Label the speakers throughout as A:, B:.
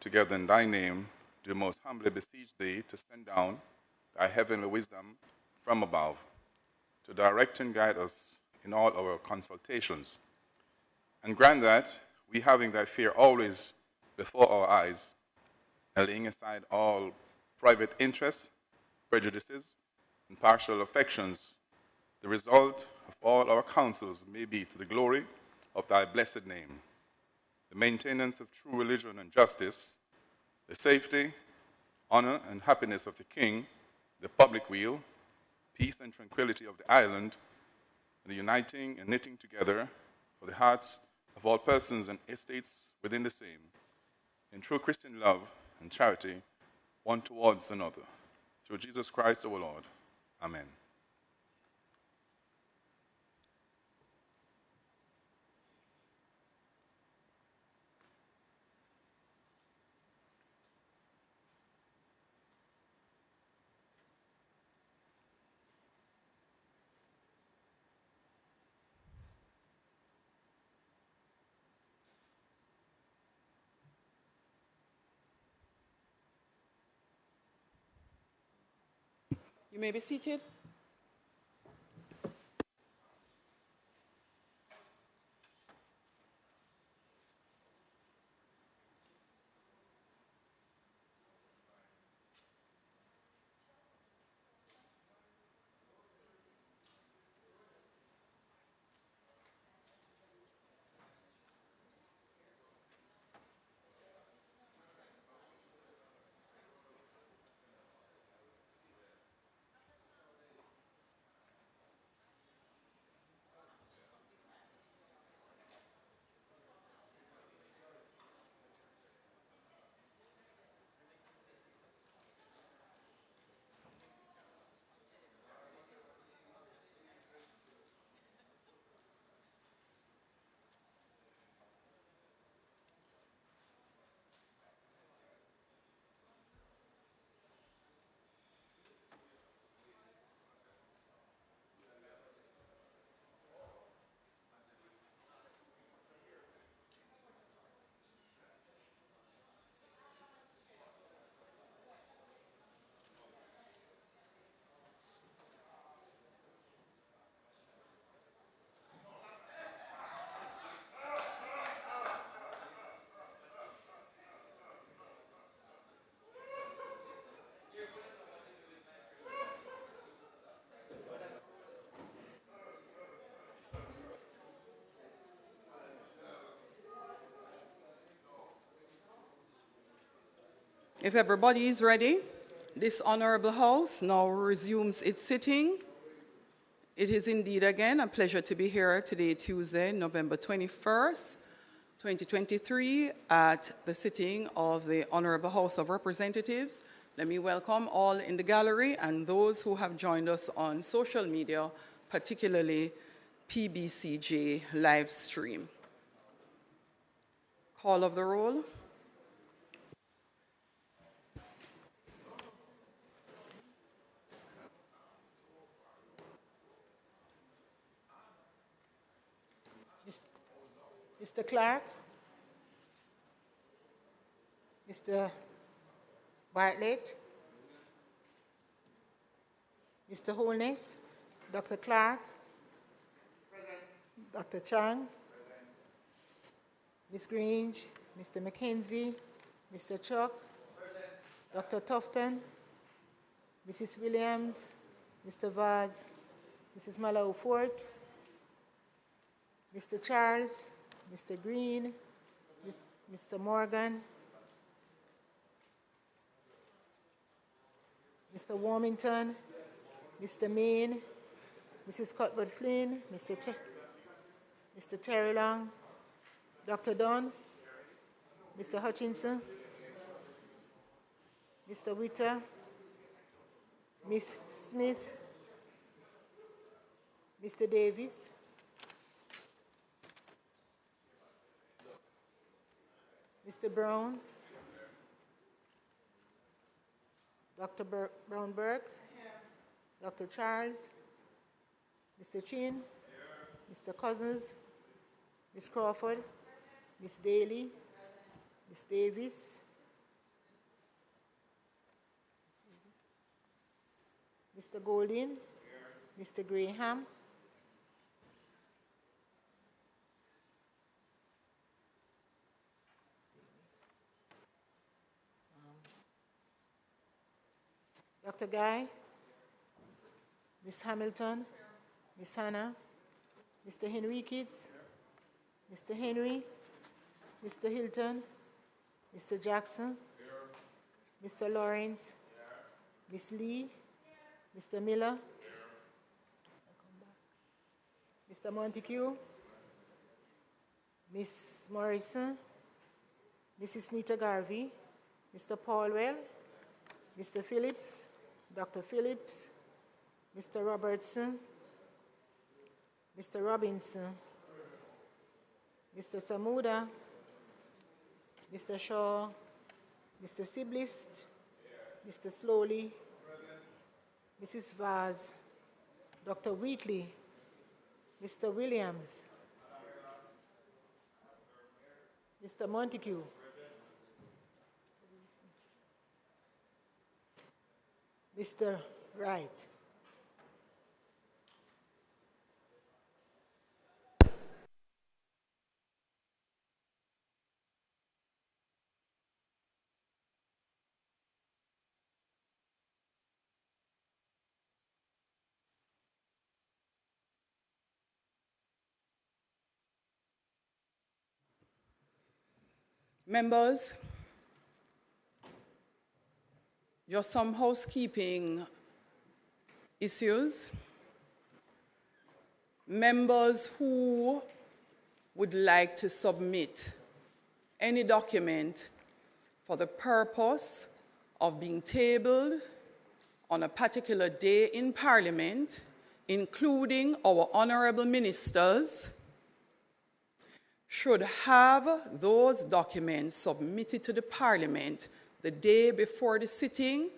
A: together in thy name, do most humbly beseech thee to send down thy heavenly wisdom from above, to direct and guide us in all our consultations. And grant that we, having thy fear always before our eyes, and laying aside all private interests, prejudices, and partial affections, the result of all our counsels may be to the glory of thy blessed name, the maintenance of true religion and justice, the safety, honor, and happiness of the king, the public weal, peace and tranquility of the island, and the uniting and knitting together of the hearts of all persons and estates within the same, in true Christian love and charity, one towards another. Through Jesus Christ our Lord. Amen.
B: You may be seated. If everybody is ready, this honorable house now resumes its sitting. It is indeed again a pleasure to be here today, Tuesday, November 21st, 2023, at the sitting of the Honorable House of Representatives. Let me welcome all in the gallery and those who have joined us on social media, particularly PBCJ live stream. Call of the roll.
C: Mr. Clark, Mr. Bartlett, Mr. Holness, Dr. Clark, Dr. Chang, Ms. Grange, Mr. McKenzie, Mr. Chuck, Dr. Tufton, Mrs. Williams, Mr. Vaz, Mrs. Malawi Fort, Mr. Charles, Mr. Green, Mr. Morgan, Mr. Warmington, Mr. Main, Mrs. Cuthbert Flynn, Mr. Terry Long, Dr. Dunn, Mr. Hutchinson, Mr. Witter, Ms. Smith, Mr. Davis, Mr. Brown, Dr. Brown-Burke, Dr. Charles, Mr. Chin, Mr. Cousins, Ms. Crawford, Ms. Daly, Ms. Davis, Mr. Golding, Mr. Graham, Dr. Guy, Ms. Hamilton, Ms. Hannah, Mr. Henriquez, Mr. Henry, Mr. Hilton, Mr. Jackson, Mr. Lawrence, Ms. Lee, Mr. Miller, Mr. Montague, Ms. Morrison, Mrs. Nita Garvey, Mr. Paulwell, Mr. Phillips, Dr. Phillips, Mr. Robertson, Mr. Robinson, Mr. Samuda, Mr. Shaw, Mr. Siblist, Mr. Slowly, Mrs. Vaz, Dr. Wheatley, Mr. Williams, Mr. Montague, Mr. Wright.
B: Members, just some housekeeping issues. Members who would like to submit any document for the purpose of being tabled on a particular day in Parliament, including our honorable ministers, should have those documents submitted to the Parliament the day before the sitting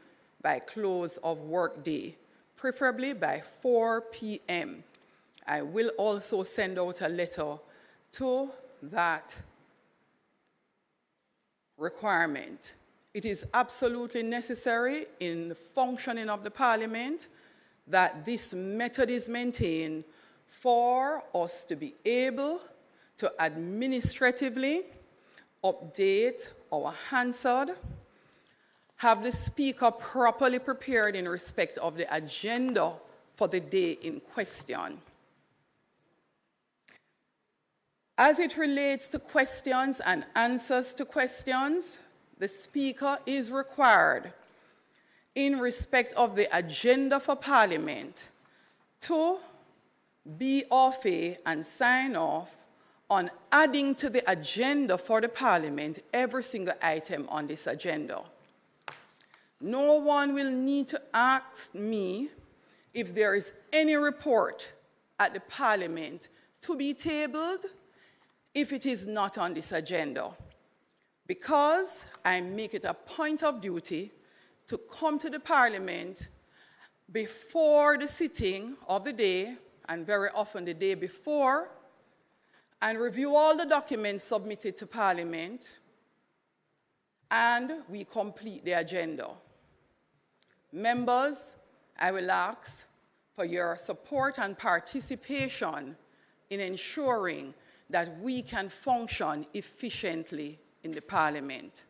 B: by close of work day, preferably by 4 p.m. I will also send out a letter to that requirement. It is absolutely necessary in the functioning of the Parliament that this method is maintained for us to be able to administratively update our Hansard, have the speaker properly prepared in respect of the agenda for the day in question. As it relates to questions and answers to questions, the speaker is required, in respect of the agenda for Parliament, to be off and sign off on adding to the agenda for the Parliament every single item on this agenda. No one will need to ask me if there is any report at the Parliament to be tabled if it is not on this agenda, because I make it a point of duty to come to the Parliament before the sitting of the day, and very often the day before, and review all the documents submitted to Parliament, and we complete the agenda. Members, I will ask for your support and participation in ensuring that we can function efficiently in the Parliament.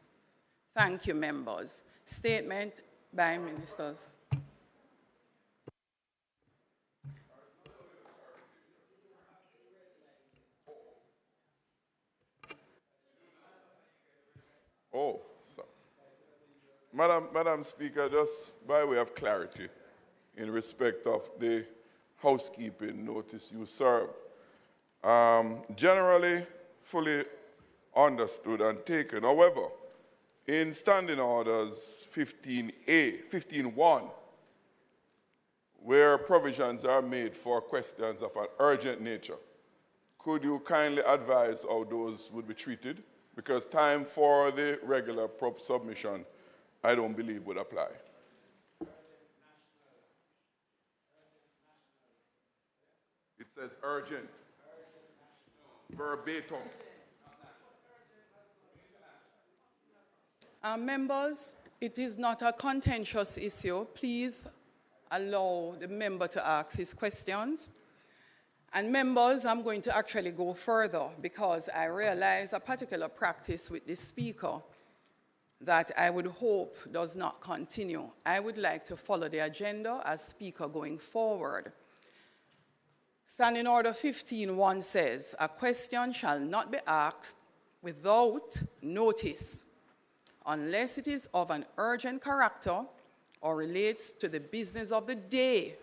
B: Thank you, members. Statement by ministers.
D: Oh, so. Madam Speaker, just by way of clarity, in respect of the housekeeping notice you served, generally fully understood and taken. However, in Standing Orders 15.1, where provisions are made for questions of an urgent nature, could you kindly advise how those would be treated? Because time for the regular prop submission, I don't believe would apply. It says urgent, verbatim.
B: Members, it is not a contentious issue. Please allow the member to ask his questions. And members, I'm going to actually go further because I realize a particular practice with the speaker that I would hope does not continue. I would like to follow the agenda as speaker going forward. Standing Order 15.1 says, a question shall not be asked without notice unless it is of an urgent character or relates to the business of the day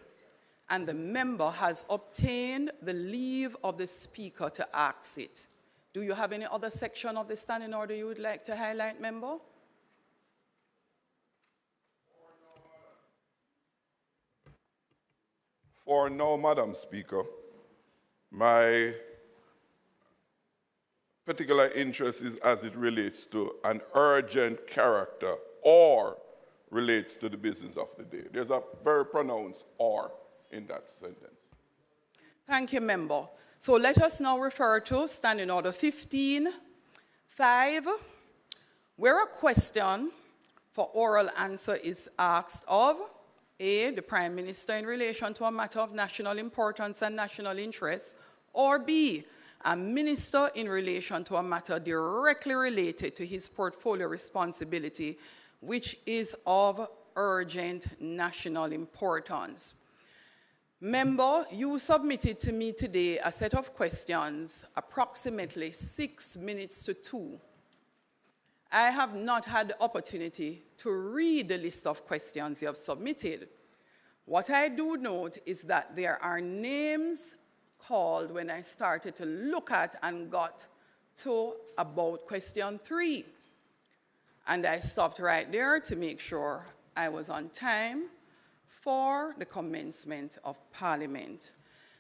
B: and the member has obtained the leave of the speaker to ask it. Do you have any other section of the standing order you would like to highlight, member?
D: For now, Madam Speaker, my particular interest is as it relates to an urgent character or relates to the business of the day. There's a very pronounced or in that sentence.
B: Thank you, member. So let us now refer to Standing Order 15.5, where a question for oral answer is asked of A, the Prime Minister in relation to a matter of national importance and national interest, or B, a minister in relation to a matter directly related to his portfolio responsibility, which is of urgent national importance. Member, you submitted to me today a set of questions approximately 6 minutes to 2. I have not had the opportunity to read the list of questions you have submitted. What I do note is that there are names called when I started to look at and got to about question 3. And I stopped right there to make sure I was on time for the commencement of Parliament.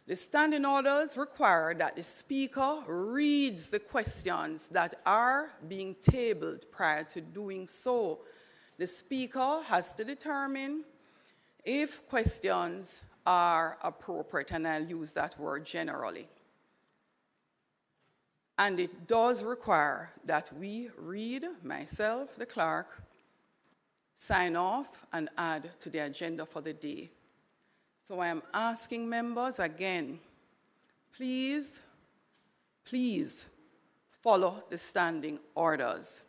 B: The standing orders require that the Speaker reads the questions that are being tabled prior to doing so. The Speaker has to determine if questions are appropriate, and I'll use that word generally. And it does require that we read, myself, the clerk, sign off, and add to the agenda for the day. So I am asking members again, please follow the standing orders.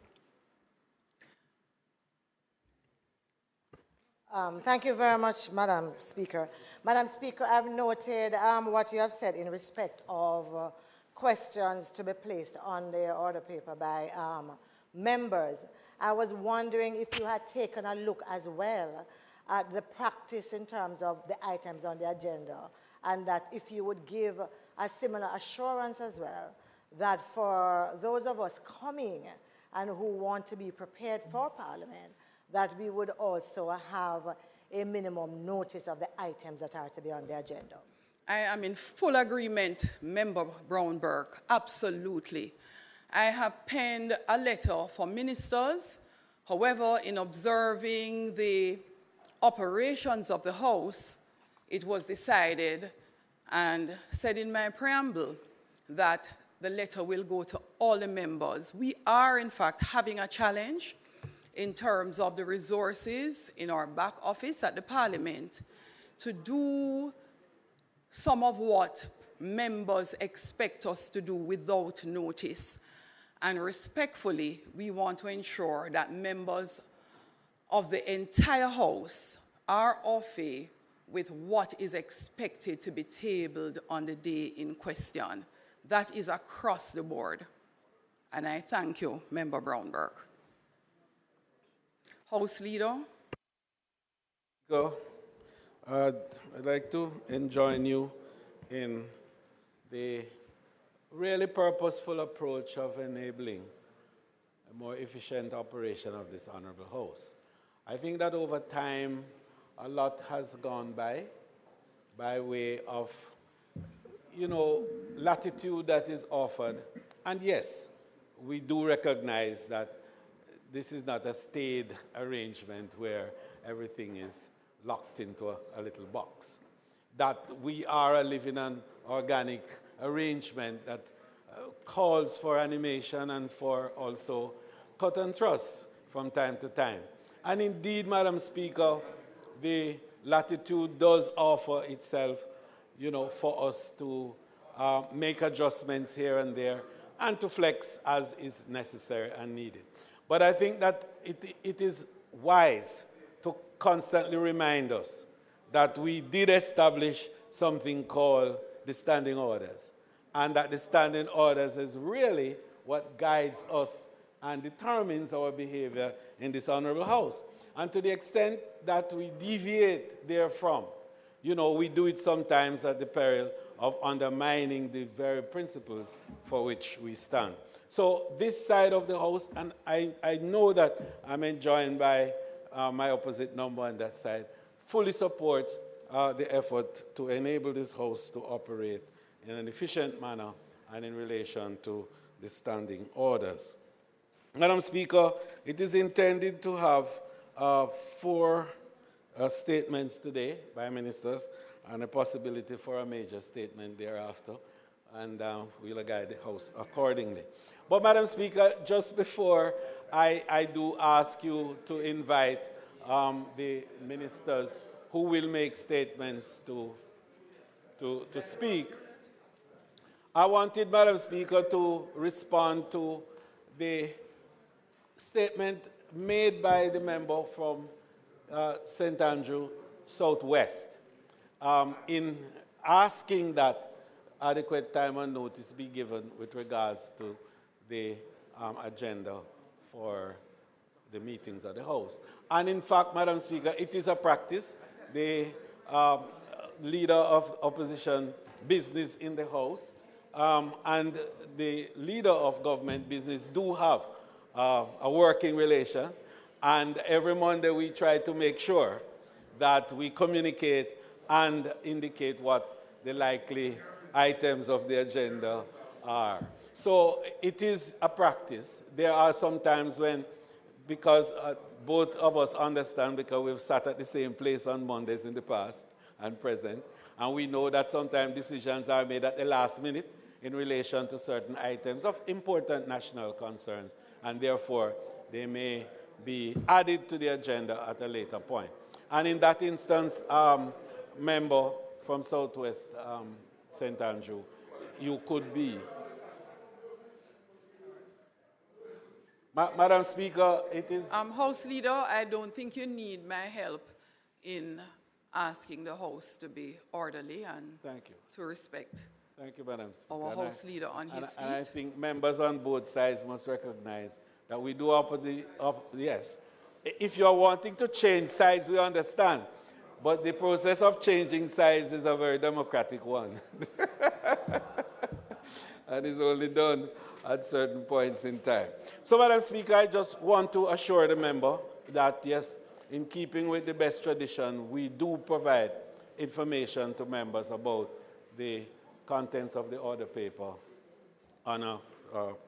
C: Thank you very much, Madam Speaker. Madam Speaker, I've noted what you have said in respect of questions to be placed on the order paper by members. I was wondering if you had taken a look as well at the practice in terms of the items on the agenda, and that if you would give a similar assurance as well, that for those of us coming and who want to be prepared for Parliament, that we would also have a minimum notice of the items that are to be on the agenda.
B: I am in full agreement, Member Brownberg, absolutely. I have penned a letter for ministers. However, in observing the operations of the House, it was decided and said in my preamble that the letter will go to all the members. We are, in fact, having a challenge in terms of the resources in our back office at the Parliament to do some of what members expect us to do without notice. And respectfully, we want to ensure that members of the entire House are au fait with what is expected to be tabled on the day in question. That is across the board. And I thank you, Member Brownberg. House Leader.
E: I'd like to join you in the really purposeful approach of enabling a more efficient operation of this Honorable House. I think that over time, a lot has gone by way of, latitude that is offered. And yes, we do recognize that this is not a staid arrangement where everything is locked into a little box. That we are a living and organic arrangement that calls for animation and for also cut and thrust from time to time. And indeed, Madam Speaker, the latitude does offer itself, you know, for us to make adjustments here and there and to flex as is necessary and needed. But I think that it is wise to constantly remind us that we did establish something called the standing orders, and that the standing orders is really what guides us and determines our behavior in this honorable house. And to the extent that we deviate therefrom, you know, we do it sometimes at the peril of undermining the very principles for which we stand. So this side of the house, and I know that I'm joined by my opposite number on that side, fully supports the effort to enable this house to operate in an efficient manner and in relation to the standing orders. Madam Speaker, it is intended to have 4 statements today by ministers and a possibility for a major statement thereafter, and we'll guide the House accordingly. But Madam Speaker, just before I do ask you to invite the ministers who will make statements to speak, I wanted, Madam Speaker, to respond to the statement made by the member from St. Andrew Southwest in asking that adequate time and notice be given with regards to the agenda for the meetings of the House. And in fact, Madam Speaker, it is a practice. The leader of opposition business in the House and the leader of government business do have a working relation, and every Monday we try to make sure that we communicate and indicate what the likely items of the agenda are. So it is a practice. There are some times when, because both of us understand, because we've sat at the same place on Mondays in the past and present, and we know that sometimes decisions are made at the last minute in relation to certain items of important national concerns, and therefore they may be added to the agenda at a later point. And in that instance, member from Southwest St. Andrew, you could be. Madam Speaker, it is...
B: House Leader, I don't think you need my help in asking the House to be orderly and
E: Thank you.
B: to respect
E: Thank you, Madam Speaker.
B: our House Leader on his feet.
E: And I think members on both sides must recognize that we do yes. If you're wanting to change sides, we understand. But the process of changing sides is a very democratic one. And is only done at certain points in time. So, Madam Speaker, I just want to assure the member that, yes, in keeping with the best tradition, we do provide information to members about the contents of the order paper on a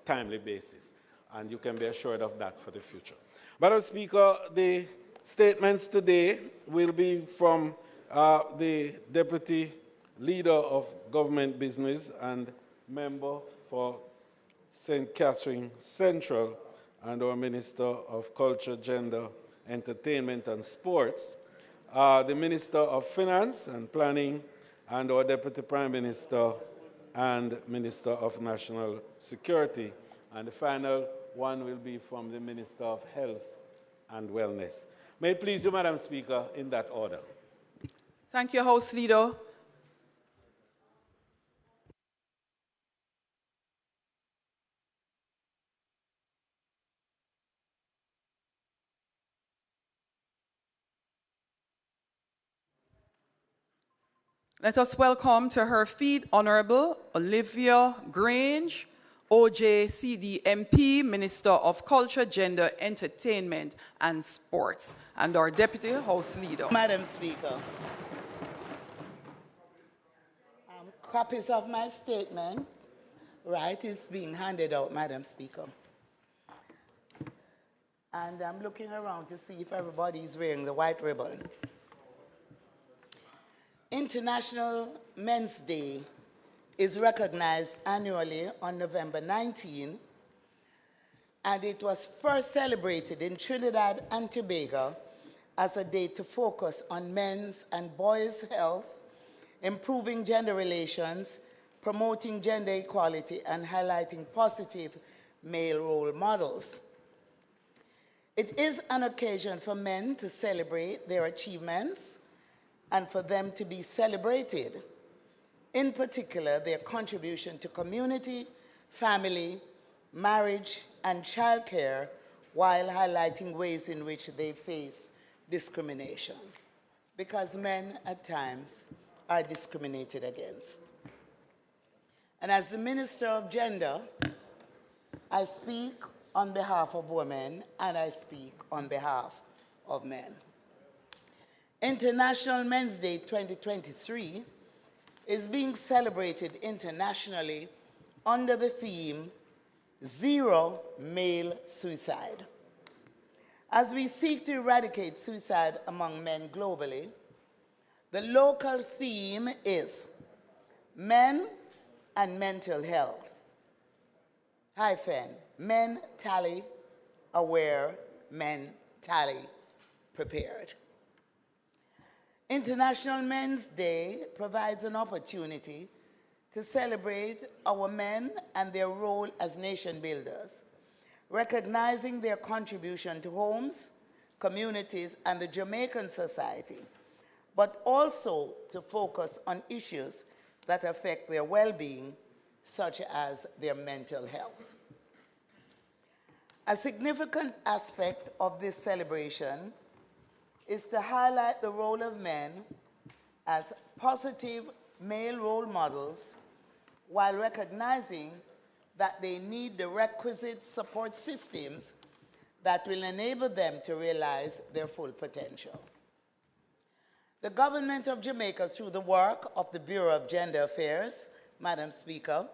E: timely basis. And you can be assured of that for the future. Madam Speaker, the statements today will be from the Deputy Leader of Government Business and member for St. Catherine Central and our Minister of Culture, Gender, Entertainment and Sports, the Minister of Finance and Planning, and our Deputy Prime Minister and Minister of National Security. And the final one will be from the Minister of Health and Wellness. May it please you, Madam Speaker, in that order.
B: Thank you, House Leader. Let us welcome to her feet Honorable Olivia Grange, OJCD MP, Minister of Culture, Gender, Entertainment and Sports, and our Deputy House Leader.
F: Madam Speaker, copies of my statement, right, is being handed out, Madam Speaker. And I'm looking around to see if everybody is wearing the white ribbon. International Men's Day is recognized annually on November 19, and it was first celebrated in Trinidad and Tobago as a day to focus on men's and boys' health, improving gender relations, promoting gender equality, and highlighting positive male role models. It is an occasion for men to celebrate their achievements and for them to be celebrated, in particular their contribution to community, family, marriage, and childcare, while highlighting ways in which they face discrimination, because men at times are discriminated against. And as the Minister of Gender, I speak on behalf of women and I speak on behalf of men. International Men's Day 2023 is being celebrated internationally under the theme Zero Male Suicide. As we seek to eradicate suicide among men globally, the local theme is men and mental health, men tally aware, men tally prepared. International Men's Day provides an opportunity to celebrate our men and their role as nation builders, recognizing their contribution to homes, communities, and the Jamaican society, but also to focus on issues that affect their well-being, such as their mental health. A significant aspect of this celebration is to highlight the role of men as positive male role models, while recognizing that they need the requisite support systems that will enable them to realize their full potential. The government of Jamaica, through the work of the Bureau of Gender Affairs, Madam Speaker,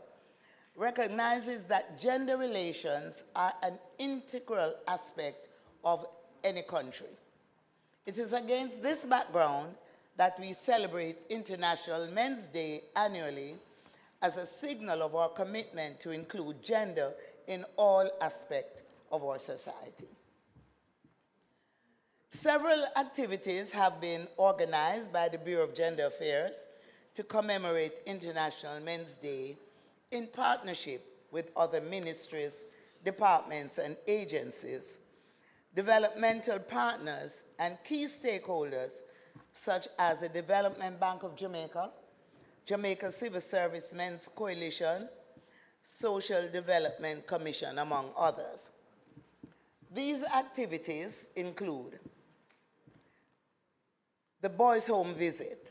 F: recognizes that gender relations are an integral aspect of any country. It is against this background that we celebrate International Men's Day annually as a signal of our commitment to include gender in all aspects of our society. Several activities have been organized by the Bureau of Gender Affairs to commemorate International Men's Day in partnership with other ministries, departments, and agencies, developmental partners, and key stakeholders such as the Development Bank of Jamaica, Jamaica Civil Service Men's Coalition, Social Development Commission, among others. These activities include the Boys' Home visit.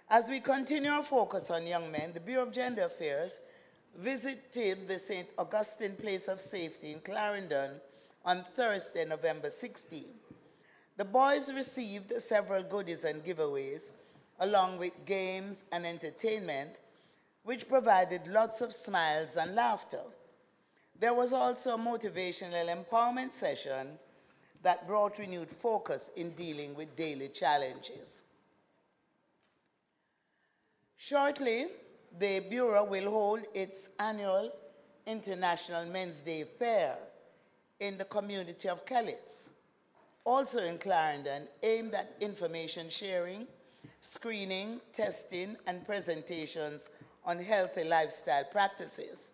F: As we continue our focus on young men, the Bureau of Gender Affairs visited the St. Augustine Place of Safety in Clarendon on Thursday, November 16. The boys received several goodies and giveaways, along with games and entertainment, which provided lots of smiles and laughter. There was also a motivational empowerment session that brought renewed focus in dealing with daily challenges. Shortly, the Bureau will hold its annual International Men's Day Fair in the community of Kellits, also in Clarendon, aimed at information sharing, screening, testing, and presentations on healthy lifestyle practices.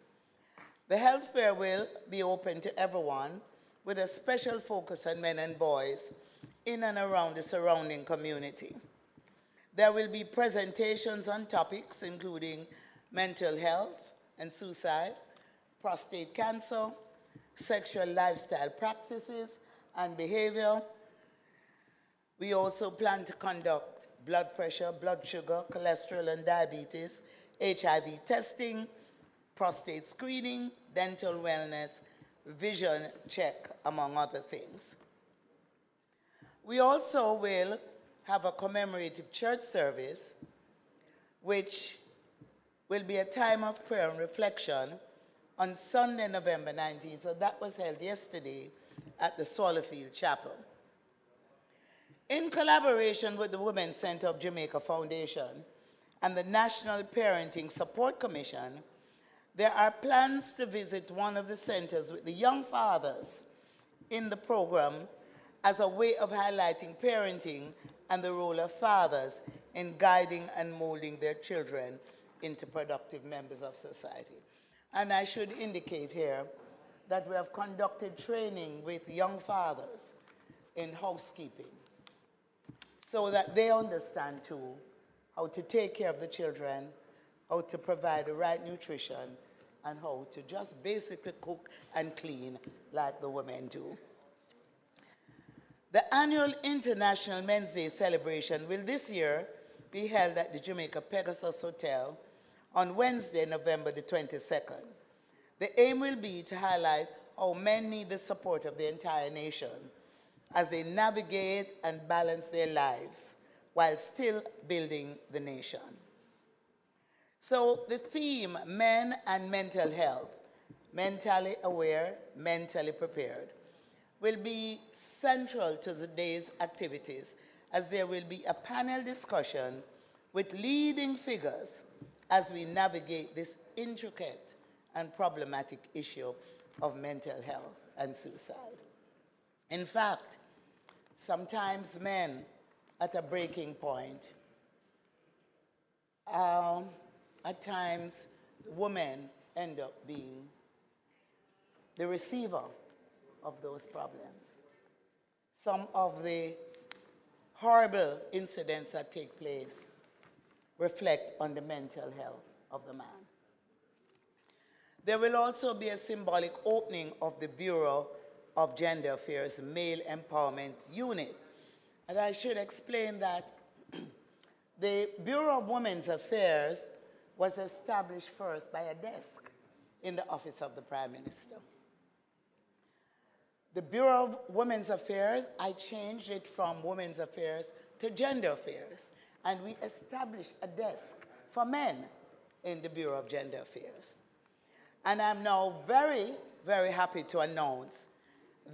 F: The health fair will be open to everyone, with a special focus on men and boys in and around the surrounding community. There will be presentations on topics including mental health and suicide, prostate cancer, sexual lifestyle practices and behavior. We also plan to conduct blood pressure, blood sugar, cholesterol and diabetes, HIV testing, prostate screening, dental wellness, vision check, among other things. We also will have a commemorative church service, which will be a time of prayer and reflection on Sunday, November 19th. So that was held yesterday at the Swallowfield Chapel. In collaboration with the Women's Center of Jamaica Foundation and the National Parenting Support Commission, there are plans to visit one of the centers with the young fathers in the program as a way of highlighting parenting and the role of fathers in guiding and molding their children into productive members of society. And I should indicate here that we have conducted training with young fathers in housekeeping so that they understand too how to take care of the children, how to provide the right nutrition, and how to just basically cook and clean like the women do. The annual International Men's Day celebration will this year be held at the Jamaica Pegasus Hotel on Wednesday, November the 22nd. The aim will be to highlight how men need the support of the entire nation as they navigate and balance their lives while still building the nation. So the theme, men and mental health, mentally aware, mentally prepared, will be central to the day's activities as there will be a panel discussion with leading figures as we navigate this intricate and problematic issue of mental health and suicide. In fact, sometimes men at a breaking point, at times women end up being the receiver of those problems. Some of the horrible incidents that take place reflect on the mental health of the man. There will also be a symbolic opening of the Bureau of Gender Affairs Male Empowerment Unit. And I should explain that the Bureau of Women's Affairs was established first by a desk in the office of the Prime Minister. The Bureau of Women's Affairs, I changed it from Women's Affairs to Gender Affairs, and we established a desk for men in the Bureau of Gender Affairs. And I'm now very, very happy to announce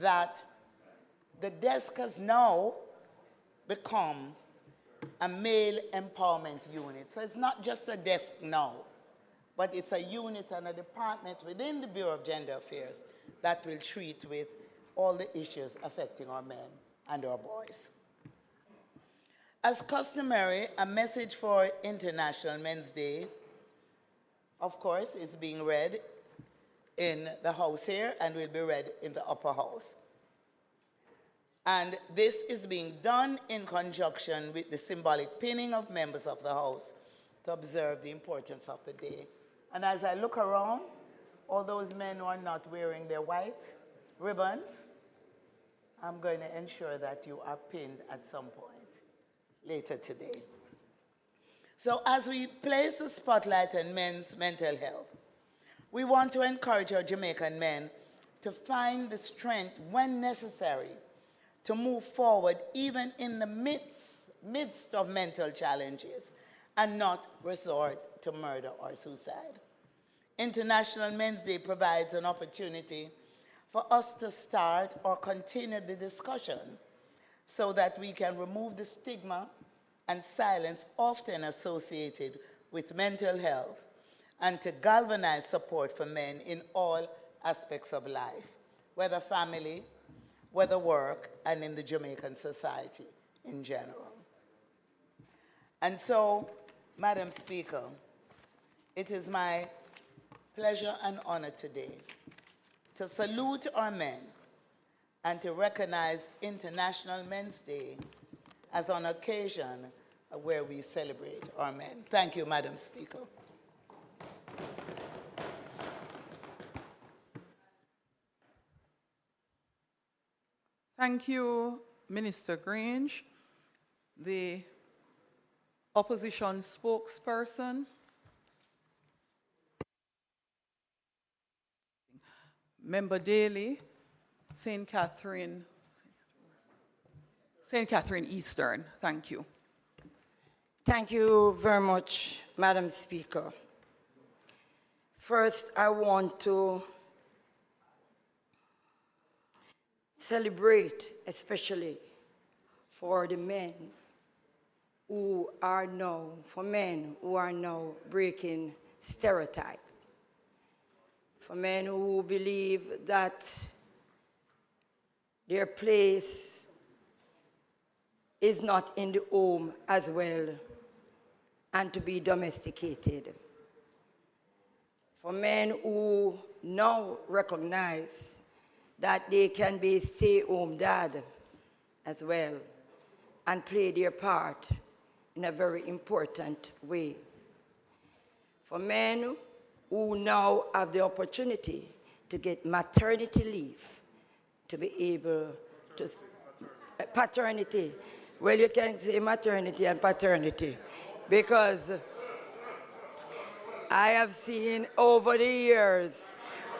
F: that the desk has now become a male empowerment unit. So it's not just a desk now, but it's a unit and a department within the Bureau of Gender Affairs that will treat with all the issues affecting our men and our boys. As customary, a message for International Men's Day, of course, is being read in the House here and will be read in the upper house. And this is being done in conjunction with the symbolic pinning of members of the House to observe the importance of the day. And as I look around, all those men who are not wearing their white ribbons, I'm going to ensure that you are pinned at some point later today. So as we place the spotlight on men's mental health, we want to encourage our Jamaican men to find the strength when necessary to move forward even in the midst of mental challenges and not resort to murder or suicide. International Men's Day provides an opportunity for us to start or continue the discussion so that we can remove the stigma and silence often associated with mental health and to galvanize support for men in all aspects of life, whether family, whether work, and in the Jamaican society in general. And so, Madam Speaker, it is my pleasure and honor today to salute our men and to recognize International Men's Day as an occasion where we celebrate our men. Thank you, Madam Speaker.
B: Thank you, Minister Grange. The opposition spokesperson. Member Daly, St. Catherine Eastern. Thank you.
G: Thank you very much, Madam Speaker. First, I want to celebrate, especially for the men who are now, breaking stereotype. For men who believe that their place is not in the home as well and to be domesticated. For men who now recognize that they can be stay-home dad as well and play their part in a very important way. For men who now have the opportunity to get maternity leave, to be able to, paternity, well, you can say maternity and paternity, because I have seen over the years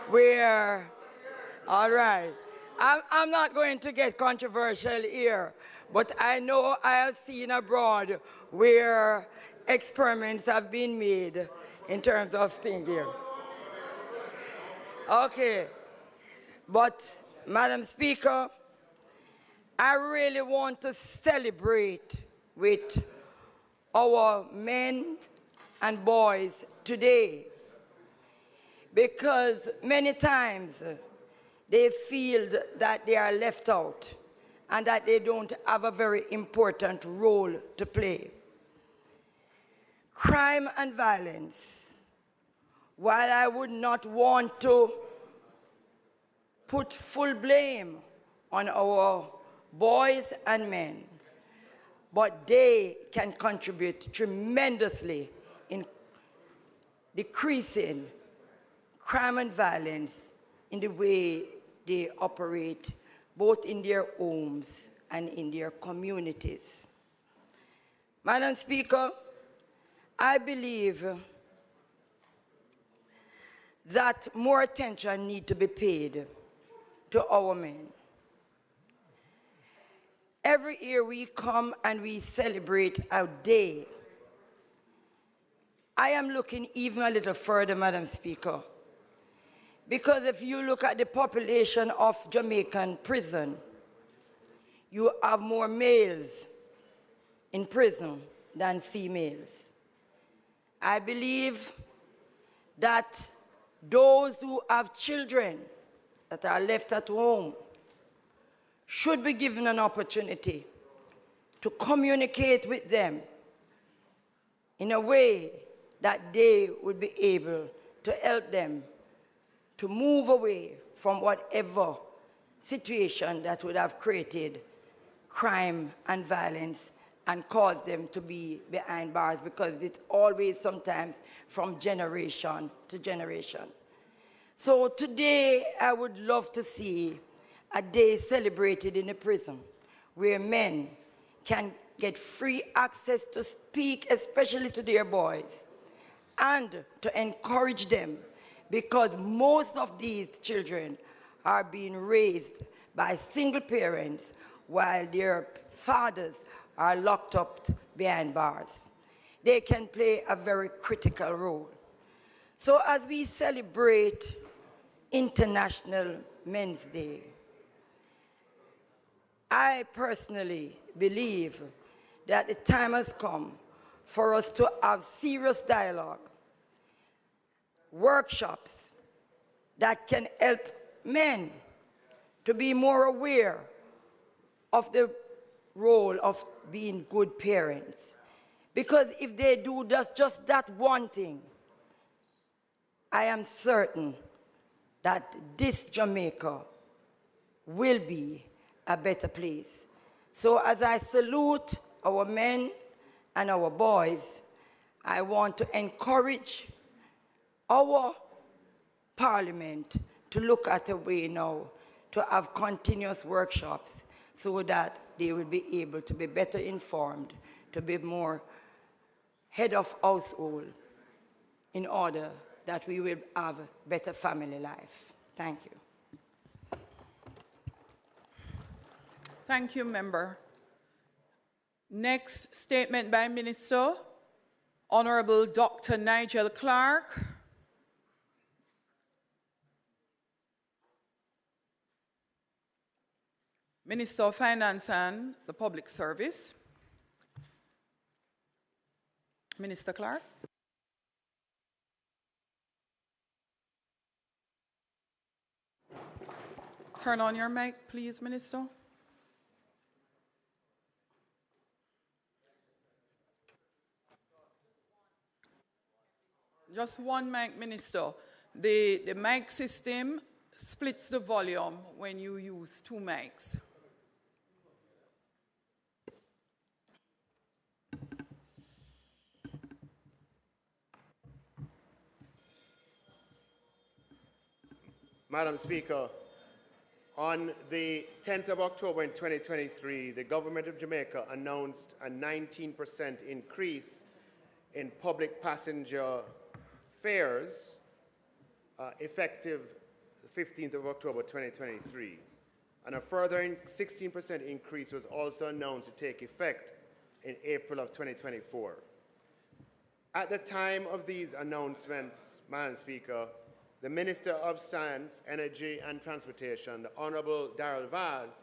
G: where, all right, I'm not going to get controversial here, but I know I have seen abroad where experiments have been made in terms of things here. Okay, but Madam Speaker, I really want to celebrate with our men and boys today, because many times they feel that they are left out and that they don't have a very important role to play. Crime and violence, while I would not want to put full blame on our boys and men, but they can contribute tremendously in decreasing crime and violence in the way they operate, both in their homes and in their communities. Madam Speaker, I believe that more attention needs to be paid to our men. Every year we come and we celebrate our day. I am looking even a little further, Madam Speaker, because if you look at the population of Jamaican prison, you have more males in prison than females. I believe that those who have children that are left at home should be given an opportunity to communicate with them in a way that they would be able to help them to move away from whatever situation that would have created crime and violence and caused them to be behind bars, because it's always sometimes from generation to generation. So today I would love to see a day celebrated in a prison where men can get free access to speak, especially to their boys, and to encourage them, because most of these children are being raised by single parents while their fathers are locked up behind bars. They can play a very critical role. So as we celebrate International Men's Day, I personally believe that the time has come for us to have serious dialogue, workshops that can help men to be more aware of the role of being good parents. Because if they do just that one thing, I am certain that this Jamaica will be a better place. So as I salute our men and our boys, I want to encourage our Parliament to look at a way now to have continuous workshops so that they will be able to be better informed, to be more head of household, in order that we will have a better family life. Thank you.
B: Thank you, Member. Next statement by Minister, Honorable Dr. Nigel Clark. Minister of Finance and the Public Service. Minister Clark. Turn on your mic, please, Minister. Just one mic, Minister. The mic system splits the volume when you use two mics.
H: Madam Speaker, on the 10th of October in 2023, the government of Jamaica announced a 19% increase in public passenger fares effective the 15th of October 2023. And a further 16% increase was also announced to take effect in April of 2024. At the time of these announcements, Madam Speaker, the Minister of Science, Energy and Transportation, the Honorable Darrell Vaz,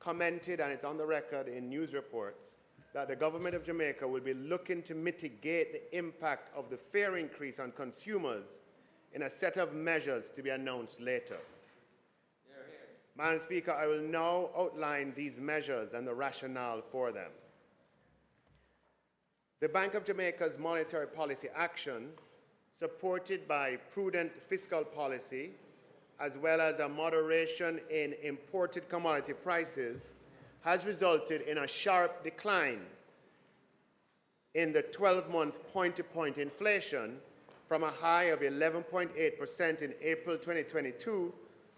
H: commented, and it's on the record in news reports, that the government of Jamaica will be looking to mitigate the impact of the fare increase on consumers in a set of measures to be announced later. Madam Speaker, I will now outline these measures and the rationale for them. The Bank of Jamaica's monetary policy action, supported by prudent fiscal policy, as well as a moderation in imported commodity prices, has resulted in a sharp decline in the 12-month point-to-point inflation from a high of 11.8% in April 2022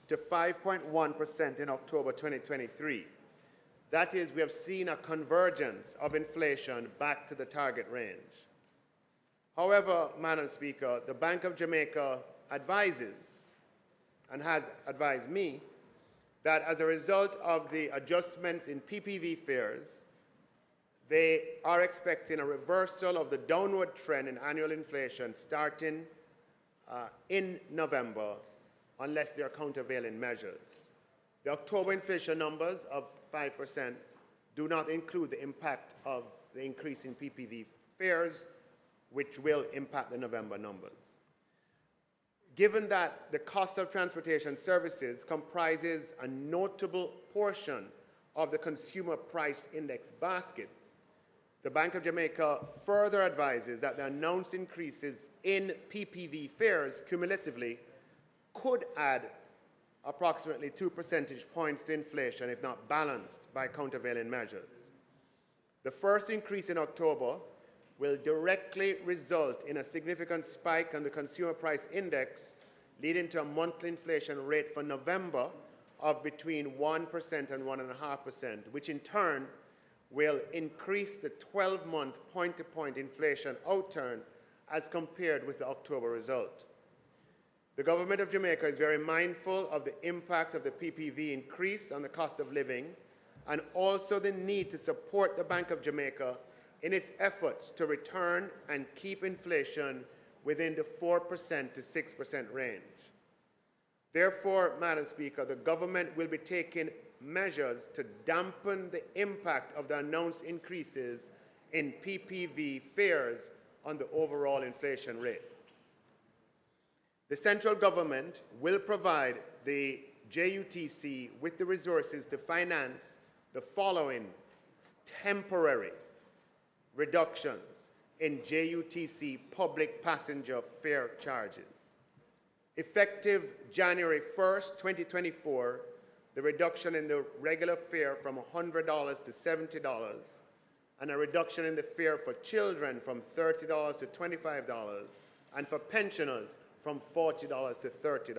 H: to 5.1% in October 2023. That is, we have seen a convergence of inflation back to the target range. However, Madam Speaker, the Bank of Jamaica advises, and has advised me, that as a result of the adjustments in PPV fares, they are expecting a reversal of the downward trend in annual inflation starting in November, unless there are countervailing measures. The October inflation numbers of 5% do not include the impact of the increase in PPV fares, which will impact the November numbers. Given that the cost of transportation services comprises a notable portion of the consumer price index basket, the Bank of Jamaica further advises that the announced increases in PPV fares cumulatively could add approximately 2 percentage points to inflation if not balanced by countervailing measures. The first increase in October will directly result in a significant spike on the consumer price index, leading to a monthly inflation rate for November of between 1% and 1.5%, which in turn will increase the 12-month point-to-point inflation outturn as compared with the October result. The government of Jamaica is very mindful of the impact of the PPV increase on the cost of living and also the need to support the Bank of Jamaica in its efforts to return and keep inflation within the 4% to 6% range. Therefore, Madam Speaker, the government will be taking measures to dampen the impact of the announced increases in PPV fares on the overall inflation rate. The central government will provide the JUTC with the resources to finance the following temporary reductions in JUTC public passenger fare charges. Effective January 1st, 2024, the reduction in the regular fare from $100 to $70, and a reduction in the fare for children from $30 to $25, and for pensioners from $40 to $30.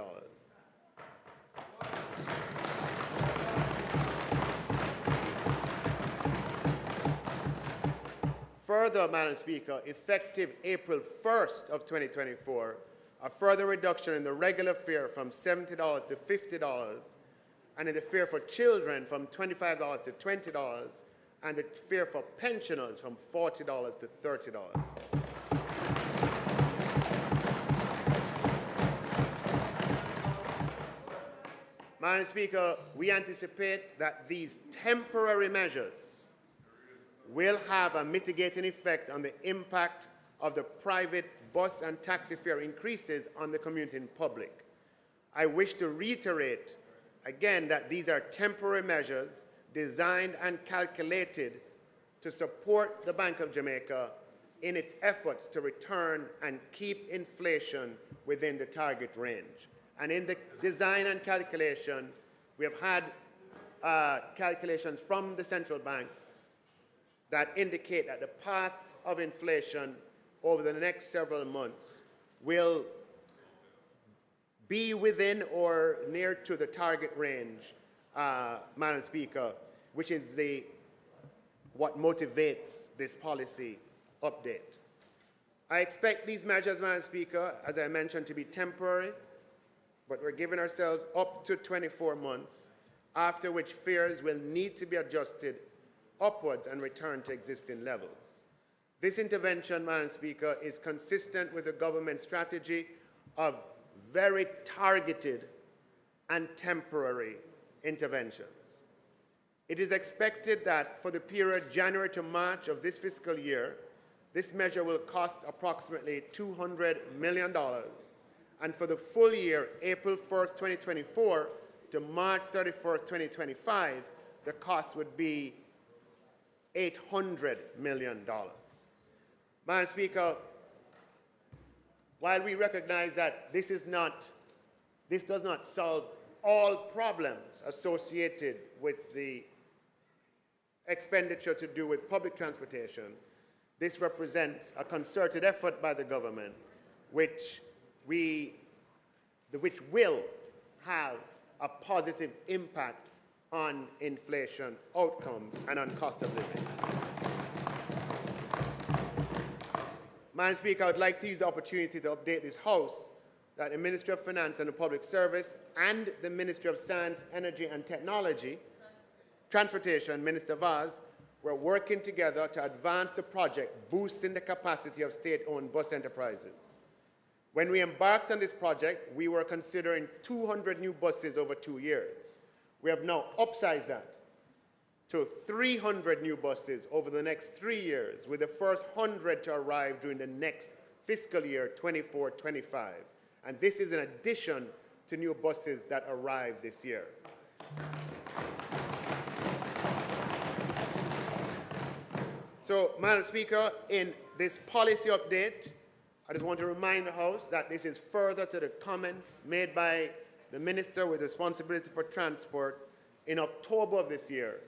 H: Further, Madam Speaker, effective April 1st of 2024, a further reduction in the regular fare from $70 to $50, and in the fare for children from $25 to $20, and the fare for pensioners from $40 to $30. Madam Speaker, we anticipate that these temporary measures will have a mitigating effect on the impact of the private bus and taxi fare increases on the community and public. I wish to reiterate again that these are temporary measures designed and calculated to support the Bank of Jamaica in its efforts to return and keep inflation within the target range. And in the design and calculation, we have had calculations from the central bank that indicate that the path of inflation over the next several months will be within or near to the target range, Madam Speaker, which is what motivates this policy update. I expect these measures, Madam Speaker, as I mentioned, to be temporary, but we're giving ourselves up to 24 months, after which fares will need to be adjusted upwards and return to existing levels. This intervention, Madam Speaker, is consistent with the government's strategy of very targeted and temporary interventions. It is expected that for the period January to March of this fiscal year, this measure will cost approximately $200 million. And for the full year, April 1st, 2024 to March 31st, 2025, the cost would be $800 million. Madam Speaker, while we recognize that this does not solve all problems associated with the expenditure to do with public transportation, this represents a concerted effort by the government which will have a positive impact on inflation outcomes and on cost of living. Madam Speaker, I would like to use the opportunity to update this House that the Ministry of Finance and the Public Service and the Ministry of Science, Energy and Technology, Transportation, Minister Vaz, were working together to advance the project boosting the capacity of state-owned bus enterprises. When we embarked on this project, we were considering 200 new buses over 2 years. We have now upsized that to 300 new buses over the next 3 years, with the first 100 to arrive during the next fiscal year, 24-25. And this is in addition to new buses that arrive this year. So, Madam Speaker, in this policy update, I just want to remind the House that this is further to the comments made by the Minister with responsibility for transport in October of this year,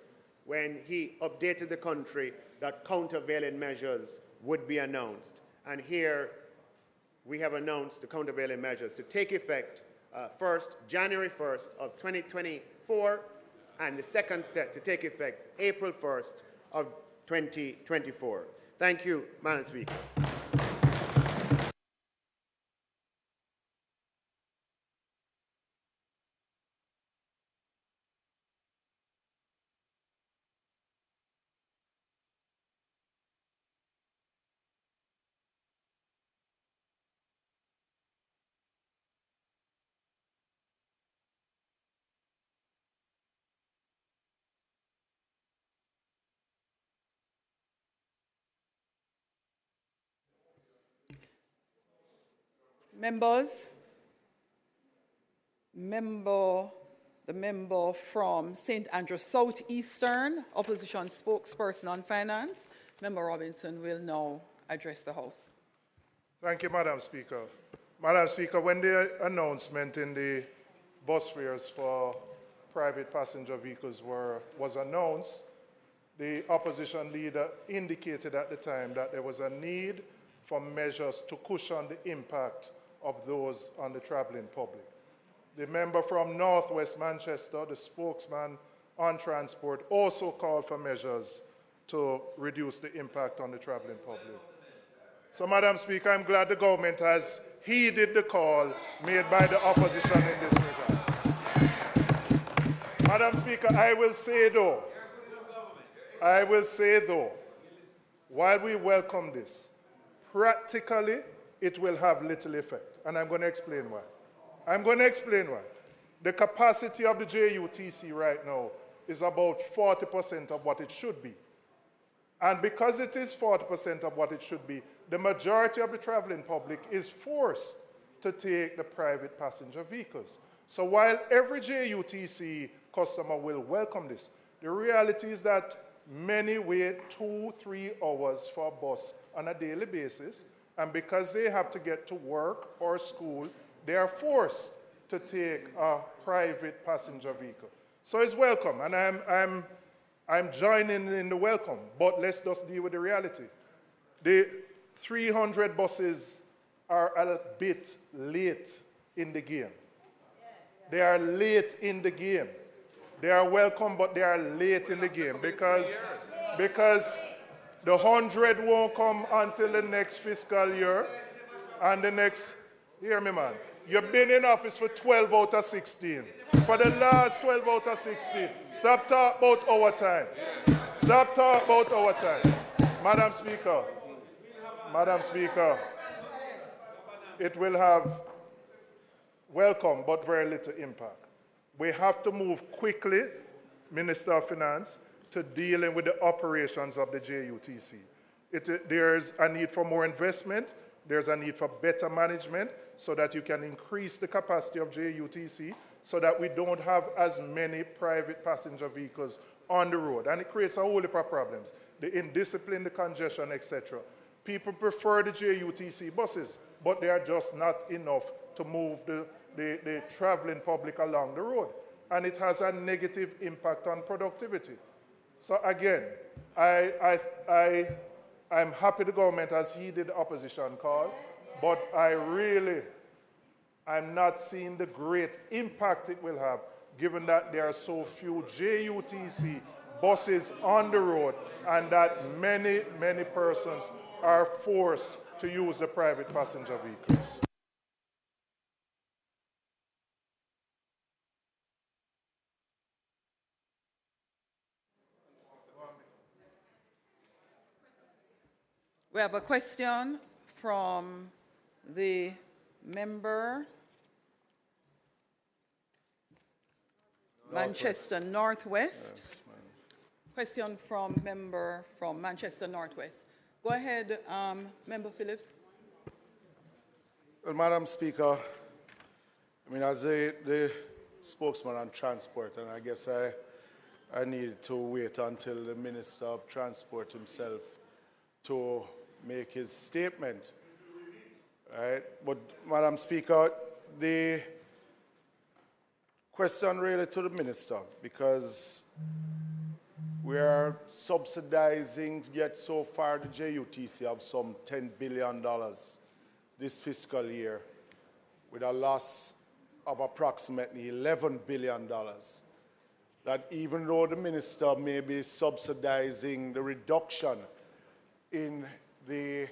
H: when he updated the country that countervailing measures would be announced. And here we have announced the countervailing measures to take effect January 1st of 2024, and the second set to take effect April 1st of 2024. Thank you, Madam Speaker.
B: Members, the member from St. Andrew Southeastern, opposition spokesperson on finance, Member Robinson, will now address the House.
I: Thank you, Madam Speaker. Madam Speaker, when the announcement in the bus fares for private passenger vehicles was announced, the opposition leader indicated at the time that there was a need for measures to cushion the impact of those on the traveling public. The member from Northwest Manchester, the spokesman on transport, also called for measures to reduce the impact on the traveling public. So, Madam Speaker, I'm glad the government has heeded the call made by the opposition in this regard. Madam Speaker, I will say though, while we welcome this, practically, it will have little effect, and I'm going to explain why. The capacity of the JUTC right now is about 40% of what it should be. And because it is 40% of what it should be, the majority of the traveling public is forced to take the private passenger vehicles. So while every JUTC customer will welcome this, the reality is that Many wait 2-3 hours for a bus on a daily basis, and because they have to get to work or school, they are forced to take a private passenger vehicle. So it's welcome, and I'm joining in the welcome, but let's just deal with the reality. The 300 buses are a bit late in the game. They are late in the game. They are welcome, but they are late in the game because the 100 won't come until the next fiscal year, and the next, hear me man, you've been in office for 12 out of 16. For the last 12 out of 16. Stop talking about our time. Stop talking about our time. Madam Speaker, it will have welcome but very little impact. We have to move quickly, Minister of Finance, to dealing with the operations of the JUTC. There's a need for more investment. There's a need for better management so that you can increase the capacity of JUTC so that we don't have as many private passenger vehicles on the road. And it creates a whole heap of problems. The indiscipline, the congestion, etc. People prefer the JUTC buses, but they are just not enough to move the traveling public along the road. And it has a negative impact on productivity. So again, I'm happy the government has heeded the opposition call, but I'm not seeing the great impact it will have, given that there are so few JUTC buses on the road and that many, many persons are forced to use the private passenger vehicles.
B: We have a question from the member, Manchester Northwest.
I: Yes,
B: question from member from Manchester Northwest. Go ahead, Member Phillips.
J: Well, Madam Speaker, I mean, as the spokesman on transport, and I guess I need to wait until the Minister of Transport himself to make his statement, right? But, Madam Speaker, the question really to the Minister, because we are subsidizing, yet so far the JUTC of some $10 billion this fiscal year, with a loss of approximately $11 billion. That even though the Minister may be subsidizing the reduction in the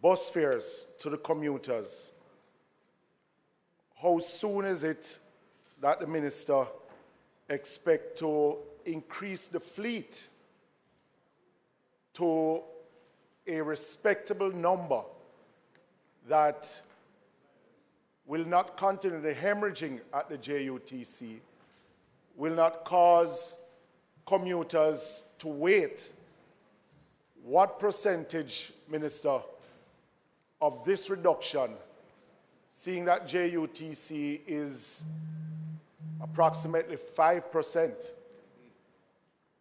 J: bus fares to the commuters, how soon is it that the Minister expects to increase the fleet to a respectable number that will not continue the hemorrhaging at the JUTC, will not cause commuters to wait? What percentage, Minister, of this reduction, seeing that JUTC is approximately 5%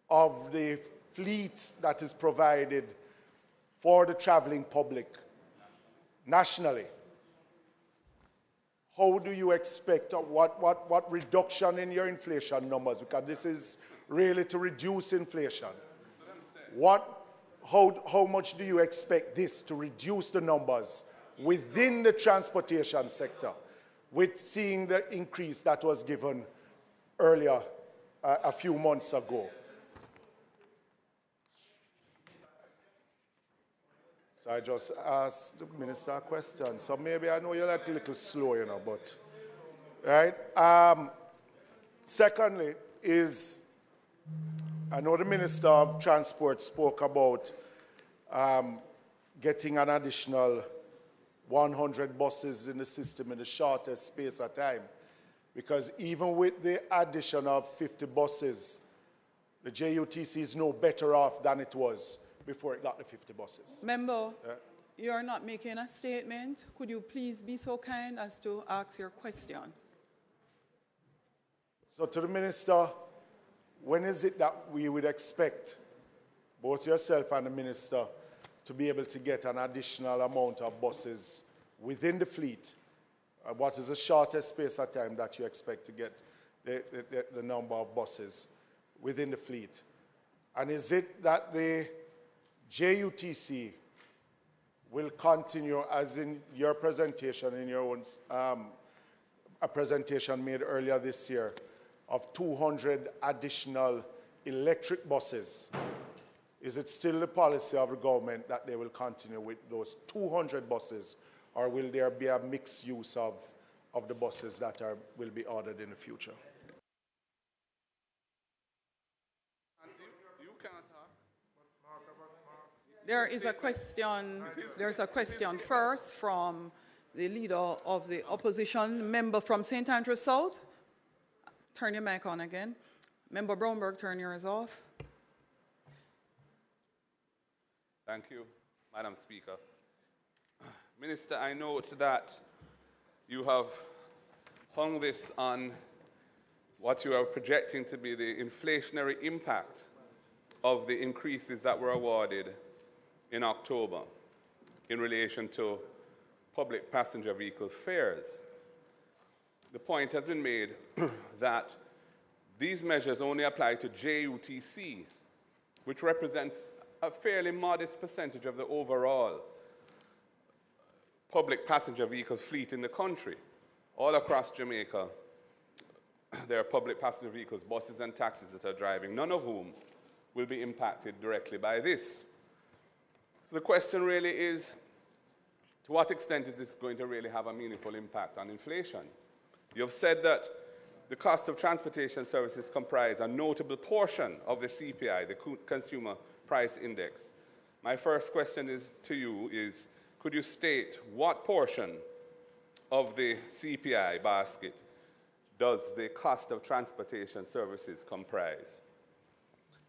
J: of the fleet that is provided for the traveling public nationally, how do you expect, what reduction in your inflation numbers? Because this is really to reduce inflation. How much do you expect this to reduce the numbers within the transportation sector, with seeing the increase that was given earlier a few months ago? So I just asked the Minister a question. So maybe I know you're like a little slow, you know, but, right? Secondly is, I know the Minister of Transport spoke about getting an additional 100 buses in the system in the shortest space of time. Because even with the addition of 50 buses, the JUTC is no better off than it was before it got the 50 buses.
B: Member, you're not making a statement. Could you please be so kind as to ask your question?
J: So to the Minister, when is it that we would expect both yourself and the minister to be able to get an additional amount of buses within the fleet? What is the shortest space of time that you expect to get the number of buses within the fleet? And is it that the JUTC will continue, as in your presentation, in your own a presentation made earlier this year, of 200 additional electric buses? Is it still the policy of the government that they will continue with those 200 buses, or will there be a mixed use of the buses that will be ordered in the future?
B: There's a question first from the leader of the opposition, member from St. Andrew South. Turn your mic on again. Member Brownberg, turn yours off.
K: Thank you, Madam Speaker. Minister, I note that you have hung this on what you are projecting to be the inflationary impact of the increases that were awarded in October in relation to public passenger vehicle fares. The point has been made that these measures only apply to JUTC, which represents a fairly modest percentage of the overall public passenger vehicle fleet in the country. All across Jamaica, there are public passenger vehicles, buses and taxis that are driving, none of whom will be impacted directly by this. So the question really is, to what extent is this going to really have a meaningful impact on inflation? You have said that the cost of transportation services comprise a notable portion of the CPI, the Consumer Price Index. My first question to you is, could you state what portion of the CPI basket does the cost of transportation services comprise?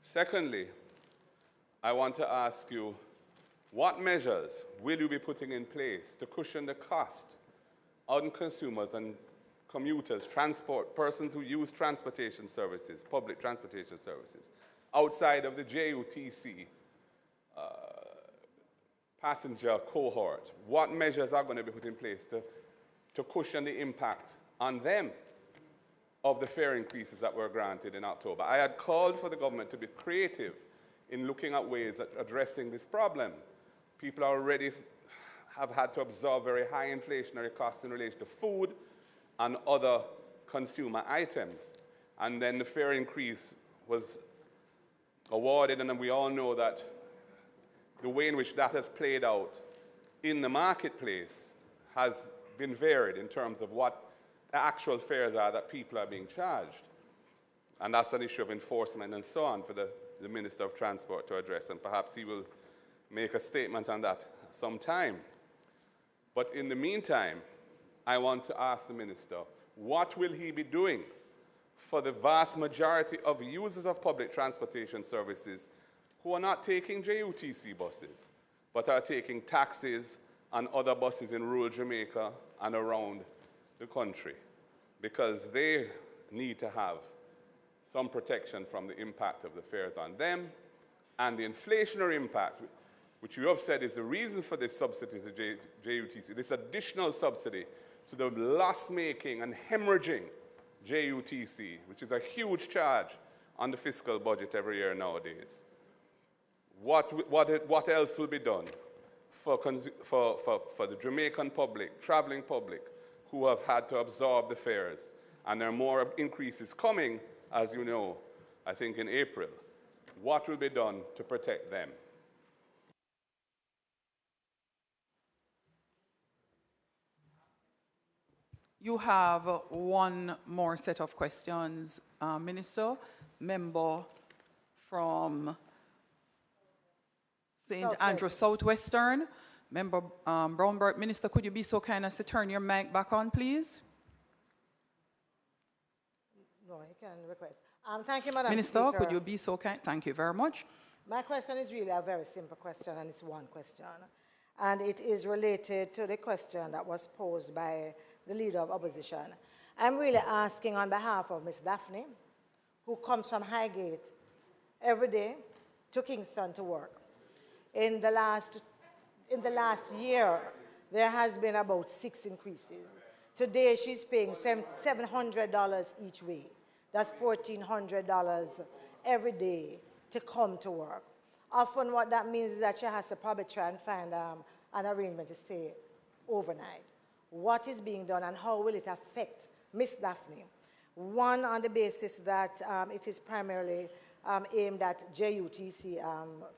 K: Secondly, I want to ask you, what measures will you be putting in place to cushion the cost on consumers and commuters, persons who use transportation services, public transportation services, outside of the JUTC passenger cohort? What measures are going to be put in place to cushion the impact on them of the fare increases that were granted in October? I had called for the government to be creative in looking at ways at addressing this problem. People already have had to absorb very high inflationary costs in relation to food and other consumer items. And then the fare increase was awarded, and we all know that the way in which that has played out in the marketplace has been varied in terms of what the actual fares are that people are being charged. And that's an issue of enforcement and so on for the Minister of Transport to address, and perhaps he will make a statement on that sometime. But in the meantime, I want to ask the Minister, what will he be doing for the vast majority of users of public transportation services who are not taking JUTC buses, but are taking taxis and other buses in rural Jamaica and around the country? Because they need to have some protection from the impact of the fares on them, and the inflationary impact, which you have said is the reason for this subsidy to JUTC, this additional subsidy to the loss-making and hemorrhaging JUTC, which is a huge charge on the fiscal budget every year nowadays. What else will be done for the Jamaican public, traveling public, who have had to absorb the fares? And there are more increases coming, as you know, I think in April. What will be done to protect them?
B: You have one more set of questions, Minister. Member from St. Andrew Southwestern. Member Brownberg. Minister, could you be so kind as to turn your mic back on, please?
C: No, he can request. Thank you, Madam
B: Minister,
C: Speaker.
B: could you be so kind? Thank you very much.
C: My question is really a very simple question, and it's one question. And it is related to the question that was posed by the Leader of Opposition. I'm really asking on behalf of Ms. Daphne, who comes from Highgate every day to Kingston to work. In the last year, there has been about 6 increases. Today, she's paying $700 each way. That's $1,400 every day to come to work. Often what that means is that she has to probably try and find an arrangement to stay overnight. What is being done and how will it affect Miss Daphne? One, on the basis that it is primarily aimed at JUTC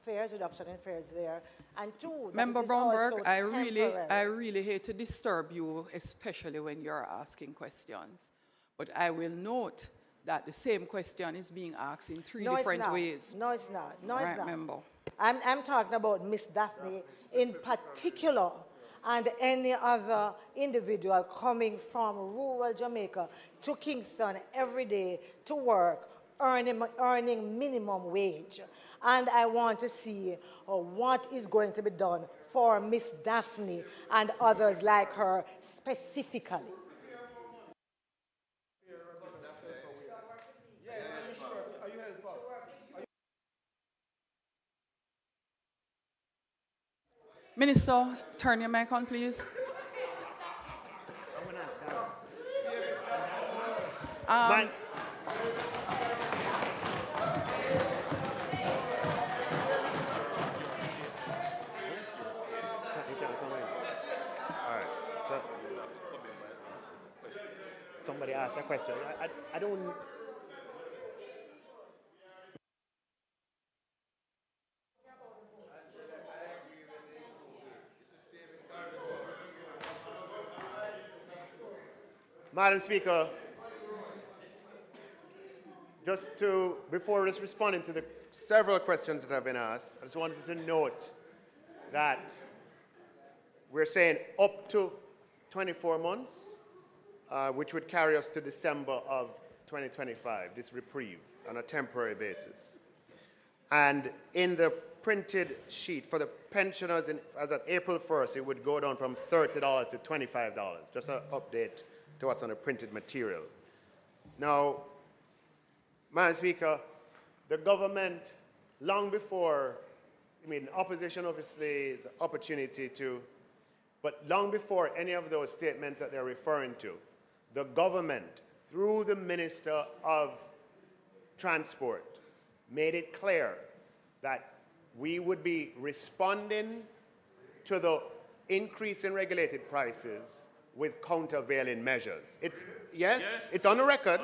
C: fares, reduction in fares there. And two,
B: Member Brownberg, I really hate to disturb you, especially when you're asking questions. But I will note that the same question is being asked in three different ways.
C: No, it's not. No, it's not.
B: Member.
C: I'm talking about Miss Daphne in particular and any other individual coming from rural Jamaica to Kingston every day to work, earning minimum wage. And I want to see what is going to be done for Miss Daphne and others like her specifically.
B: Minister, turn your mic on, please.
H: Somebody asked a question. I don't. Madam Speaker, before responding to the several questions that have been asked, I just wanted to note that we're saying up to 24 months, which would carry us to December of 2025, this reprieve on a temporary basis. And in the printed sheet for the pensioners, as of April 1st, it would go down from $30 to $25, just an update to what's on the printed material. Now, Madam Speaker, the government, long before, opposition obviously is an opportunity to, but long before any of those statements that they're referring to, the government, through the Minister of Transport, made it clear that we would be responding to the increase in regulated prices with countervailing measures. Yes, it's on the record.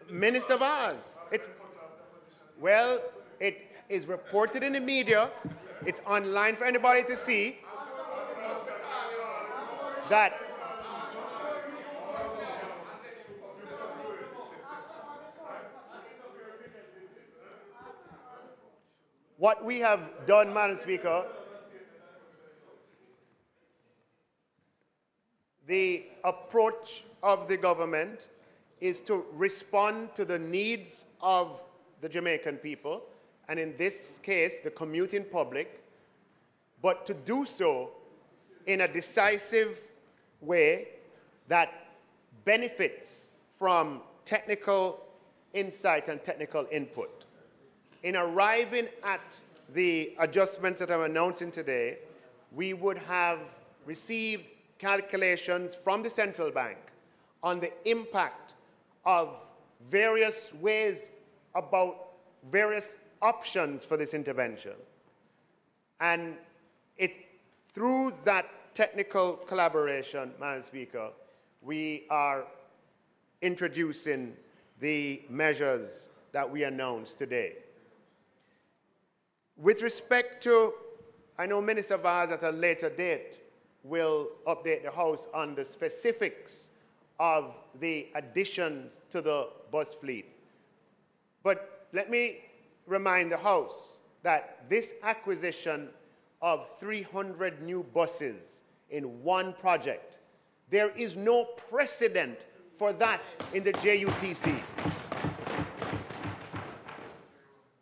H: Minister Vaz, it is reported in the media, it's online for anybody to see, that what we have done, Madam Speaker, the approach of the government is to respond to the needs of the Jamaican people, and in this case, the commuting public, but to do so in a decisive way that benefits from technical insight and technical input. In arriving at the adjustments that I'm announcing today, we would have received calculations from the central bank on the impact of various ways about various options for this intervention. And through that technical collaboration, Madam Speaker, we are introducing the measures that we announced today. With respect to, I know Minister Vaz at a later date will update the House on the specifics of the additions to the bus fleet. But let me remind the House that this acquisition of 300 new buses in one project, there is no precedent for that in the JUTC.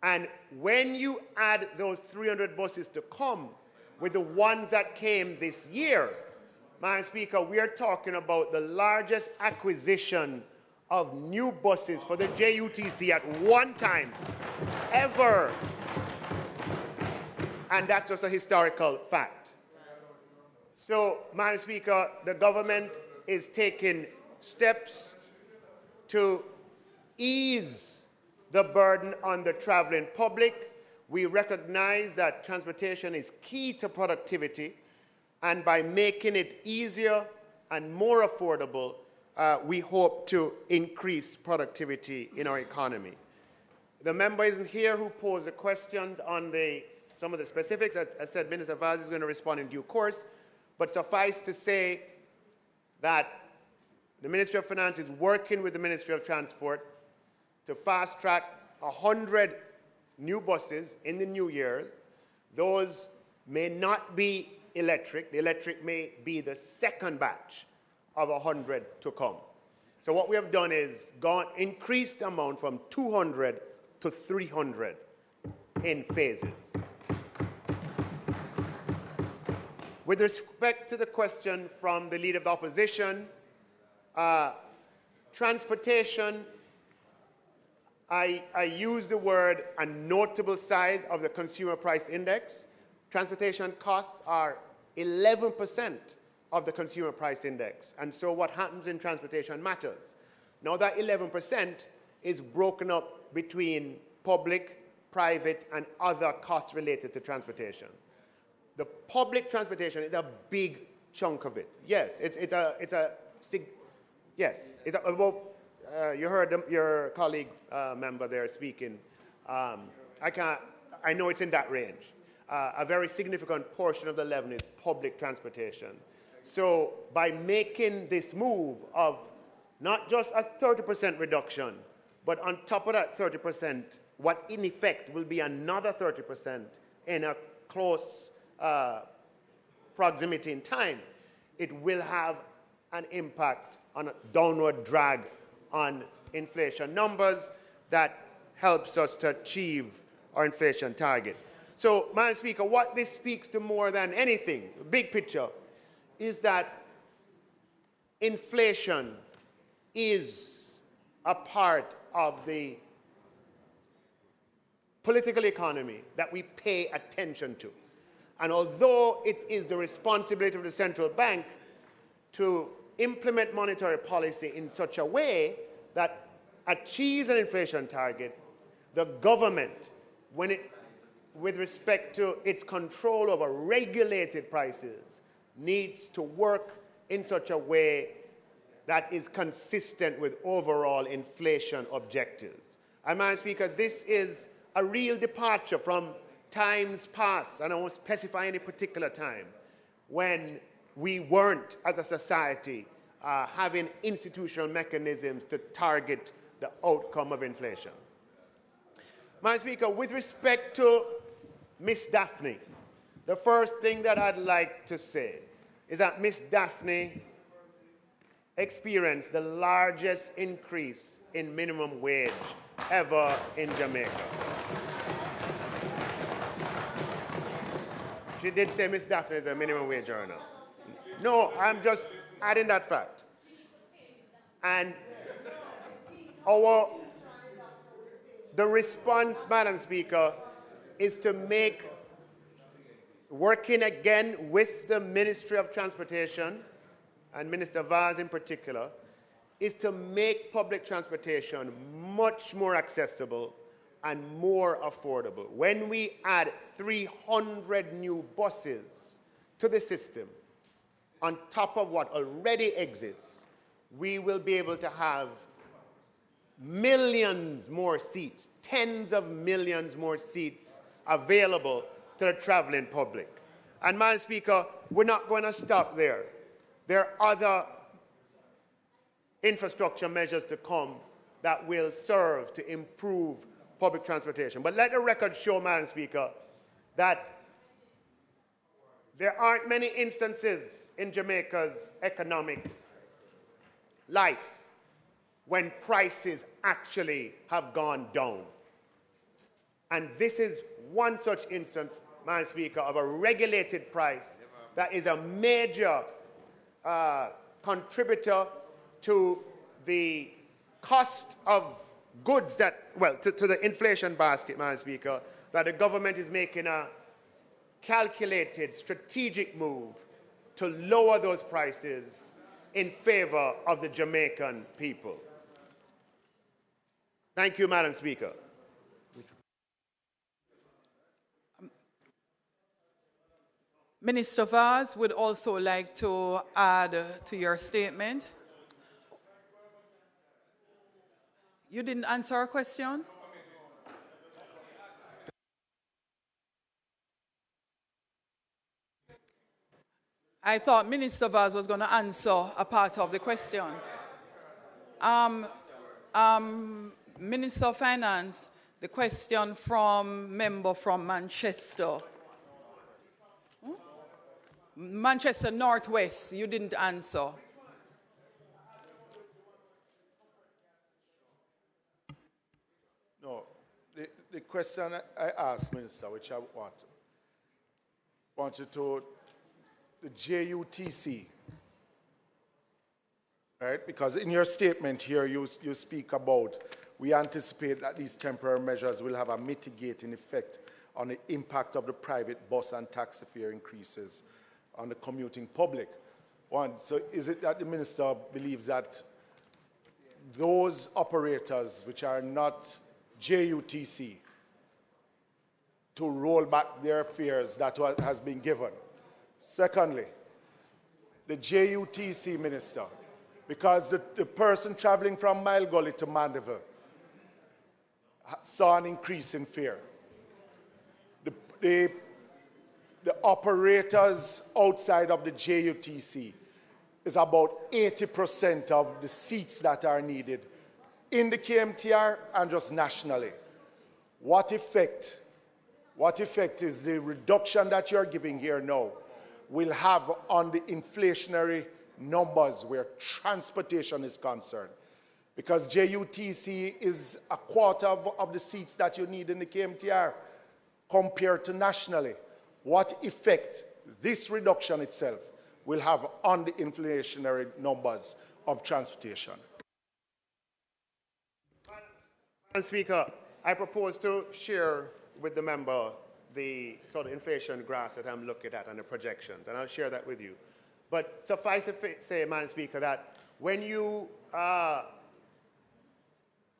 H: And when you add those 300 buses to come with the ones that came this year, Madam Speaker, we are talking about the largest acquisition of new buses for the JUTC at one time, ever. And that's just a historical fact. So, Madam Speaker, the government is taking steps to ease the burden on the traveling public. We recognize that transportation is key to productivity, and by making it easier and more affordable, we hope to increase productivity in our economy. The member isn't here who posed the questions on some of the specifics. I said Minister Vaz is going to respond in due course, but suffice to say that the Ministry of Finance is working with the Ministry of Transport to fast-track 100 new buses in the new year. Those may not be electric. The electric may be the second batch of 100 to come. So what we have done is increased the amount from 200 to 300 in phases. With respect to the question from the Leader of the Opposition, transportation, I use the word a notable size of the consumer price index. Transportation costs are 11% of the consumer price index. And so what happens in transportation matters. Now that 11% is broken up between public, private, and other costs related to transportation. The public transportation is a big chunk of it. Yes, you heard your colleague member there speaking. I know it's in that range. A very significant portion of the 11 is public transportation. So by making this move of not just a 30% reduction, but on top of that 30%, what in effect will be another 30% in a close proximity in time, it will have an impact on a downward drag on inflation numbers that helps us to achieve our inflation target. So, Madam Speaker, what this speaks to more than anything, big picture, is that inflation is a part of the political economy that we pay attention to. And although it is the responsibility of the central bank to implement monetary policy in such a way that achieves an inflation target, the government, with respect to its control over regulated prices, needs to work in such a way that is consistent with overall inflation objectives. And, Madam Speaker, this is a real departure from times past, and I won't specify any particular time, when we weren't, as a society, having institutional mechanisms to target the outcome of inflation. Madam Speaker, with respect to Ms. Daphne, the first thing that I'd like to say is that Ms. Daphne experienced the largest increase in minimum wage ever in Jamaica. She did say Ms. Daphne is a minimum wage earner. No, I'm just adding that fact. And the response, Madam Speaker, is to make, working again with the Ministry of Transportation, and Minister Vaz in particular, is to make public transportation much more accessible and more affordable. When we add 300 new buses to the system, on top of what already exists, we will be able to have millions more seats, tens of millions more seats available to the traveling public. And, Madam Speaker, we're not going to stop there. There are other infrastructure measures to come that will serve to improve public transportation. But let the record show, Madam Speaker, that there aren't many instances in Jamaica's economic life when prices actually have gone down. And this is one such instance, Madam Speaker, of a regulated price that is a major contributor to the cost of goods that, well, to the inflation basket, Madam Speaker, that the government is making a calculated, strategic move to lower those prices in favor of the Jamaican people. Thank you, Madam Speaker.
B: Minister Vaz would also like to add to your statement. You didn't answer our question? I thought Minister Vaz was going to answer a part of the question. Minister of Finance, the question from member from Manchester. Manchester Northwest, you didn't answer.
J: No, the question I asked, Minister, which I want you to, the JUTC, right? Because in your statement here, you speak about, we anticipate that these temporary measures will have a mitigating effect on the impact of the private bus and taxi fare increases on the commuting public. One, so is it that the minister believes that those operators which are not JUTC to roll back their fares that has been given? Secondly, the JUTC minister, because the person traveling from Mile Gully to Mandeville saw an increase in fare. The operators outside of the JUTC is about 80% of the seats that are needed in the KMTR and just nationally. What effect is the reduction that you're giving here now will have on the inflationary numbers where transportation is concerned? Because JUTC is a quarter of the seats that you need in the KMTR compared to nationally. What effect this reduction itself will have on the inflationary numbers of transportation?
H: Madam Speaker, I propose to share with the member the sort of inflation graphs that I'm looking at and the projections, and I'll share that with you. But suffice to say, Madam Speaker, that when you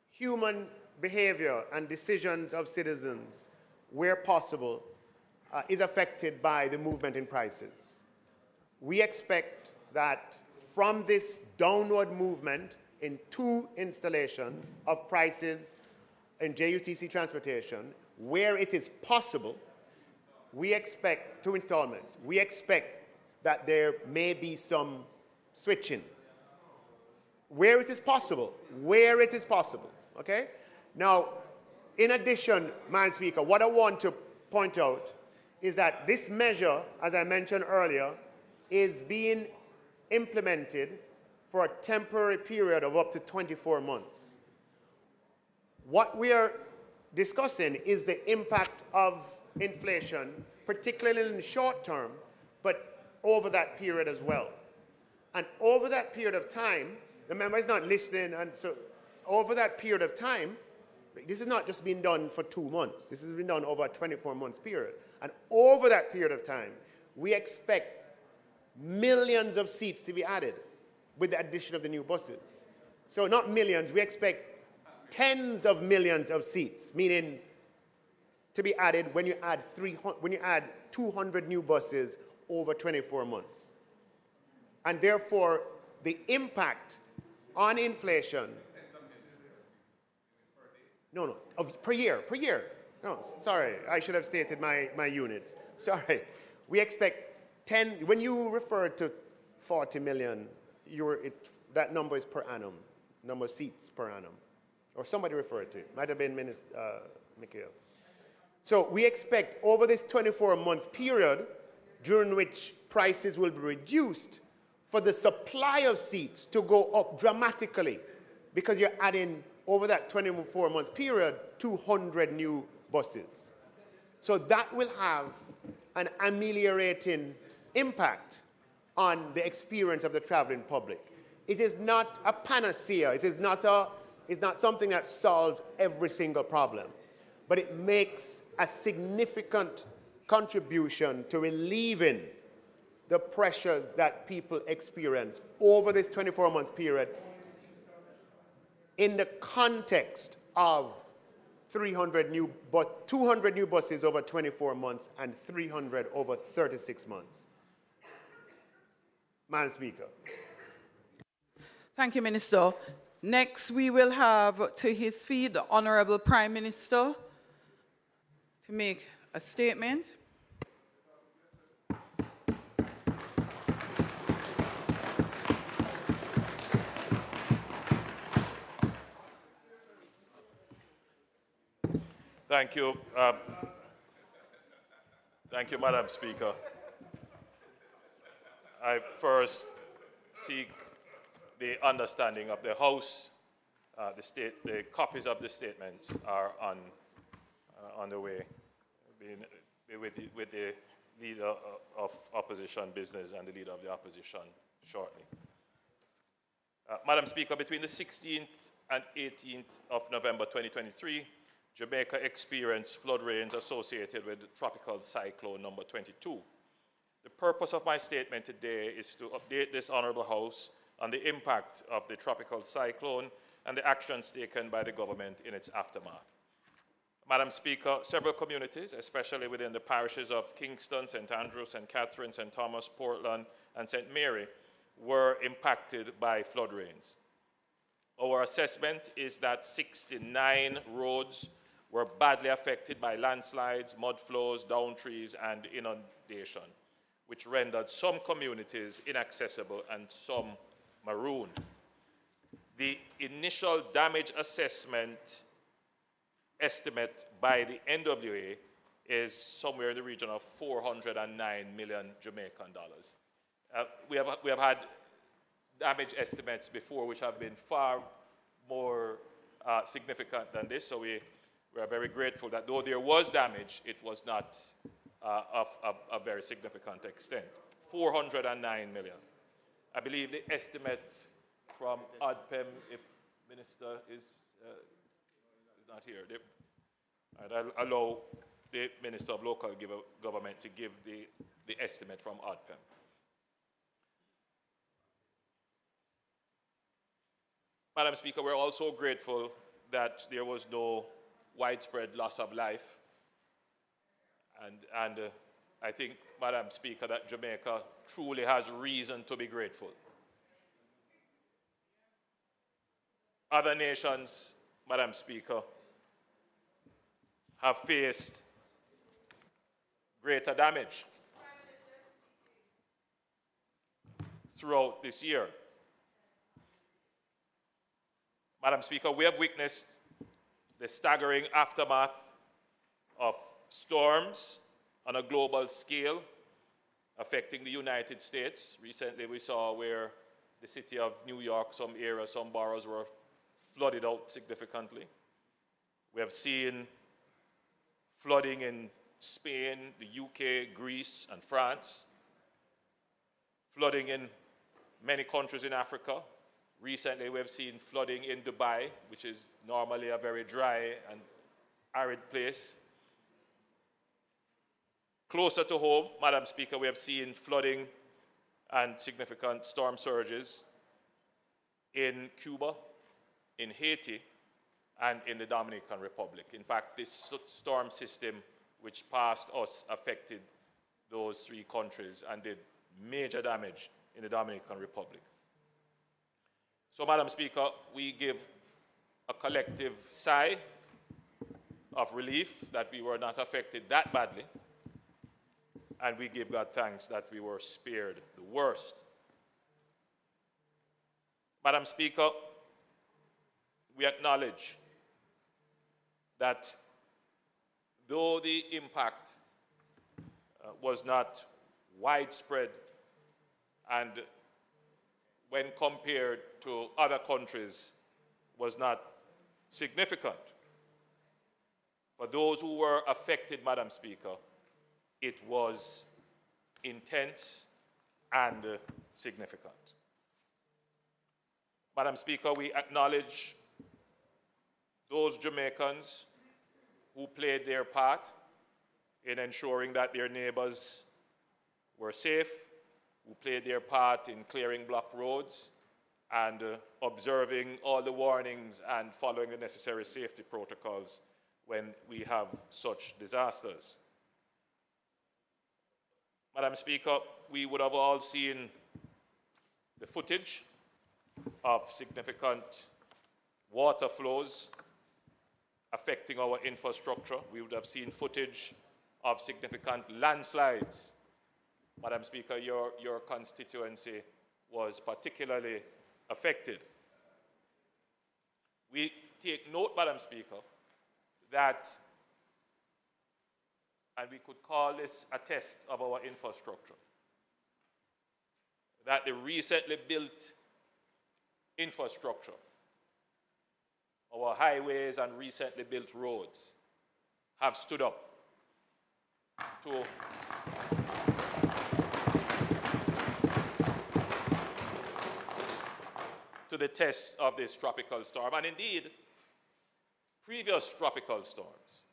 H: human behavior and decisions of citizens, where possible, is affected by the movement in prices. We expect that from this downward movement in 2 installations of prices in JUTC transportation, where it is possible, we expect 2 installments. We expect that there may be some switching. Where it is possible, okay? Now, in addition, Madam Speaker, what I want to point out is that this measure, as I mentioned earlier, is being implemented for a temporary period of up to 24 months. What we are discussing is the impact of inflation, particularly in the short term, but over that period as well. And over that period of time, the member is not listening, and so over that period of time, this is not just being done for 2 months. This has been done over a 24-month period. And over that period of time, we expect millions of seats to be added with the addition of the new buses. So not millions, we expect tens of millions of seats, meaning to be added when you add 200 new buses over 24 months. And therefore, the impact on inflation, per year. No, sorry, I should have stated my units. Sorry. We expect 10, when you refer to 40 million, that number is per annum, number of seats per annum. Or somebody referred to it. Might have been Minister Mikhail. So we expect over this 24-month period, during which prices will be reduced, for the supply of seats to go up dramatically, because you're adding, over that 24-month period, 200 new buses. So that will have an ameliorating impact on the experience of the traveling public. It is not a panacea. It is not a is not something that solves every single problem, but it makes a significant contribution to relieving the pressures that people experience over this 24-month period in the context of 200 new buses over 24 months and 300 over 36 months. Madam Speaker.
B: Thank you, Minister. Next, we will have to his feet the Honorable Prime Minister to make a statement.
L: Thank you. Thank you, Madam Speaker. I first seek the understanding of the House. The copies of the statements are on the way, with the leader of opposition business and the leader of the opposition shortly. Madam Speaker, between the 16th and 18th of November 2023, Jamaica experienced flood rains associated with tropical cyclone number 22. The purpose of my statement today is to update this Honourable House on the impact of the tropical cyclone and the actions taken by the government in its aftermath. Madam Speaker, several communities, especially within the parishes of Kingston, St. Andrews, St. Catherine, St. Thomas, Portland, and St. Mary, were impacted by flood rains. Our assessment is that 69 roads were badly affected by landslides, mud flows, down trees, and inundation, which rendered some communities inaccessible and some marooned. The initial damage assessment estimate by the NWA is somewhere in the region of 409 million Jamaican dollars. We have had damage estimates before which have been far more significant than this, so we are very grateful that though there was damage, it was not of a very significant extent. 409 million. I believe the estimate from ODPEM, if Minister is not here, I'll allow the Minister of Local Government to give the estimate from ODPEM. Madam Speaker, we're also grateful that there was no widespread loss of life. And I think, Madam Speaker, that Jamaica truly has reason to be grateful. Other nations, Madam Speaker, have faced greater damage throughout this year. Madam Speaker, we have witnessed the staggering aftermath of storms on a global scale affecting the United States. Recently we saw where the city of New York, some areas, some boroughs were flooded out significantly. We have seen flooding in Spain, the UK, Greece, and France. Flooding in many countries in Africa. Recently, we have seen flooding in Dubai, which is normally a very dry and arid place. Closer to home, Madam Speaker, we have seen flooding and significant storm surges in Cuba, in Haiti, and in the Dominican Republic. In fact, this storm system which passed us affected those three countries and did major damage in the Dominican Republic. So, Madam Speaker, we give a collective sigh of relief that we were not affected that badly, and we give God thanks that we were spared the worst. Madam Speaker, we acknowledge that though the impact was not widespread and when compared to other countries was not significant, for those who were affected, Madam Speaker, it was intense and significant. Madam Speaker, we acknowledge those Jamaicans who played their part in ensuring that their neighbors were safe, who played their part in clearing block roads and observing all the warnings and following the necessary safety protocols when we have such disasters. Madam Speaker, we would have all seen the footage of significant water flows affecting our infrastructure. We would have seen footage of significant landslides. Madam Speaker, your constituency was particularly affected. We take note, Madam Speaker, that, and we could call this a test of our infrastructure, that the recently built infrastructure, our highways and recently built roads, have stood up to the test of this tropical storm, and indeed, previous tropical storms.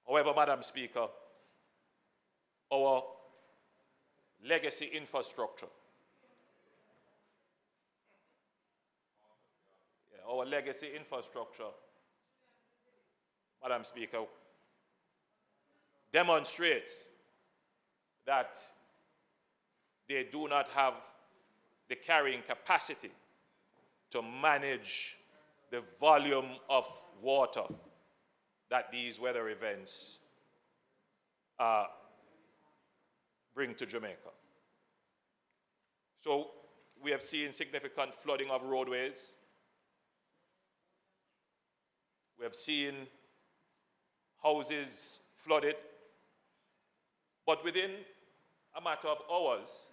L: However, Madam Speaker, our legacy infrastructure, Madam Speaker, demonstrates that they do not have the carrying capacity to manage the volume of water that these weather events bring to Jamaica. So we have seen significant flooding of roadways. We have seen houses flooded. But within a matter of hours,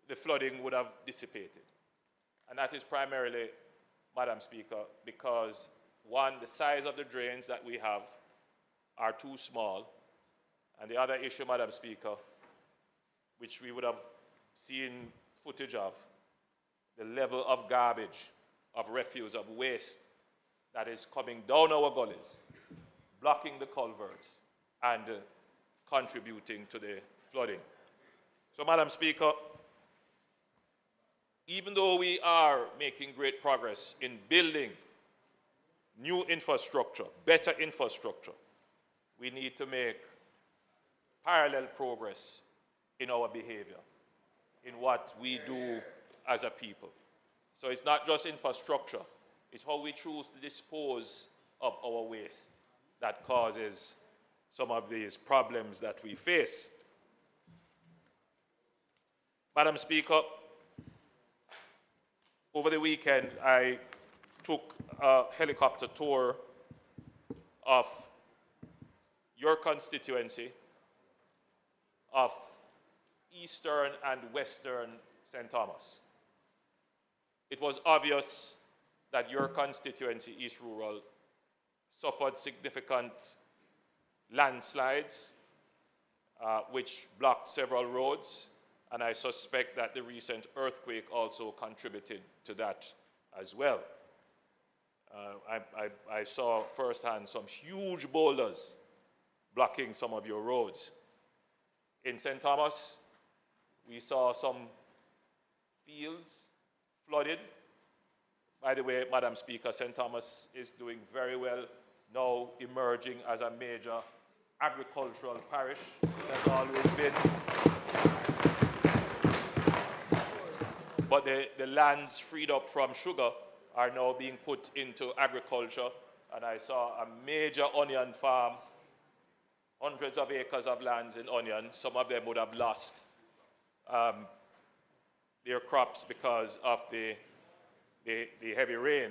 L: the flooding would have dissipated. And that is primarily, Madam Speaker, because one, the size of the drains that we have are too small. And the other issue, Madam Speaker, which we would have seen footage of, the level of garbage, of refuse, of waste that is coming down our gullies, blocking the culverts, and contributing to the flooding. So, Madam Speaker, even though we are making great progress in building new infrastructure, better infrastructure, we need to make parallel progress in our behavior, in what we do as a people. So it's not just infrastructure, it's how we choose to dispose of our waste that causes some of these problems that we face. Madam Speaker, over the weekend, I took a helicopter tour of your constituency, of eastern and western St. Thomas. It was obvious that your constituency, East Rural, suffered significant landslides, which blocked several roads, and I suspect that the recent earthquake also contributed to that as well. I saw firsthand some huge boulders blocking some of your roads. In St. Thomas, we saw some fields flooded. By the way, Madam Speaker, St. Thomas is doing very well now, emerging as a major agricultural parish. That's always been. But the lands freed up from sugar are now being put into agriculture. And I saw a major onion farm, hundreds of acres of lands in onion. Some of them would have lost their crops because of the heavy rain.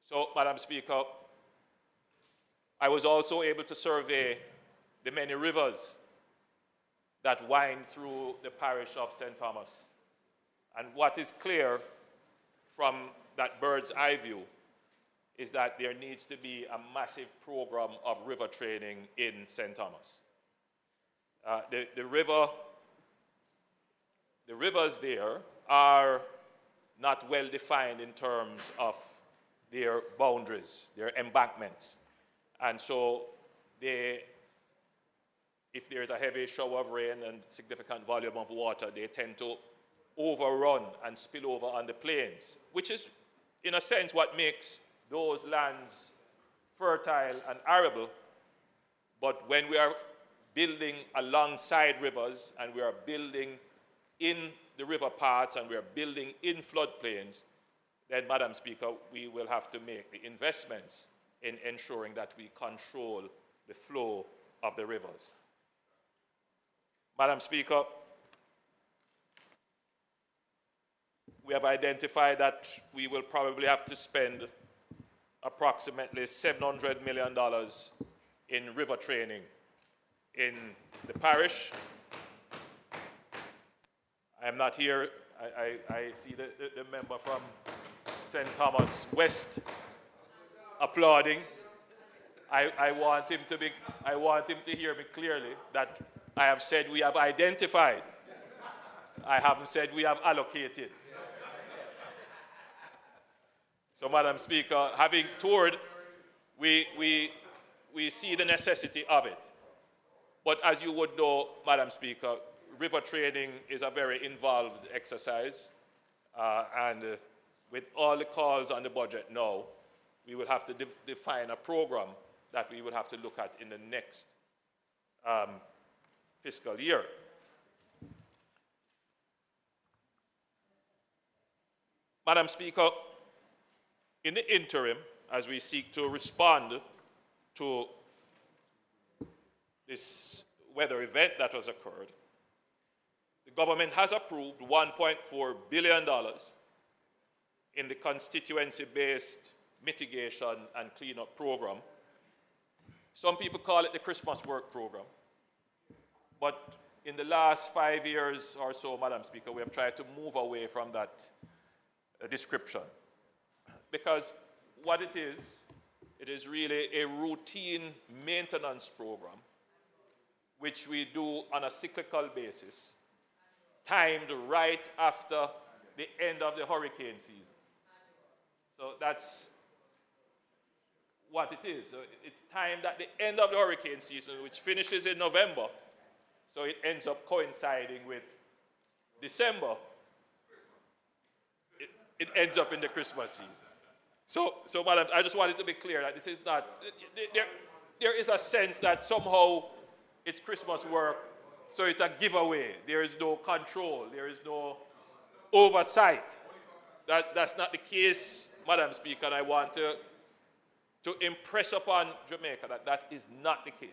L: So, Madam Speaker, I was also able to survey the many rivers that wind through the parish of St. Thomas. And what is clear from that bird's eye view is that there needs to be a massive program of river training in St. Thomas. The river the rivers there are not well defined in terms of their boundaries, their embankments. And so if there's a heavy shower of rain and significant volume of water, they tend to overrun and spill over on the plains, which is, in a sense, what makes those lands fertile and arable. But when we are building alongside rivers and we are building in the river paths and we are building in floodplains, then, Madam Speaker, we will have to make the investments in ensuring that we control the flow of the rivers. Madam Speaker, we have identified that we will probably have to spend approximately $700 million in river training in the parish. I'm not here. I see the member from St. Thomas West applauding. I want him to hear me clearly that I have said we have identified. I haven't said we have allocated. So, Madam Speaker, having toured, we see the necessity of it. But as you would know, Madam Speaker, river training is a very involved exercise. And with all the calls on the budget now, we will have to define a program that we will have to look at in the next fiscal year. Madam Speaker, in the interim, as we seek to respond to this weather event that has occurred, the government has approved $1.4 billion in the constituency-based mitigation and cleanup program. Some people call it the Christmas work program. But in the last 5 years or so, Madam Speaker, we have tried to move away from that description. Because what it is really a routine maintenance program which we do on a cyclical basis, timed right after the end of the hurricane season. So that's what it is. So it's timed at the end of the hurricane season, which finishes in November. So it ends up coinciding with December. It ends up in the Christmas season. So, Madam, I just wanted to be clear that this is not, there is a sense that somehow it's Christmas work, so it's a giveaway. There is no control. There is no oversight. That's not the case, Madam Speaker, and I want to impress upon Jamaica that that is not the case.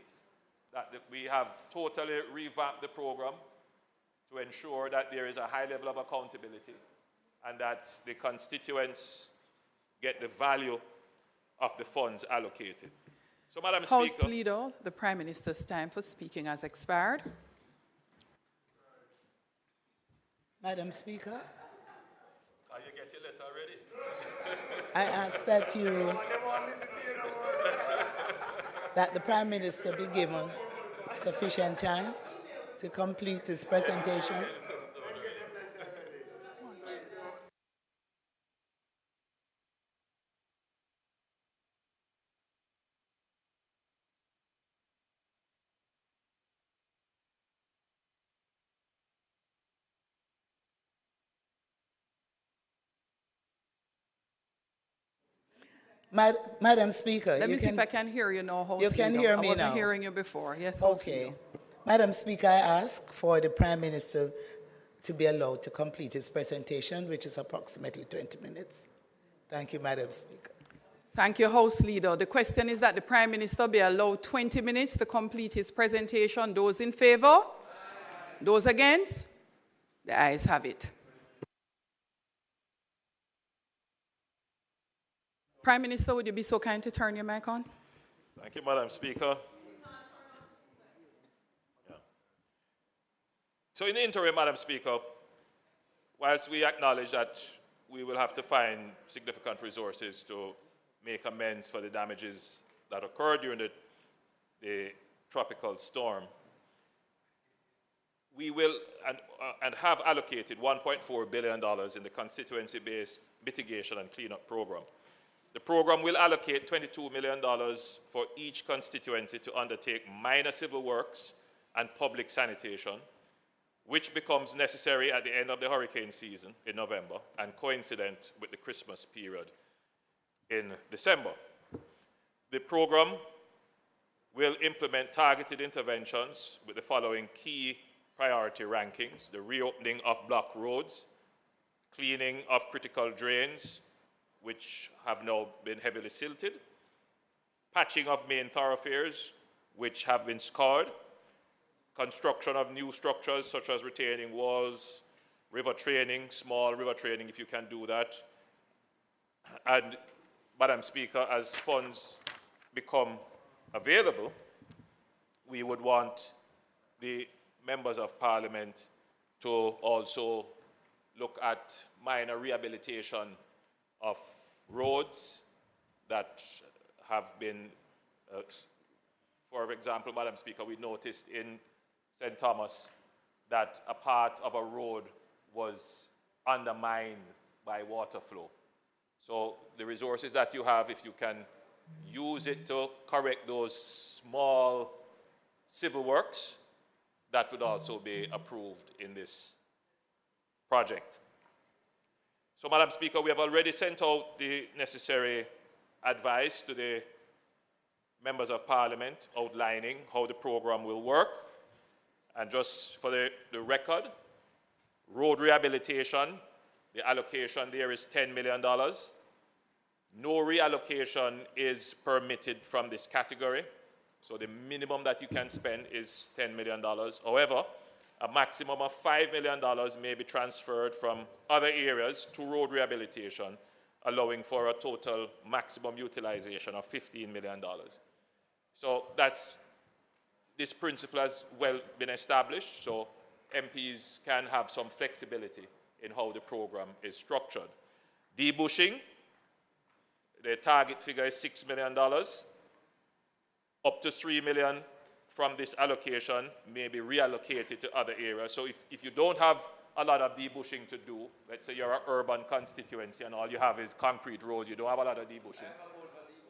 L: That we have totally revamped the program to ensure that there is a high level of accountability and that the constituents get the value of the funds allocated. So, Madam
B: House
L: Speaker,
B: Leader, the Prime Minister's time for speaking has expired.
F: Madam Speaker,
L: can you get your letter ready?
F: I ask that the Prime Minister be given sufficient time to complete his presentation. Madam Speaker,
B: Let me see if I can hear you now, House
F: You can
B: Leader.
F: hear me now.
B: I wasn't hearing you before. Yes, House
F: Okay.
B: Leader.
F: Madam Speaker, I ask for the Prime Minister to be allowed to complete his presentation, which is approximately 20 minutes. Thank you, Madam Speaker.
B: Thank you, House Leader. The question is that the Prime Minister be allowed 20 minutes to complete his presentation. Those in favor? Those against? The ayes have it. Prime Minister, would you be so kind to turn your mic on?
L: Thank you, Madam Speaker. Yeah. So in the interim, Madam Speaker, whilst we acknowledge that we will have to find significant resources to make amends for the damages that occurred during the tropical storm, we will and have allocated $1.4 billion in the constituency-based mitigation and cleanup program. The program will allocate $22 million for each constituency to undertake minor civil works and public sanitation, which becomes necessary at the end of the hurricane season in November and coincident with the Christmas period in December. The program will implement targeted interventions with the following key priority rankings: the reopening of blocked roads, cleaning of critical drains, which have now been heavily silted, patching of main thoroughfares, which have been scarred, construction of new structures such as retaining walls, river training, small river training if you can do that. And, Madam Speaker, as funds become available, we would want the members of Parliament to also look at minor rehabilitation of roads that have been, for example, Madam Speaker, we noticed in St. Thomas that a part of a road was undermined by water flow. So the resources that you have, if you can use it to correct those small civil works, that would also be approved in this project. So, Madam Speaker, we have already sent out the necessary advice to the members of Parliament outlining how the program will work. And just for the record, road rehabilitation, the allocation there is $10 million. No reallocation is permitted from this category. So the minimum that you can spend is $10 million. However, a maximum of $5 million may be transferred from other areas to road rehabilitation, allowing for a total maximum utilization of $15 million. So this principle has well been established, so MPs can have some flexibility in how the program is structured. Debushing, the target figure is $6 million. Up to $3 million from this allocation may be reallocated to other areas. So if you don't have a lot of debushing to do, let's say you're an urban constituency and all you have is concrete roads, you don't have a lot of debushing,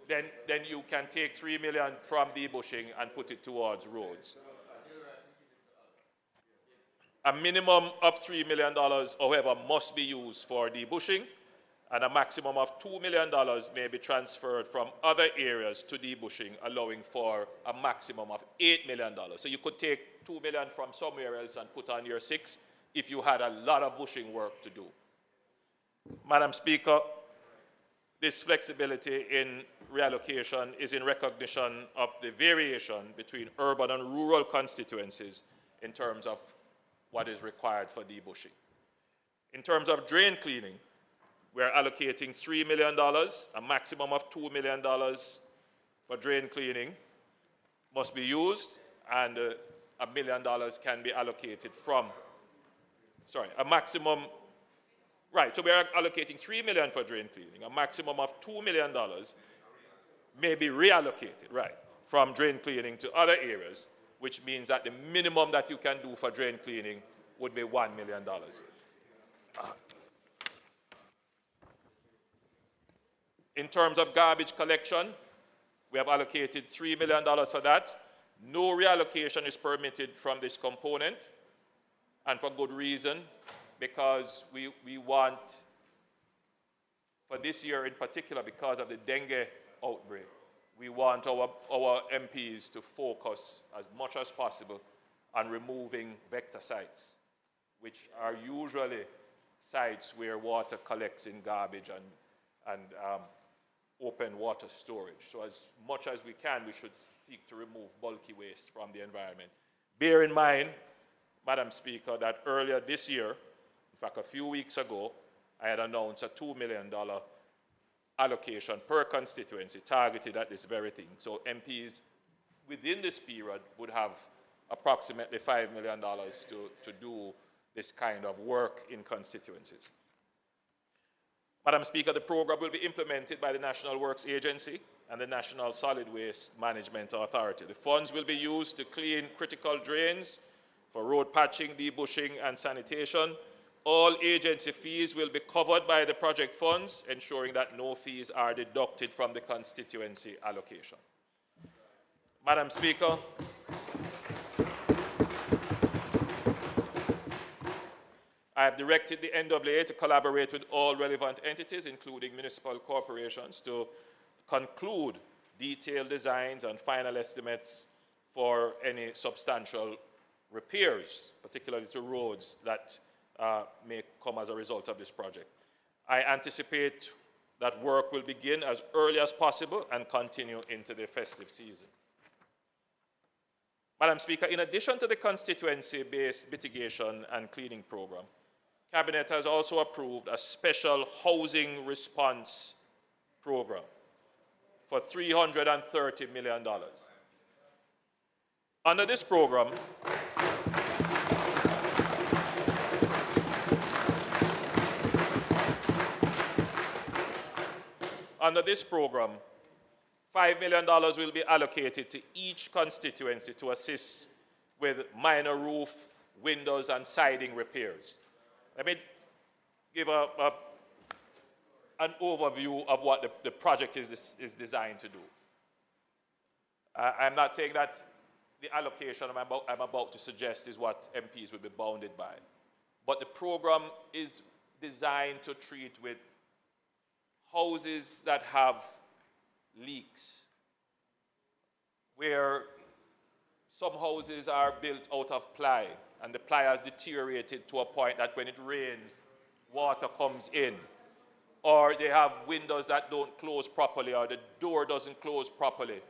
L: then you can take $3 million from debushing and put it towards roads. A minimum of $3 million, however, must be used for debushing, and a maximum of $2 million may be transferred from other areas to debushing, allowing for a maximum of $8 million. So you could take $2 million from somewhere else and put on your 6 if you had a lot of bushing work to do. Madam Speaker, this flexibility in reallocation is in recognition of the variation between urban and rural constituencies in terms of what is required for debushing. In terms of drain cleaning, we're allocating $3 million, a maximum of $2 million for drain cleaning must be used, and $1 million can be allocated from, a maximum, right, so we're allocating $3 million for drain cleaning. A maximum of $2 million may be reallocated, right, from drain cleaning to other areas, which means that the minimum that you can do for drain cleaning would be $1 million. In terms of garbage collection, we have allocated $3 million for that. No reallocation is permitted from this component, and for good reason, because we want, for this year in particular, because of the dengue outbreak, we want our MPs to focus as much as possible on removing vector sites, which are usually sites where water collects in garbage and open water storage. So as much as we can, we should seek to remove bulky waste from the environment. Bear in mind, Madam Speaker, that earlier this year, in fact a few weeks ago, I had announced a $2 million allocation per constituency targeted at this very thing. So MPs within this period would have approximately $5 million to do this kind of work in constituencies. Madam Speaker, the program will be implemented by the National Works Agency and the National Solid Waste Management Authority. The funds will be used to clean critical drains for road patching, debushing, and sanitation. All agency fees will be covered by the project funds, ensuring that no fees are deducted from the constituency allocation. Madam Speaker, I have directed the NAA to collaborate with all relevant entities, including municipal corporations, to conclude detailed designs and final estimates for any substantial repairs, particularly to roads that may come as a result of this project. I anticipate that work will begin as early as possible and continue into the festive season. Madam Speaker, in addition to the constituency-based mitigation and cleaning program, Cabinet has also approved a special housing response program for $330 million. Under this program, $5 million will be allocated to each constituency to assist with minor roof, windows, and siding repairs. Let me give an overview of what the project is designed to do. I'm not saying that the allocation I'm about to suggest is what MPs will be bounded by, but the program is designed to treat with houses that have leaks, where some houses are built out of ply, and the ply has deteriorated to a point that when it rains, water comes in. Or they have windows that don't close properly, or the door doesn't close properly,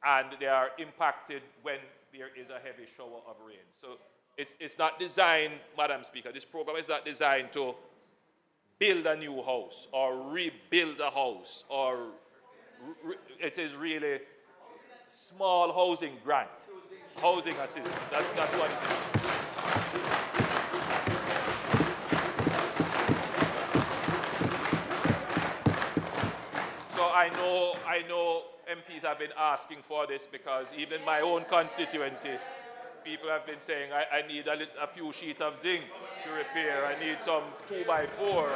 L: and they are impacted when there is a heavy shower of rain. So it's not designed, Madam Speaker, this program is not designed to build a new house or rebuild a house, or it is really small housing grant, housing assistance. That's what it is. So I know MPs have been asking for this, because even my own constituency, people have been saying, I need a few sheets of zinc to repair, I need some 2x4.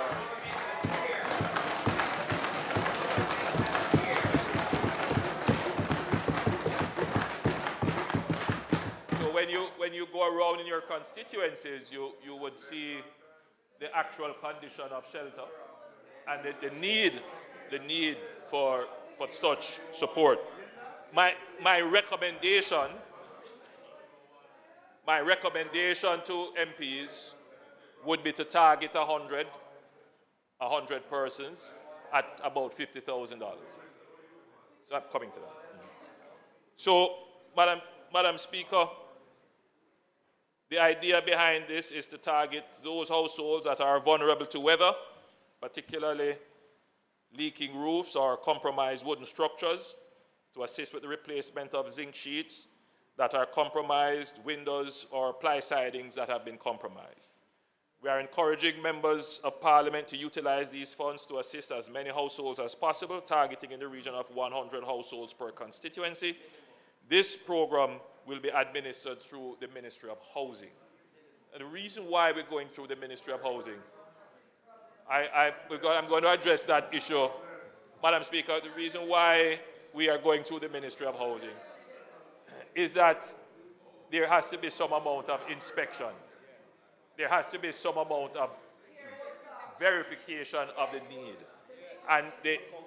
L: So when you go around in your constituencies, you would see the actual condition of shelter and the need for such support. My recommendation to MPs would be to target 100 persons at about $50,000. So I'm coming to that. So, Madam Speaker, the idea behind this is to target those households that are vulnerable to weather, particularly leaking roofs or compromised wooden structures, to assist with the replacement of zinc sheets that are compromised, windows or ply sidings that have been compromised. We are encouraging members of Parliament to utilize these funds to assist as many households as possible, targeting in the region of 100 households per constituency. This program will be administered through the Ministry of Housing. And the reason why we're going through the Ministry of Housing, I'm going to address that issue. Madam Speaker, the reason why we are going through the Ministry of Housing is that there has to be some amount of inspection. There has to be some amount of verification of the need. And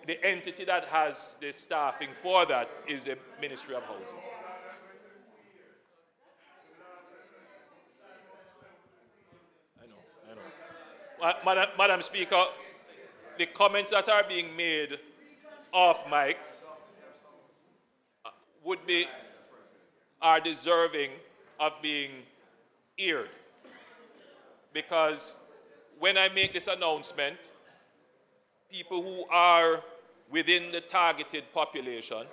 L: the entity that has the staffing for that is the Ministry of Housing. I know. Madam Speaker, the comments that are being made off mic are deserving of being aired. Because when I make this announcement, people who are within the targeted population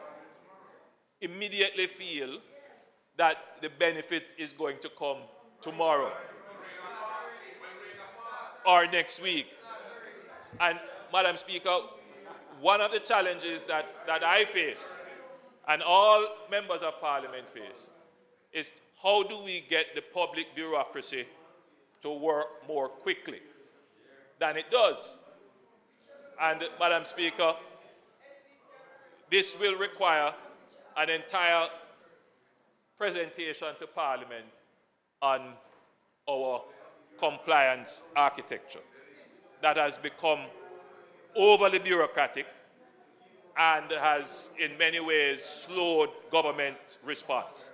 L: immediately feel that the benefit is going to come tomorrow or next week. And Madam Speaker, one of the challenges that I face and all members of Parliament face is how do we get the public bureaucracy to work more quickly than it does? And, Madam Speaker, this will require an entire presentation to Parliament on our compliance architecture that has become overly bureaucratic and has, in many ways, slowed government response.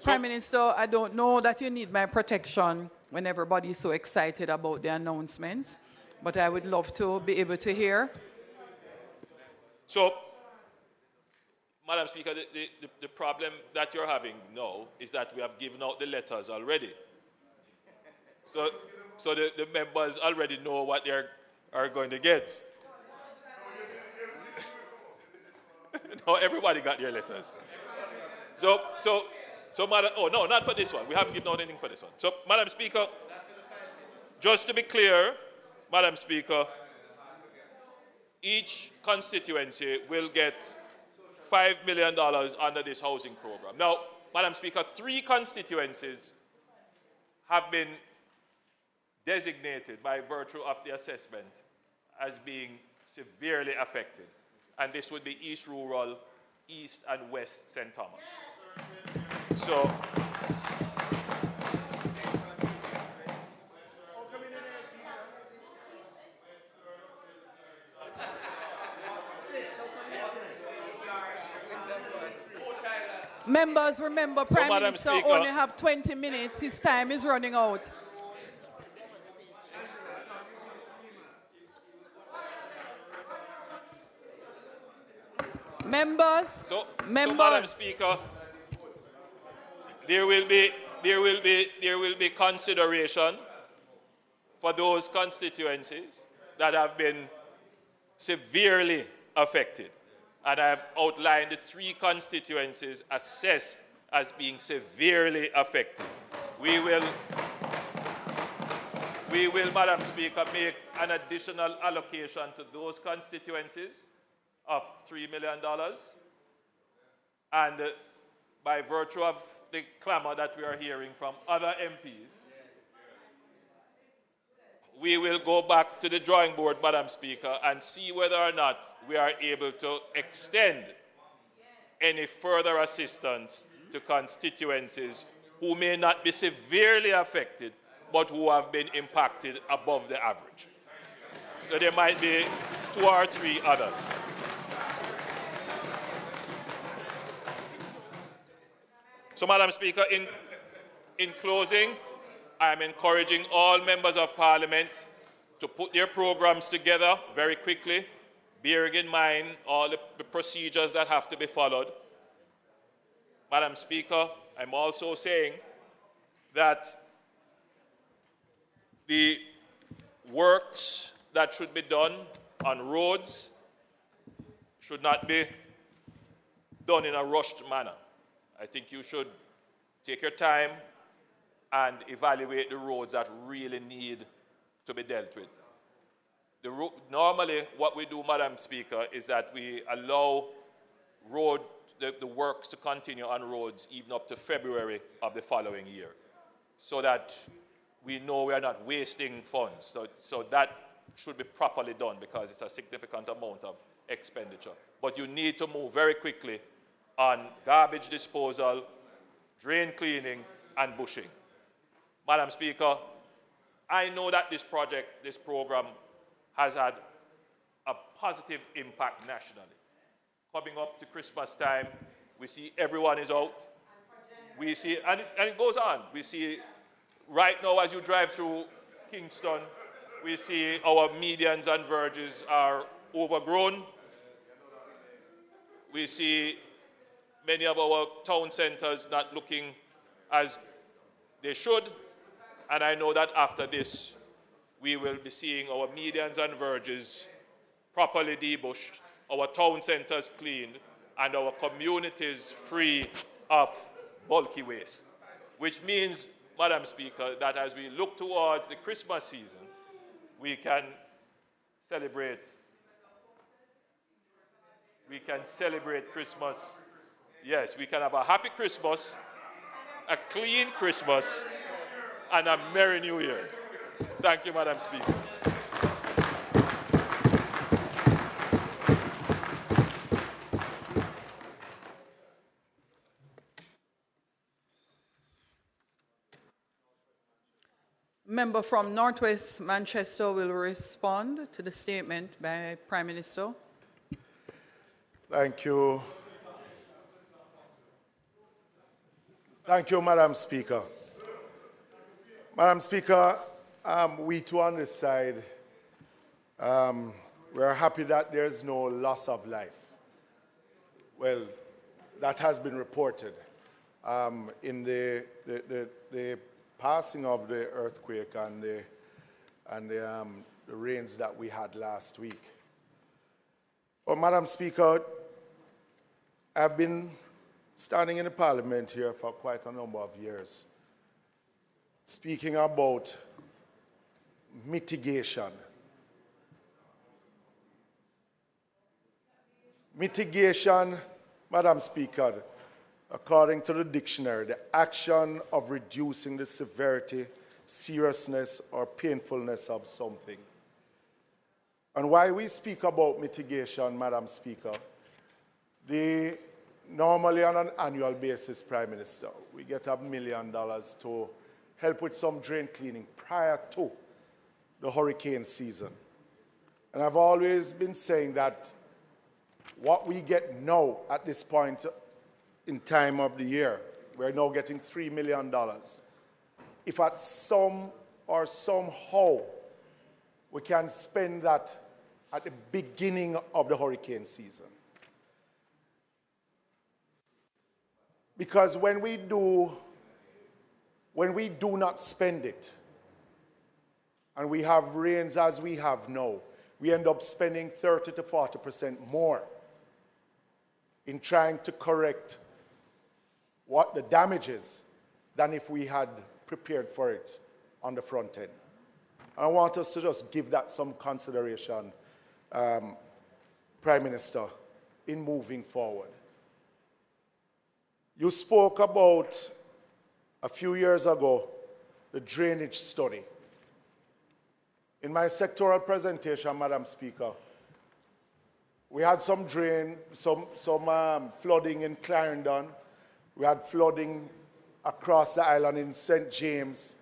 B: Prime Minister, I don't know that you need my protection when everybody is so excited about the announcements, but I would love to be able to hear.
L: So, Madam Speaker, the problem that you're having now is that we have given out the letters already. So the members already know what they are going to get. No, everybody got their letters. So, Madam, oh no, not for this one. We haven't given out anything for this one. So, Madam Speaker, just to be clear, Madam Speaker, each constituency will get $5 million under this housing program. Now, Madam Speaker, 3 constituencies have been designated by virtue of the assessment as being severely affected. And this would be East Rural, East and West St. Thomas. So,
B: members, remember, Prime
L: Madam
B: Minister
L: Speaker,
B: only have 20 minutes. His time is running out. Members,
L: so Madam Speaker, there will be consideration for those constituencies that have been severely affected. And I have outlined the 3 constituencies assessed as being severely affected. We will, Madam Speaker, make an additional allocation to those constituencies of $3 million. And by virtue of the clamor that we are hearing from other MPs, we will go back to the drawing board, Madam Speaker, and see whether or not we are able to extend any further assistance to constituencies who may not be severely affected, but who have been impacted above the average. So there might be 2 or 3 others. So, Madam Speaker, in closing, I am encouraging all members of Parliament to put their programs together very quickly, bearing in mind all the procedures that have to be followed. Madam Speaker, I'm also saying that the works that should be done on roads should not be done in a rushed manner. I think you should take your time and evaluate the roads that really need to be dealt with. Normally, what we do, Madam Speaker, is that we allow the works to continue on roads even up to February of the following year, so that we know we are not wasting funds. So that should be properly done because it's a significant amount of expenditure. But you need to move very quickly on garbage disposal, drain cleaning, and bushing. Madam Speaker, I know that this program, has had a positive impact nationally. Coming up to Christmas time, we see everyone is out. We see, and it goes on. We see right now as you drive through Kingston, we see our medians and verges are overgrown. We see many of our town centers not looking as they should. And I know that after this, we will be seeing our medians and verges properly debushed, our town centers cleaned, and our communities free of bulky waste. Which means, Madam Speaker, that as we look towards the Christmas season, we can celebrate Christmas. Yes, we can have a happy Christmas a clean Christmas, and a Merry New Year. Thank you, Madam Speaker.
B: Member from Northwest Manchester will respond to the statement by Prime Minister.
J: Thank you. Thank you, Madam Speaker. Madam Speaker, we too on this side, we're happy that there's no loss of life. Well, that has been reported in the passing of the earthquake and the rains that we had last week. But Madam Speaker, I've been standing in the Parliament here for quite a number of years, speaking about mitigation. Mitigation, Madam Speaker, according to the dictionary, the action of reducing the severity, seriousness, or painfulness of something. And why we speak about mitigation, Madam Speaker, normally on an annual basis, Prime Minister, we get $1 million to help with some drain cleaning prior to the hurricane season. And I've always been saying that what we get now at this point in time of the year, we're now getting $3 million. If at some or somehow we can spend that at the beginning of the hurricane season. Because when we do not spend it, and we have rains as we have now, we end up spending 30 to 40% more in trying to correct what the damage is than if we had prepared for it on the front end. I want us to just give that some consideration, Prime Minister, in moving forward. You spoke about, a few years ago, the drainage study. In my sectoral presentation, Madam Speaker, we had some flooding in Clarendon. We had flooding across the island in St. James.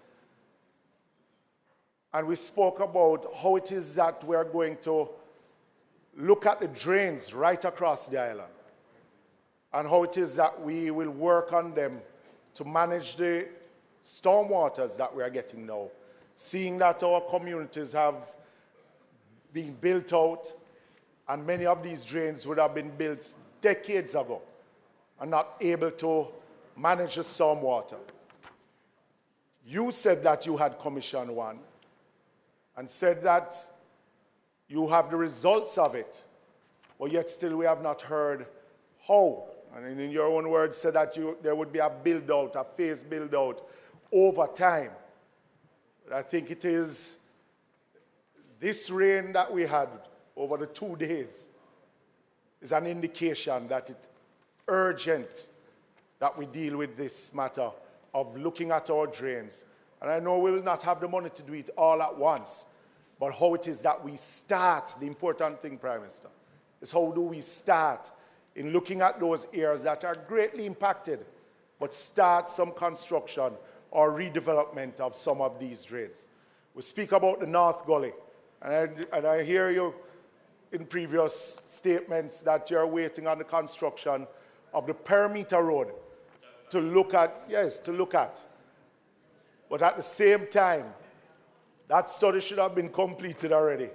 J: And we spoke about how it is that we're going to look at the drains right across the island, and how it is that we will work on them to manage the storm waters that we are getting now, seeing that our communities have been built out, and many of these drains would have been built decades ago and not able to manage the storm water. You said that you had commissioned one and said that you have the results of it, but yet still we have not heard how. And in your own words, said that there would be a build-out, a phased build-out over time. But I think it is this rain that we had over the 2 days is an indication that it's urgent that we deal with this matter of looking at our drains. And I know we will not have the money to do it all at once, but how it is that we start, the important thing, Prime Minister, is how do we start in looking at those areas that are greatly impacted, but start some construction or redevelopment of some of these drains. We speak about the North Gully, and I hear you in previous statements that you're waiting on the construction of the perimeter road to look at, yes, to look at. But at the same time, that study should have been completed already.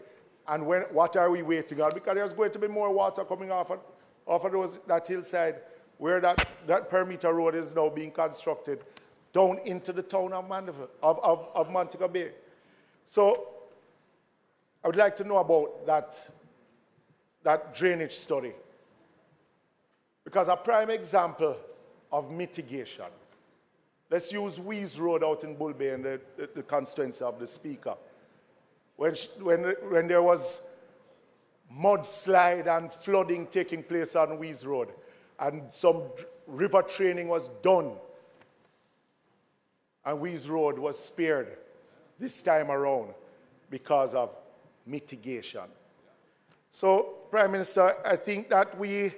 J: And what are we waiting on? Because there's going to be more water coming off of that hillside where that perimeter road is now being constructed down into the town of Montego Bay. So I would like to know about that drainage study. Because a prime example of mitigation, let's use Wees Road out in Bull Bay in the constituency of the Speaker. When there was mudslide and flooding taking place on Wees Road, and some river training was done And Wees Road was spared this time around because of mitigation. So, Prime Minister, I think that we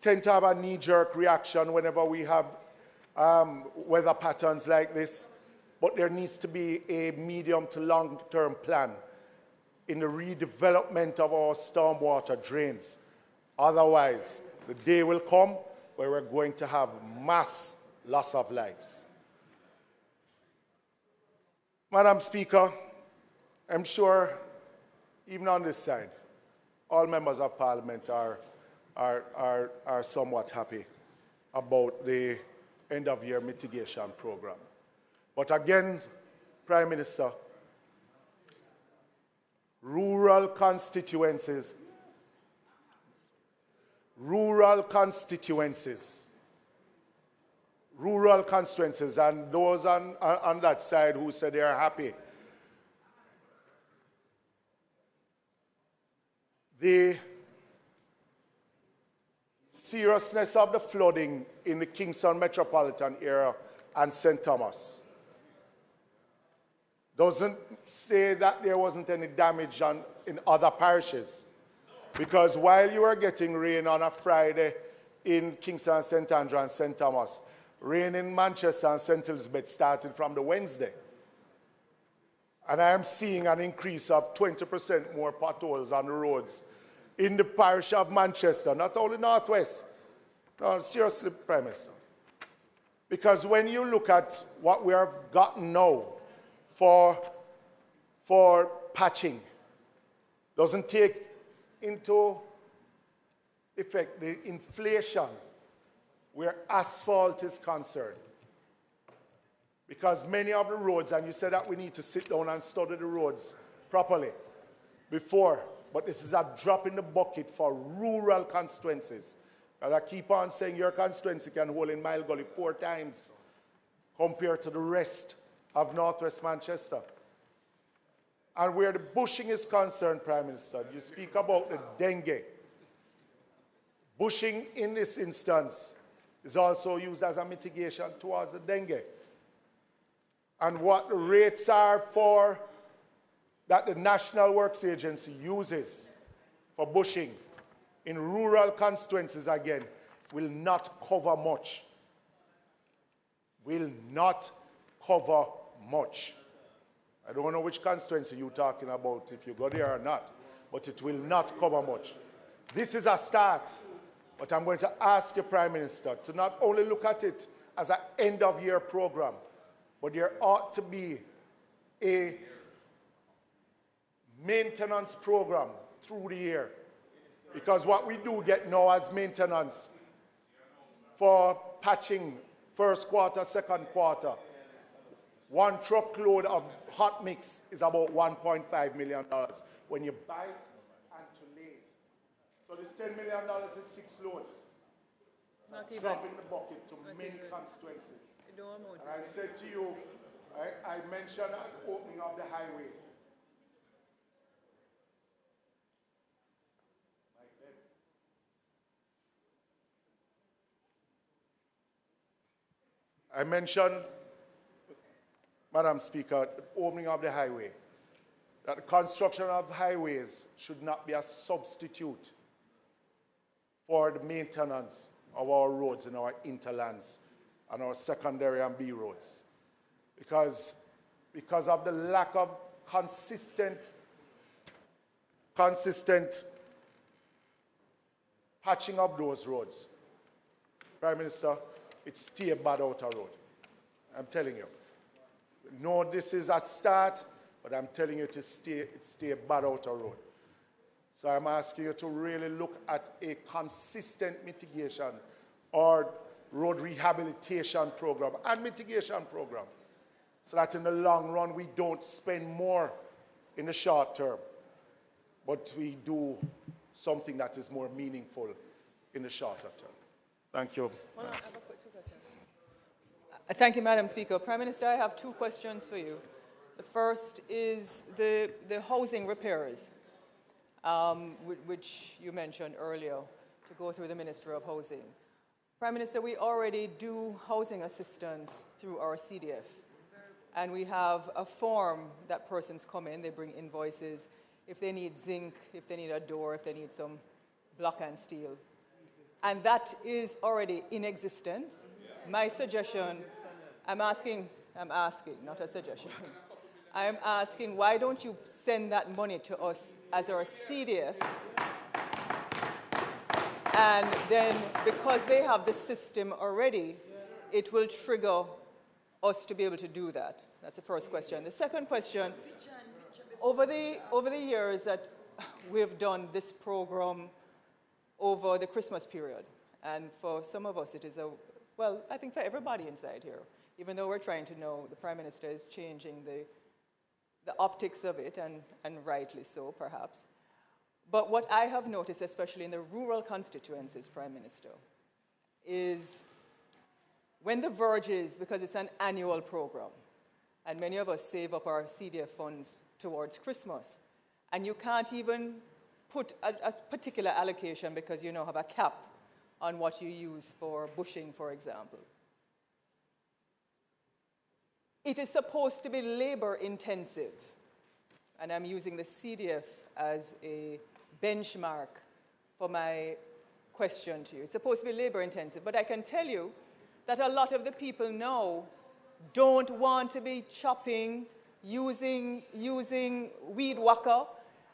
J: tend to have a knee-jerk reaction whenever we have weather patterns like this, but there needs to be a medium to long-term plan in the redevelopment of our stormwater drains. Otherwise, the day will come where we're going to have mass loss of lives. Madam Speaker, I'm sure even on this side, all members of Parliament are somewhat happy about the end-of-year mitigation program. But again, Prime Minister, rural constituencies, and those on that side who said they are happy, the seriousness of the flooding in the Kingston metropolitan area and St. Thomas doesn't say that there wasn't any damage in other parishes. Because while you were getting rain on a Friday in Kingston, St. Andrew and St. Thomas, rain in Manchester and St. Elizabeth started from the Wednesday. And I am seeing an increase of 20% more potholes on the roads in the parish of Manchester, not only Northwest. No, seriously, Prime Minister. Because when you look at what we have gotten now for patching, doesn't take into effect the inflation where asphalt is concerned. Because many of the roads, and you said that we need to sit down and study the roads properly before, but this is a drop in the bucket for rural constituencies. As I keep on saying, your constituency can hold in Mile Gully 4 times compared to the rest of Northwest Manchester. And where the bushing is concerned, Prime Minister, you speak about the dengue. Bushing in this instance is also used as a mitigation towards the dengue. And what the rates are for that the National Works Agency uses for bushing in rural constituencies, again, will not cover much. Will not cover much. I don't know which constituency you're talking about, if you go there or not, but it will not cover much. This is a start, but I'm going to ask you, Prime Minister, to not only look at it as an end-of-year program, but there ought to be a maintenance program through the year. Because what we do get now as maintenance for patching first quarter, second quarter, one truckload of hot mix is about $1.5 million when you buy it and to lay it. So this $10 million is 6 loads. It's a drop in the bucket to many constituencies. And I said to you, I mentioned the opening of the highway. I mentioned, Madam Speaker, the opening of the highway, that the construction of highways should not be a substitute for the maintenance of our roads in our interlands and our secondary and B roads. Because of the lack of consistent patching of those roads, Prime Minister, it's still a bad outer road. I'm telling you. No, this is at start, but I'm telling you it's still a bad outer road. So I'm asking you to really look at a consistent mitigation or road rehabilitation program and mitigation program so that in the long run we don't spend more in the short term, but we do something that is more meaningful in the shorter term. Thank you.
M: Thank you, Madam Speaker. Prime Minister, I have 2 questions for you. The first is the housing repairs, which you mentioned earlier, to go through the Ministry of Housing. Prime Minister, we already do housing assistance through our CDF. And we have a form that persons come in, they bring invoices, if they need zinc, if they need a door, if they need some block and steel. And that is already in existence. My suggestion, I'm asking, not a suggestion. I'm asking, why don't you send that money to us as our CDF? And then, because they have the system already, it will trigger us to be able to do that. That's the first question. The second question, over the years that we've done this program over the Christmas period, and for some of us it is well, I think for everybody inside here, even though we're trying to know, the Prime Minister is changing the optics of it, and rightly so, perhaps. But what I have noticed, especially in the rural constituencies, Prime Minister, is when the verges, because it's an annual program, and many of us save up our CDF funds towards Christmas, and you can't even put a particular allocation because you now have a cap on what you use for bushing, for example. It is supposed to be labor intensive, and I'm using the CDF as a benchmark for my question to you. It's supposed to be labor intensive, but I can tell you that a lot of the people now don't want to be chopping, using weed whacker,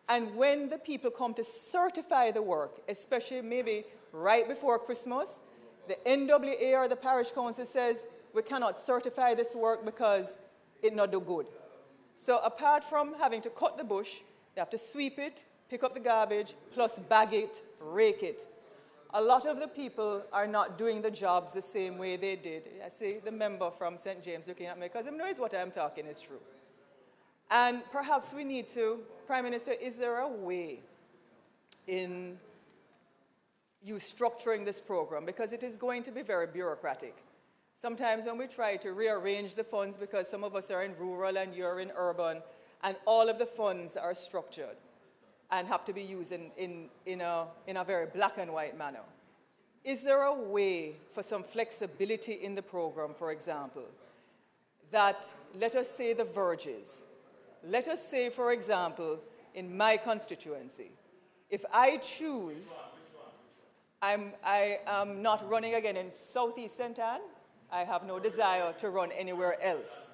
M: and when the people come to certify the work, especially maybe right before Christmas, the NWA or the parish council says, we cannot certify this work because it not do good. So apart from having to cut the bush, they have to sweep it, pick up the garbage, plus bag it, rake it. A lot of the people are not doing the jobs the same way they did. I see the member from St. James looking at me because he knows what I'm talking is true. And perhaps we need to, Prime Minister, is there a way in you structuring this program? Because it is going to be very bureaucratic. Sometimes when we try to rearrange the funds, because some of us are in rural and you're in urban, and all of the funds are structured and have to be used in a very black and white manner. Is there a way for some flexibility in the program, for example, that, let us say, the verges? Let us say, for example, in my constituency, if I choose, I am not running again in Southeast St. Anne, I have no desire to run anywhere else.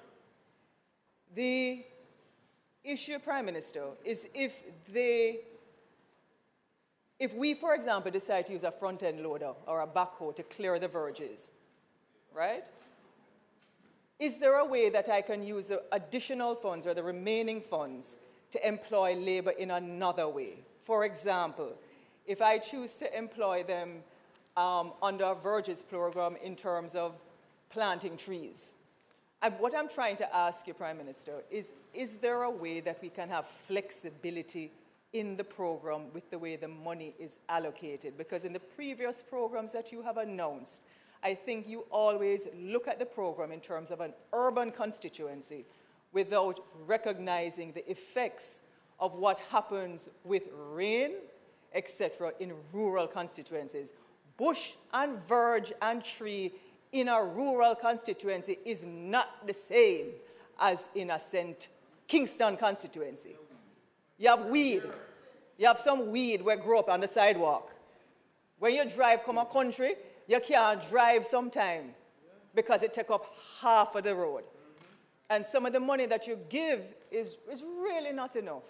M: The issue, Prime Minister, is if we, for example, decide to use a front-end loader or a backhoe to clear the verges, right? Is there a way that I can use the additional funds or the remaining funds to employ labor in another way? For example, if I choose to employ them under a verges program in terms of planting trees. And what I'm trying to ask you, Prime Minister, is there a way that we can have flexibility in the program with the way the money is allocated? Because in the previous programs that you have announced, I think you always look at the program in terms of an urban constituency without recognizing the effects of what happens with rain, etc., in rural constituencies. Bush and verge and tree in a rural constituency is not the same as in a St. Kingston constituency. You have weed. You have some weed where grow up on the sidewalk. When you drive come a country, you can't drive sometime because it takes up half of the road. And some of the money that you give is really not enough.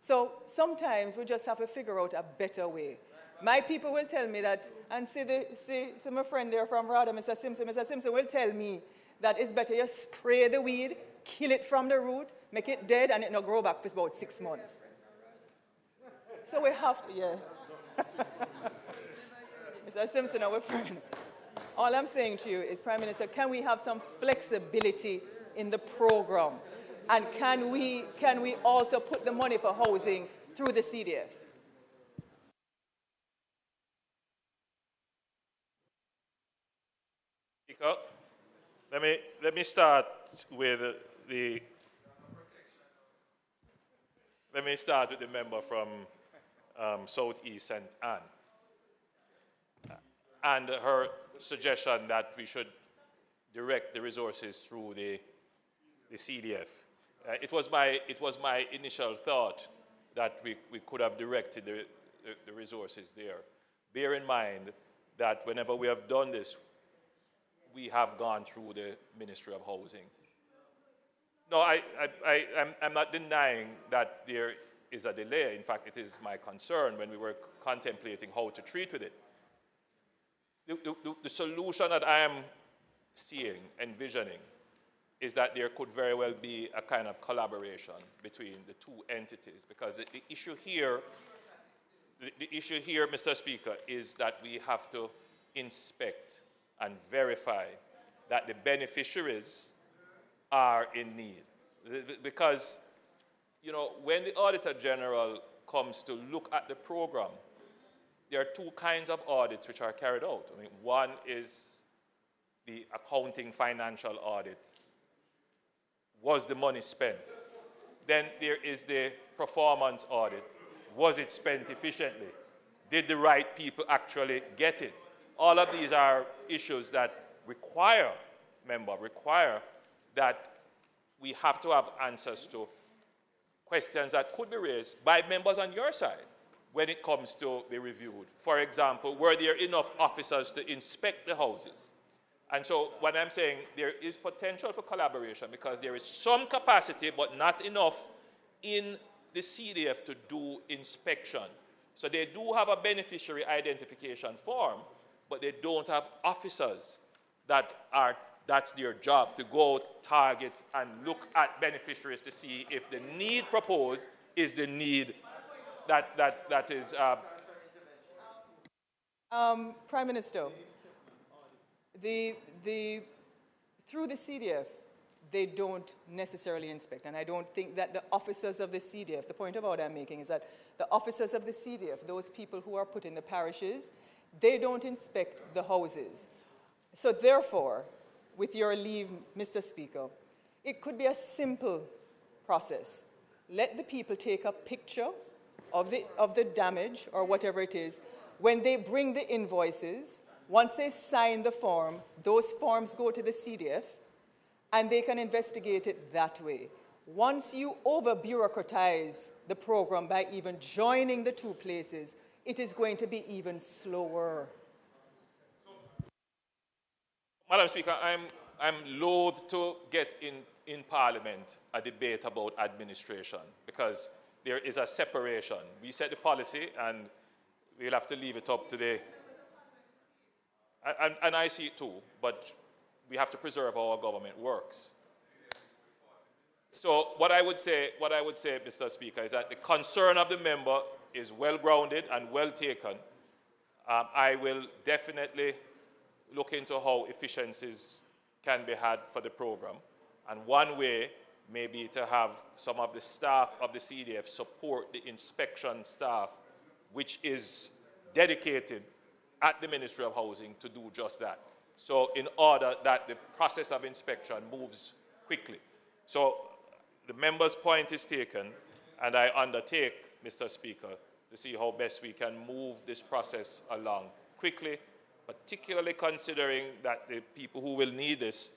M: So sometimes we just have to figure out a better way. My people will tell me that, and see my friend there from Rada, Mr. Simpson will tell me that it's better you spray the weed, kill it from the root, make it dead, and it not grow back for about 6 months. So we have to, yeah. Mr. Simpson, our friend. All I'm saying to you is, Prime Minister, can we have some flexibility in the program? And can we also put the money for housing through the CDF?
L: Speaker, let me start with the member from Southeast St. Anne and her suggestion that we should direct the resources through the the CDF. It was my initial thought that we could have directed the resources there. Bear in mind that whenever we have done this, we have gone through the Ministry of Housing. No, I'm not denying that there is a delay. In fact, it is my concern when we were contemplating how to treat with it. The solution that I am seeing, envisioning, is that there could very well be a kind of collaboration between the two entities, because the issue here, Mr. Speaker, is that we have to inspect and verify that the beneficiaries are in need. Because, you know, when the Auditor General comes to look at the program, there are two kinds of audits which are carried out. I mean, one is the accounting financial audit. Was the money spent? Then there is the performance audit. Was it spent efficiently? Did the right people actually get it? All of these are issues that require that we have to have answers to questions that could be raised by members on your side when it comes to be reviewed. For example, were there enough officers to inspect the houses? And so when I'm saying there is potential for collaboration, because there is some capacity but not enough in the CDF to do inspection. So they do have a beneficiary identification form, but they don't have officers that's their job, to go target and look at beneficiaries to see if the need proposed is the need that is.
M: Prime Minister, through the CDF, they don't necessarily inspect. And I don't think that the officers of the CDF, the point of order I'm making is that the officers of the CDF, those people who are put in the parishes, they don't inspect the houses. So therefore, with your leave, Mr. Speaker, it could be a simple process. Let the people take a picture of the damage or whatever it is. When they bring the invoices, once they sign the form, those forms go to the CDF, and they can investigate it that way. Once you over-bureaucratize the program by even joining the two places, it is going to be even slower.
L: Madam Speaker, I'm loath to get in Parliament a debate about administration, because there is a separation. We set the policy, and we'll have to leave it up to the... And I see it too, but we have to preserve how our government works. So what I would say, Mr. Speaker, is that the concern of the member is well-grounded and well taken. I will definitely look into how efficiencies can be had for the program. And one way may be to have some of the staff of the CDF support the inspection staff, which is dedicated at the Ministry of Housing to do just that. So in order that the process of inspection moves quickly. So the member's point is taken, and I undertake, Mr. Speaker, to see how best we can move this process along quickly, particularly considering that the people who will need this,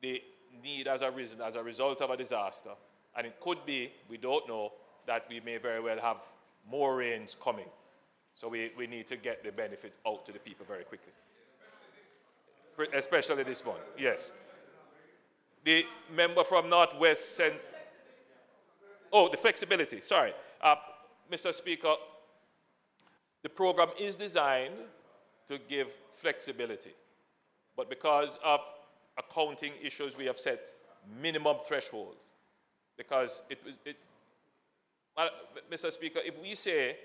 L: the need has arisen as a result of a disaster. And it could be, we don't know, that we may very well have more rains coming. So we need to get the benefit out to the people very quickly. Especially this one, yes. The member from Northwest said, oh, the flexibility, sorry. Mr. Speaker, the program is designed to give flexibility. But because of accounting issues, we have set minimum thresholds. Because Mr. Speaker, if we say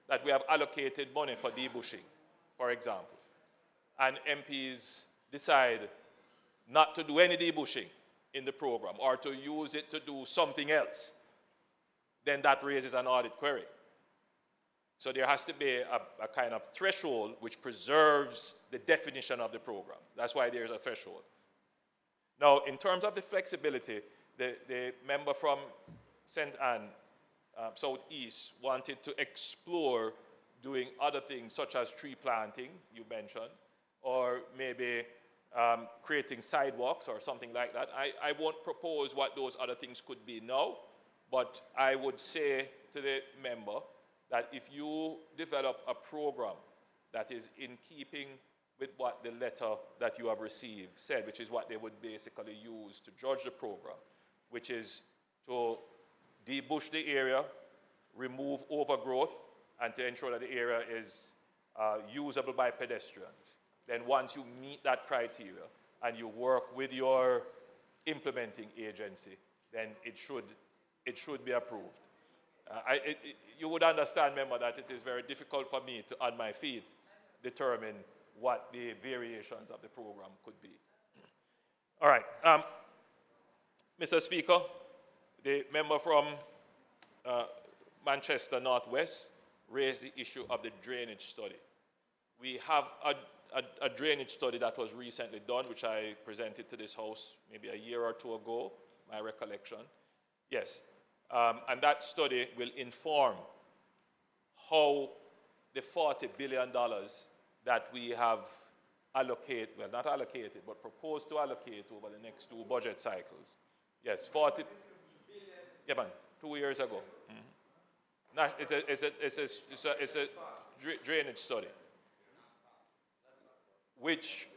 L: that we have allocated money for debushing, for example, and MPs decide not to do any debushing in the program or to use it to do something else, then that raises an audit query. So there has to be a kind of threshold which preserves the definition of the program. That's why there's a threshold. Now, in terms of the flexibility, the member from St. Anne, Southeast, wanted to explore doing other things such as tree planting, you mentioned, or maybe creating sidewalks or something like that. I won't propose what those other things could be now, but I would say to the member that if you develop a program that is in keeping with what the letter that you have received said, which is what they would basically use to judge the program, which is to debush the area, remove overgrowth, and to ensure that the area is usable by pedestrians. Then once you meet that criteria and you work with your implementing agency, then it should be approved. You would understand, member, that it is very difficult for me to, on my feet, determine what the variations of the program could be. All right. Mr. Speaker, the member from Manchester Northwest raised the issue of the drainage study. We have a drainage study that was recently done, which I presented to this House maybe a year or two ago, my recollection. Yes. And that study will inform how the $40 billion that we have allocated, well, not allocated, but proposed to allocate over the next 2 budget cycles. Yes, 40. Yeah, man, 2 years ago. It's a drainage study, which,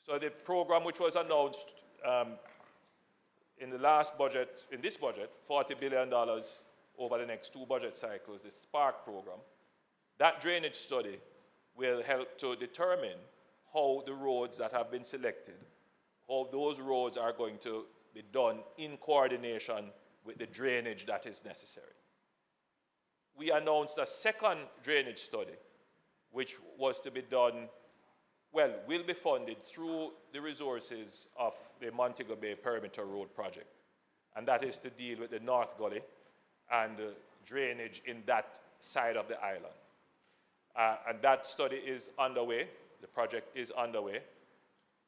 L: so the program which was announced in the last budget, in this budget, $40 billion over the next 2 budget cycles, the SPARK program, that drainage study will help to determine how the roads that have been selected, how those roads are going to be done in coordination with the drainage that is necessary. We announced a second drainage study, which was to be done, well, will be funded through the resources of the Montego Bay Perimeter Road project. And that is to deal with the North Gully and drainage in that side of the island. And that study is underway. The project is underway.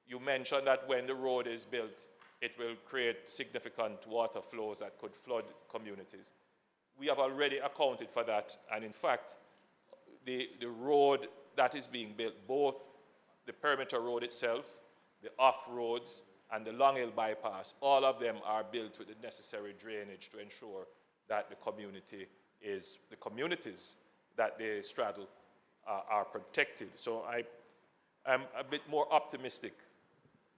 L: You mentioned that when the road is built, it will create significant water flows that could flood communities. We have already accounted for that, and in fact, the road that is being built, both the perimeter road itself, the off-roads, and the Long Hill bypass, all of them are built with the necessary drainage to ensure that the communities that they straddle are protected. So I'm a bit more optimistic,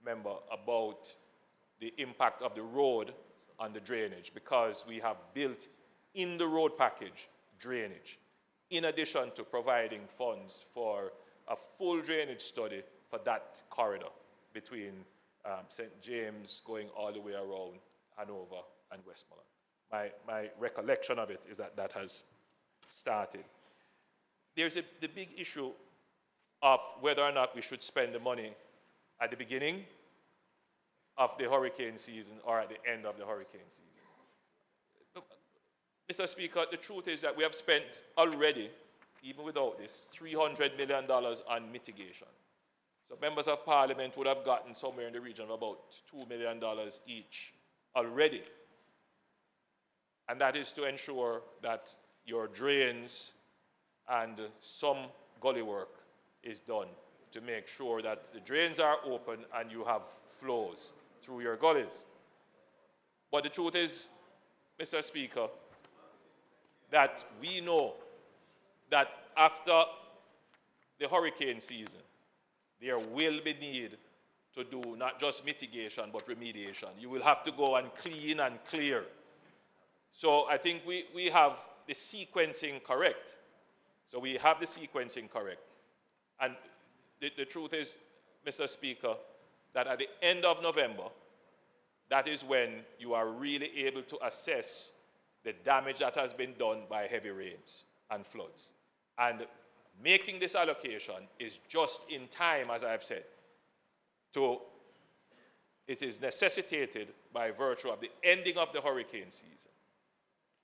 L: member, about the impact of the road on the drainage, because we have built in the road package drainage, in addition to providing funds for a full drainage study for that corridor between St. James going all the way around Hanover and Westmoreland. My recollection of it is that that has started. There's the big issue of whether or not we should spend the money at the beginning of the hurricane season or at the end of the hurricane season. Mr. Speaker, the truth is that we have spent already, even without this, $300 million on mitigation. So members of parliament would have gotten somewhere in the region of about $2 million each already. And that is to ensure that your drains and some gully work is done to make sure that the drains are open and you have flows through your gullies. But the truth is, Mr. Speaker, that we know that after the hurricane season, there will be need to do not just mitigation, but remediation. You will have to go and clean and clear. So I think we have the sequencing correct. So we have the sequencing correct. And the truth is, Mr. Speaker, that at the end of November, that is when you are really able to assess the damage that has been done by heavy rains and floods. And making this allocation is just in time, as I have said. It is necessitated by virtue of the ending of the hurricane season.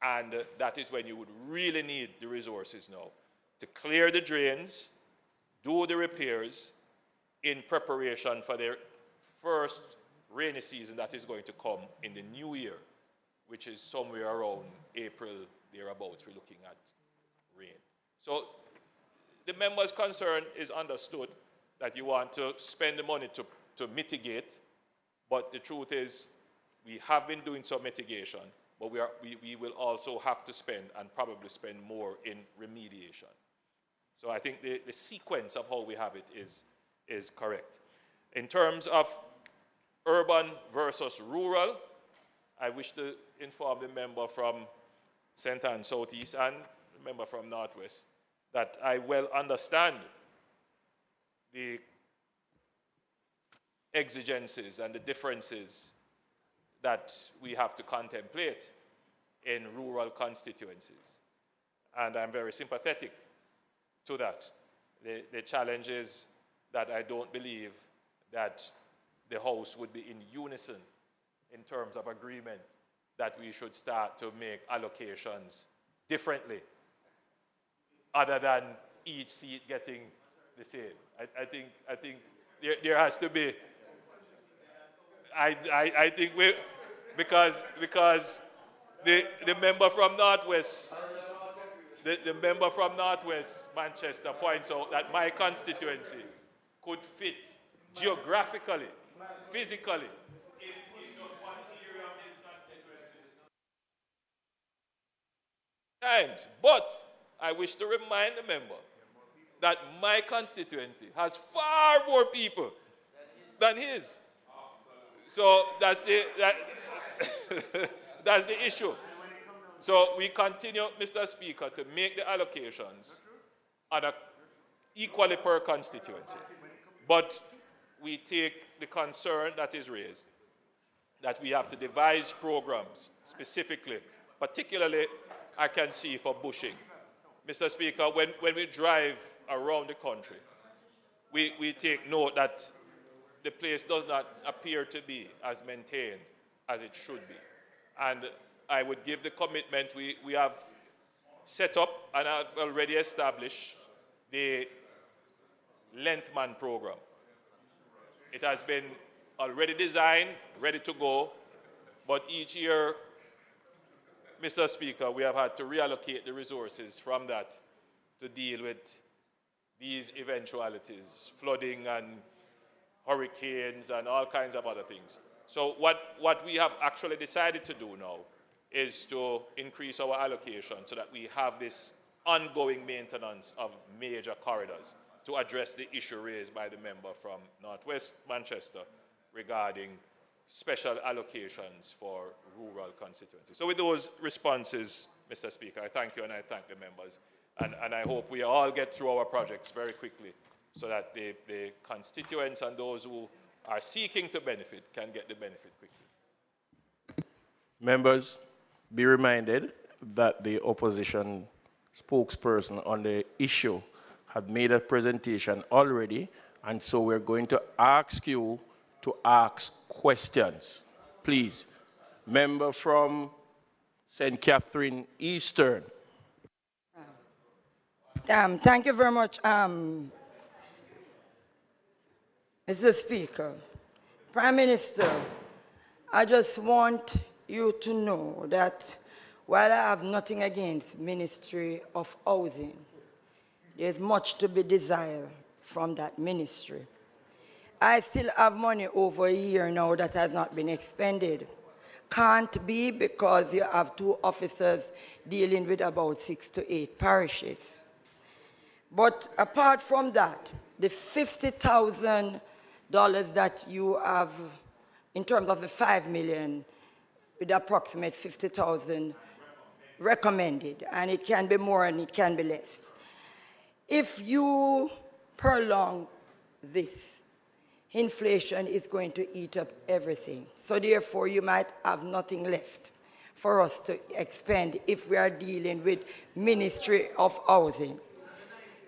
L: And that is when you would really need the resources now to clear the drains, do the repairs in preparation for the first rainy season that is going to come in the new year, which is somewhere around April, thereabouts, we're looking at rain. So the member's concern is understood. that you want to spend the money to mitigate, but the truth is we have been doing some mitigation, but we will also have to spend and probably spend more in remediation. So I think the sequence of how we have it is correct. In terms of urban versus rural, I wish to inform the member from St. Anne Southeast and the member from Northwest that I well understand the exigencies and the differences that we have to contemplate in rural constituencies. And I'm very sympathetic to that. The challenge is that I don't believe that the House would be in unison in terms of agreement that we should start to make allocations differently other than each seat getting the same. I think there has to be, I think because the member from Northwest, the member from Northwest Manchester points out that my constituency could fit geographically, physically, in just one area of his constituency. But I wish to remind the member that my constituency has far more people than his. So that's that's the issue. So we continue, Mr. Speaker, to make the allocations equally per constituency. But we take the concern that is raised, that we have to devise programs specifically, particularly I can see for bushing. Mr. Speaker, when we drive around the country, we take note that the place does not appear to be as maintained as it should be. And I would give the commitment we have set up and have already established the Lengthman program. It has been already designed, ready to go, but each year, Mr. Speaker, we have had to reallocate the resources from that to deal with these eventualities, flooding and hurricanes and all kinds of other things. So what we have actually decided to do now is to increase our allocation so that we have this ongoing maintenance of major corridors to address the issue raised by the member from Northwest Manchester regarding special allocations for rural constituencies. So with those responses, Mr. Speaker, I thank you and I thank the members. And I hope we all get through our projects very quickly so that the constituents and those who are seeking to benefit can get the benefit quickly.
N: Members, be reminded that the opposition spokesperson on the issue had made a presentation already, and so we're going to ask you to ask questions. Please, member from St. Catherine Eastern.
G: Thank you very much, Mr. Speaker. Prime Minister, I just want you to know that while I have nothing against Ministry of Housing, there's much to be desired from that ministry. I still have money over a year now that has not been expended. Can't be because you have 2 officers dealing with about 6 to 8 parishes. But apart from that, the $50,000 that you have in terms of the $5 million, with approximate 50,000 recommended, and it can be more and it can be less. If you prolong this, inflation is going to eat up everything. So therefore, you might have nothing left for us to expend if we are dealing with Ministry of Housing.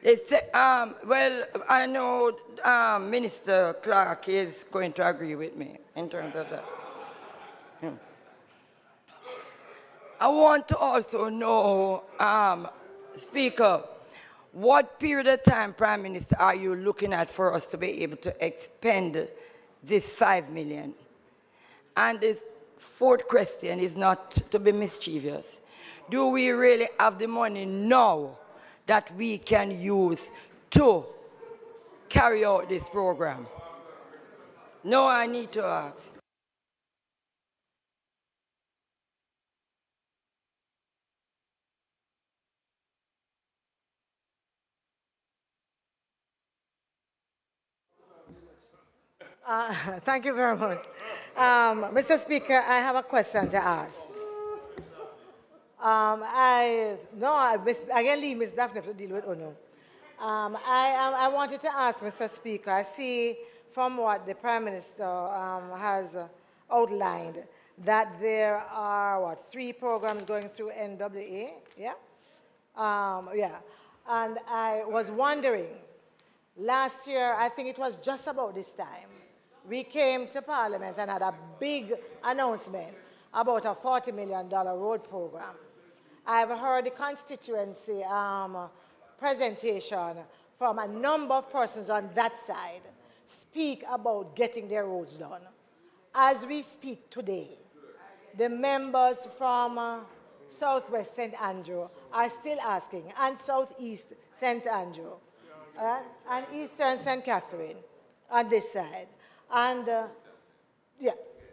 G: Well, I know Minister Clark is going to agree with me in terms of that. I want to also know, Speaker, what period of time, Prime Minister, are you looking at for us to be able to expend this $5 million? And the 4th question is not to be mischievous. Do we really have the money now that we can use to carry out this program? No, I need to ask.
C: Thank you very much. Mr. Speaker, I have a question to ask. I can leave Ms. Daphne to deal with Uno. I wanted to ask Mr. Speaker, I see from what the Prime Minister has outlined that there are, 3 programs going through NWA, yeah? Yeah, and I was wondering, last year, I think it was just about this time, we came to Parliament and had a big announcement about a $40 million road program. I've heard the constituency presentation from a number of persons on that side speak about getting their roads done. As we speak today, the members from Southwest St. Andrew are still asking, and Southeast St. Andrew, and Eastern St. Catherine on this side. And yeah,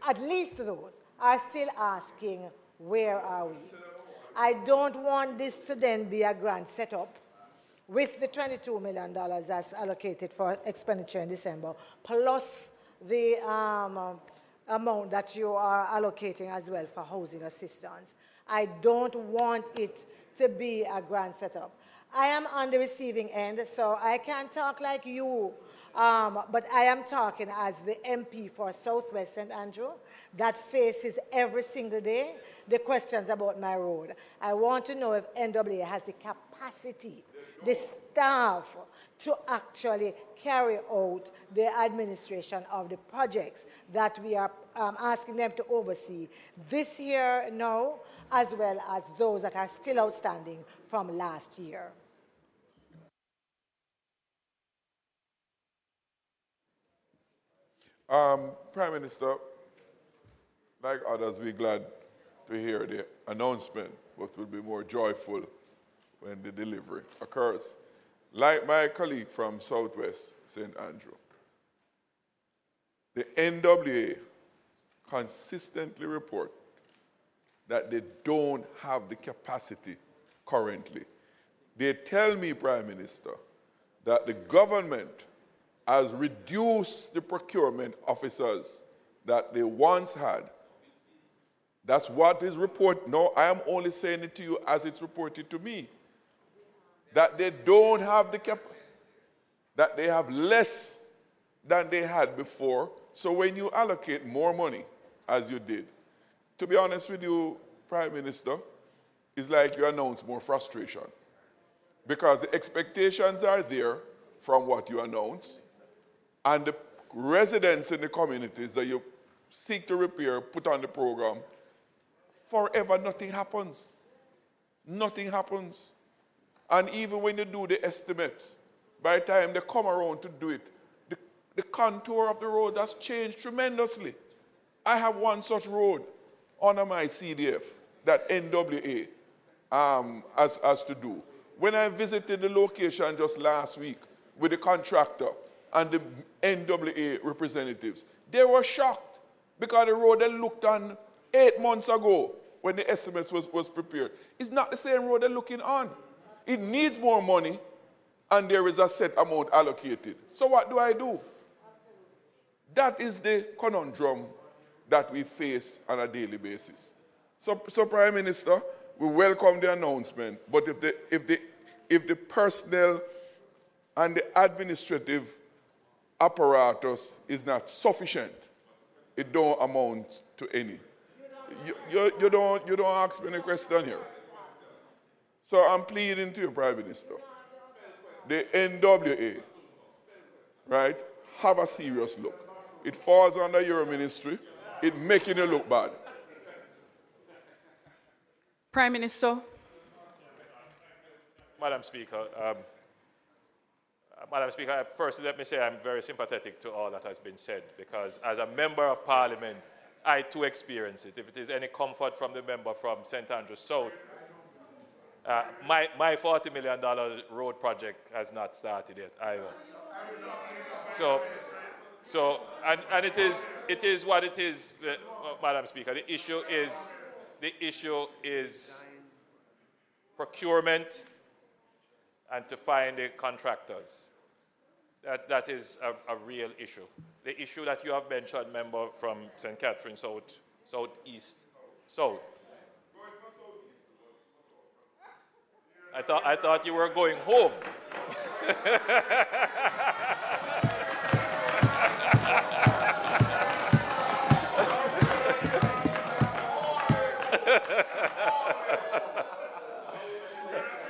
C: at least those are still asking, where are we? I don't want this to then be a grand setup with the $22 million that's allocated for expenditure in December, plus the amount that you are allocating as well for housing assistance. I don't want it to be a grand setup. I am on the receiving end, so I can't talk like you, but I am talking as the MP for Southwest St. Andrew that faces every single day the questions about my road. I want to know if NWA has the capacity, the staff, to actually carry out the administration of the projects that we are asking them to oversee this year now, as well as those that are still outstanding from last year.
D: Prime Minister, like others, we're glad to hear the announcement, but we'll be more joyful when the delivery occurs. Like my colleague from Southwest St. Andrew, the NWA consistently report that they don't have the capacity currently. They tell me, Prime Minister, that the government has reduced the procurement officers that they once had. That's what is reported. No, I am only saying it to you as it's reported to me. That they don't have the capacity, that they have less than they had before. So when you allocate more money, as you did, to be honest with you, Prime Minister, it's like you announce more frustration. Because the expectations are there from what you announce, and the residents in the communities that you seek to repair, put on the program, forever nothing happens. Nothing happens. And even when you do the estimates, by the time they come around to do it, the contour of the road has changed tremendously. I have one such road under my CDF that NWA has to do. When I visited the location just last week with the contractor and the NWA representatives, they were shocked because the road they looked on 8 months ago when the estimate was prepared, it's not the same road they're looking on. It needs more money, and there is a set amount allocated. So what do? That is the conundrum that we face on a daily basis. So Prime Minister, we welcome the announcement, but if the personnel and the administrative apparatus is not sufficient, it don't amount to any. You don't ask me any question here. So I'm pleading to you, Prime Minister. The NWA, right, have a serious look. It falls under your ministry. It's making you look bad.
B: Prime Minister.
L: Madam Speaker, first let me say I'm very sympathetic to all that has been said, because as a member of Parliament, I too experience it. If it is any comfort from the member from St. Andrew South, My $40 million road project has not started yet either. And it is what it is, Madam Speaker. The issue is procurement and to find the contractors. That is a real issue. The issue that you have mentioned, member from St. Catherine Southeast. I thought you were going home.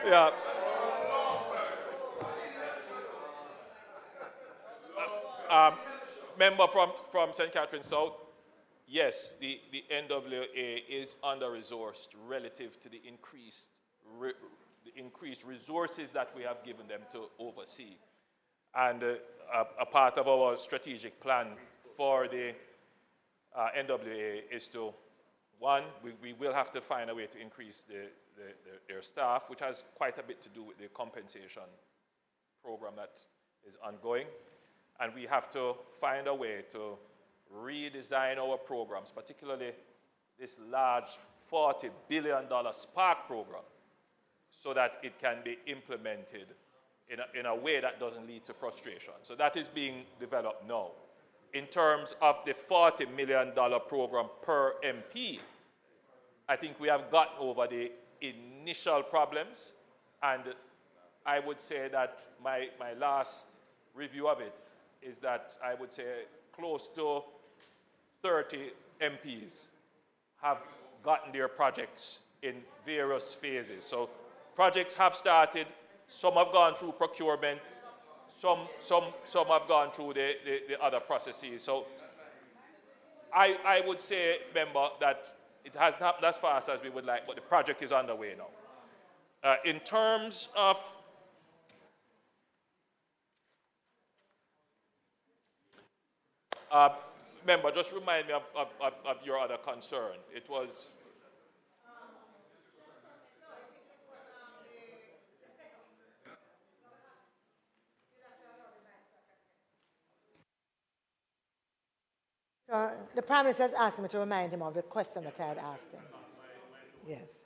L: Yeah. Member from St. Catherine South, yes, the NWA is under-resourced relative to the increased resources that we have given them to oversee. And a part of our strategic plan for the NWA is to, one, we will have to find a way to increase their staff, which has quite a bit to do with the compensation program that is ongoing. And we have to find a way to redesign our programs, particularly this large $40 billion Spark program, so that it can be implemented in a way that doesn't lead to frustration. So that is being developed now. In terms of the $40 million program per MP, I think we have gotten over the initial problems, and I would say that my last review of it is that I would say close to 30 MPs have gotten their projects in various phases. So projects have started, some have gone through procurement, some have gone through the other processes. So I would say, member, that it has not happened as fast as we would like, but the project is underway now. In terms of member, just remind me of your other concern. It was...
C: The Prime Minister has asked me to remind him of the question that I had asked him. Yes.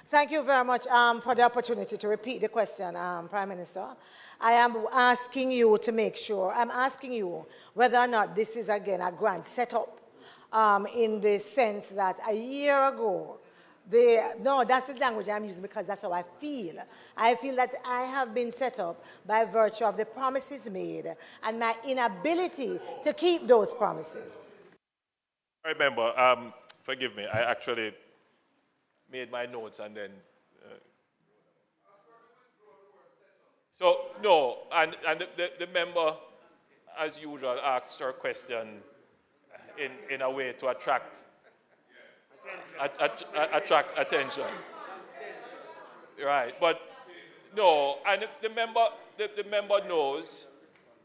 C: Thank you very much for the opportunity to repeat the question, Prime Minister. I am asking you to make sure, I'm asking you whether or not this is again a grand setup in the sense that a year ago, no, that's the language I'm using because that's how I feel. I feel that I have been set up by virtue of the promises made and my inability to keep those promises.
L: I remember, forgive me, I actually made my notes and then... So, no, and the member, as usual, asks her question in a way to attract attention. Right, but no, and the member knows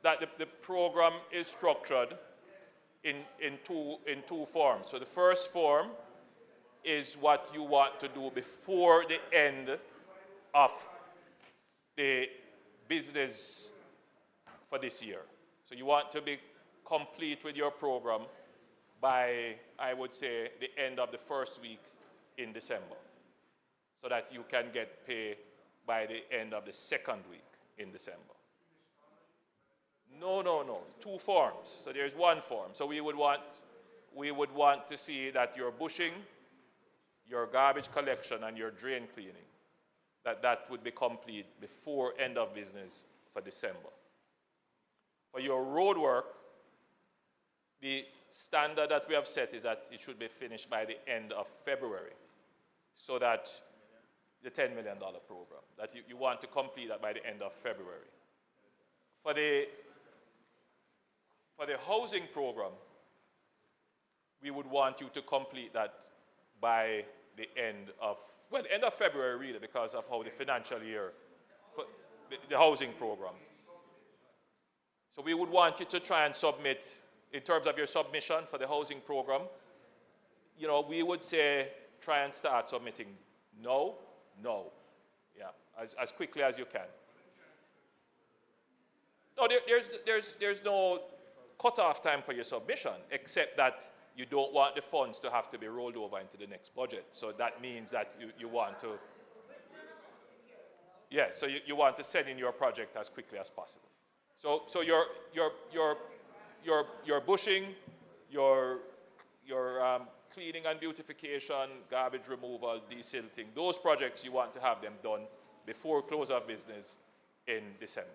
L: that the program is structured in two forms. So the first form is what you want to do before the end of the business for this year. So you want to be complete with your program by, I would say, the end of the first week in December, so that you can get pay by the end of the second week in December. No, two forms. So there's one form. So we would want to see that your bushing, your garbage collection, and your drain cleaning, that would be complete before end of business for December. For your road work, the standard that we have set is that it should be finished by the end of February, so that the $10 million program, that you want to complete that by the end of February. For the housing program, we would want you to complete that by the end of February, really, because of how the financial year, for the housing program. So we would want you to try and submit, in terms of your submission for the housing program, we would say try and start submitting no, as quickly as you can. So there's no cutoff time for your submission, except that you don't want the funds to have to be rolled over into the next budget. So that means that you want to, yeah, so you want to send in your project as quickly as possible. So your bushing, your cleaning and beautification, garbage removal, desilting, those projects you want to have them done before close of business in December.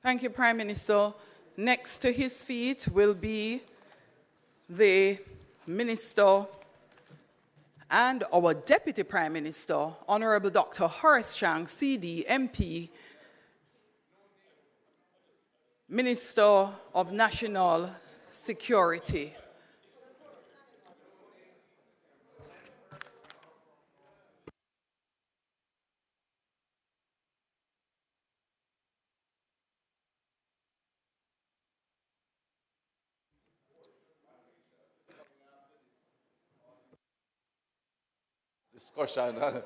B: Thank you, Prime Minister. Next to his feet will be the Minister and our Deputy Prime Minister, Honorable Dr. Horace Chang, CD, MP, Minister of National Security.
O: Discussion on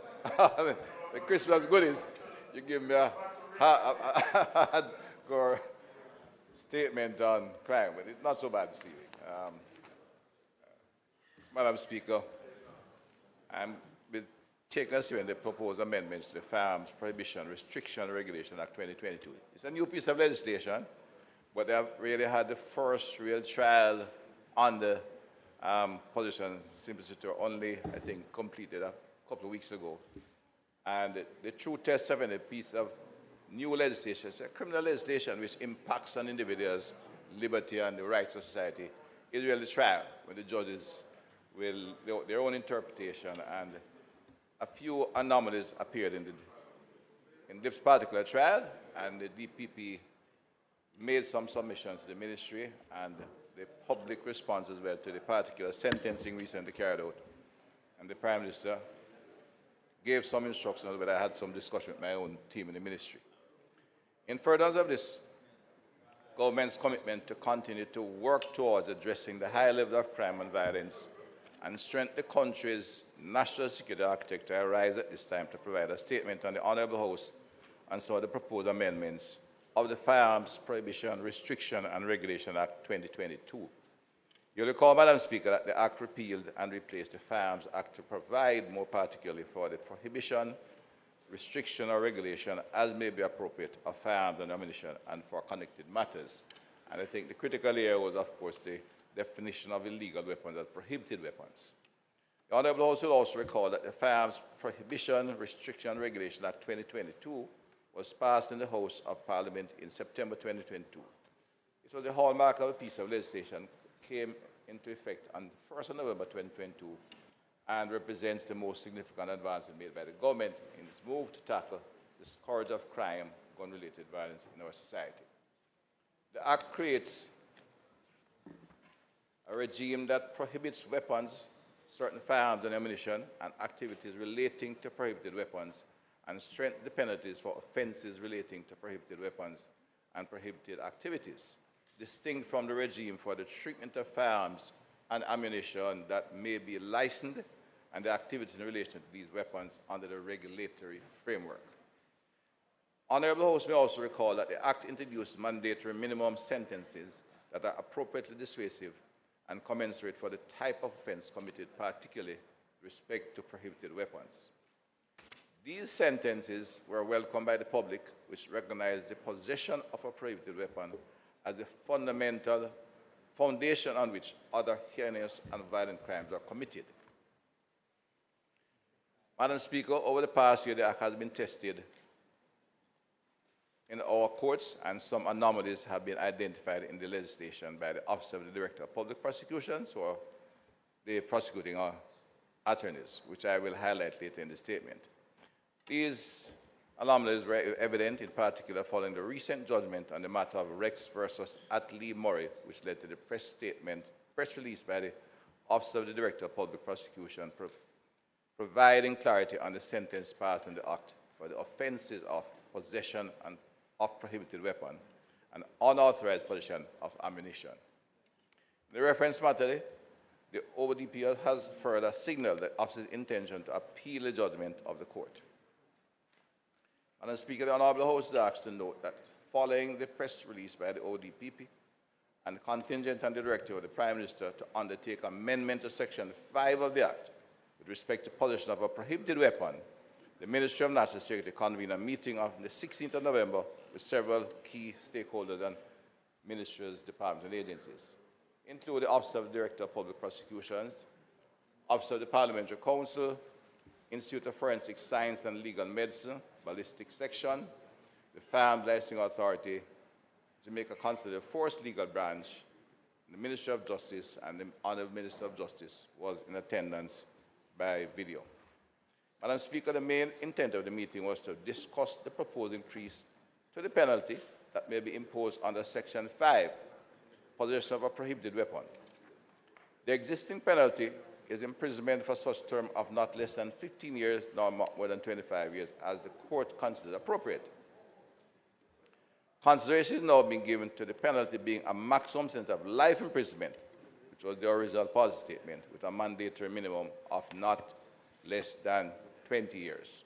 O: the Christmas goodies. You give me a hardcore statement on crime, but it's not so bad this evening. Madam Speaker, I'm taking us in the proposed amendments to the Firearms Prohibition Restriction Regulation Act 2022. It's a new piece of legislation, but they have really had the first real trial on the position simplicity only, I think, completed a couple of weeks ago. And the true test of any piece of new legislation, it's a criminal legislation which impacts on individuals' liberty and the rights of society, is really the trial, when the judges will, their own interpretation, and a few anomalies appeared in this particular trial, and the DPP made some submissions to the ministry, and the public response as well to the particular sentencing recently carried out. And the Prime Minister gave some instructions, but I had some discussion with my own team in the ministry. In furtherance of this, government's commitment to continue to work towards addressing the high level of crime and violence and strengthen the country's national security architecture, I rise at this time to provide a statement on the Honourable House and some of the proposed amendments of the Firearms Prohibition, Restriction and Regulation Act 2022. You'll recall, Madam Speaker, that the Act repealed and replaced the Firearms Act to provide more particularly for the prohibition, restriction or regulation as may be appropriate of firearms and ammunition and for connected matters. And I think the critical area was, of course, the definition of illegal weapons as prohibited weapons. The Honourable House will also recall that the Firearms Prohibition, Restriction and Regulation Act 2022 was passed in the House of Parliament in September 2022. It was the hallmark of a piece of legislation came into effect on 1st of November 2022 and represents the most significant advancement made by the government in its move to tackle the scourge of crime, gun-related violence in our society. The Act creates a regime that prohibits weapons, certain firearms and ammunition, and activities relating to prohibited weapons, and strengthen the penalties for offences relating to prohibited weapons and prohibited activities, distinct from the regime for the treatment of firearms and ammunition that may be licensed and the activities in relation to these weapons under the regulatory framework. Honourable House may also recall that the Act introduced mandatory minimum sentences that are appropriately dissuasive and commensurate for the type of offence committed, particularly with respect to prohibited weapons. These sentences were welcomed by the public, which recognized the possession of a prohibited weapon as the fundamental foundation on which other heinous and violent crimes are committed. Madam Speaker, over the past year, the Act has been tested in our courts, and some anomalies have been identified in the legislation by the Office of the Director of Public Prosecutions or the prosecuting attorneys, which I will highlight later in the statement. These anomalies were evident, in particular, following the recent judgment on the matter of Rex versus Atlee Murray, which led to the press release by the Office of the Director of Public Prosecution, providing clarity on the sentence passed in the Act for the offences of possession of prohibited weapon and unauthorized possession of ammunition. In the reference matter, the ODPL has further signaled the office's intention to appeal the judgment of the court. Madam Speaker, the Honourable House is asked to note that following the press release by the ODPP and contingent on the Director of the Prime Minister to undertake amendment to Section 5 of the Act with respect to possession of a prohibited weapon, the Ministry of National Security convened a meeting on the 16th of November with several key stakeholders and ministries, departments, and agencies, including the Office of the Director of Public Prosecutions, Office of the Parliamentary Council, Institute of Forensic Science and Legal Medicine, Ballistic Section, the Firearms Licensing Authority, Jamaica Constitutional Force Legal Branch, the Ministry of Justice, and the Honourable Minister of Justice was in attendance by video. Madam Speaker, the main intent of the meeting was to discuss the proposed increase to the penalty that may be imposed under Section 5, possession of a prohibited weapon. The existing penalty is imprisonment for such term of not less than 15 years nor more than 25 years, as the court considers appropriate. Consideration is now being given to the penalty being a maximum sentence of life imprisonment, which was the original policy statement, with a mandatory minimum of not less than 20 years.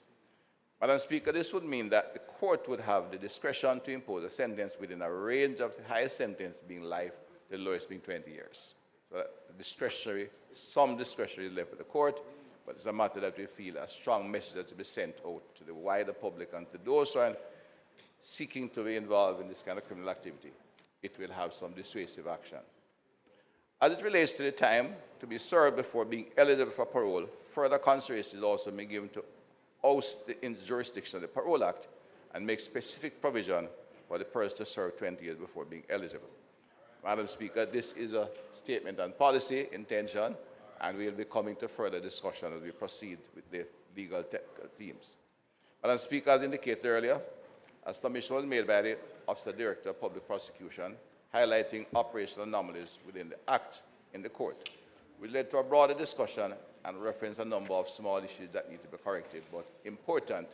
O: Madam Speaker, this would mean that the court would have the discretion to impose a sentence within a range of the highest sentence being life, the lowest being 20 years. So discretionary, some discretion is left with the court, but it's a matter that we feel a strong message that to be sent out to the wider public and to those who are seeking to be involved in this kind of criminal activity. It will have some dissuasive action. As it relates to the time to be served before being eligible for parole, further consideration is also being given to oust the jurisdiction of the Parole Act and make specific provision for the person to serve 20 years before being eligible. Madam Speaker, this is a statement on policy, intention, and we will be coming to further discussion as we proceed with the legal teams. Madam Speaker, as indicated earlier, a submission was made by the Office of the Director of Public Prosecution highlighting operational anomalies within the Act in the court, which led to a broader discussion and reference a number of small issues that need to be corrected, but important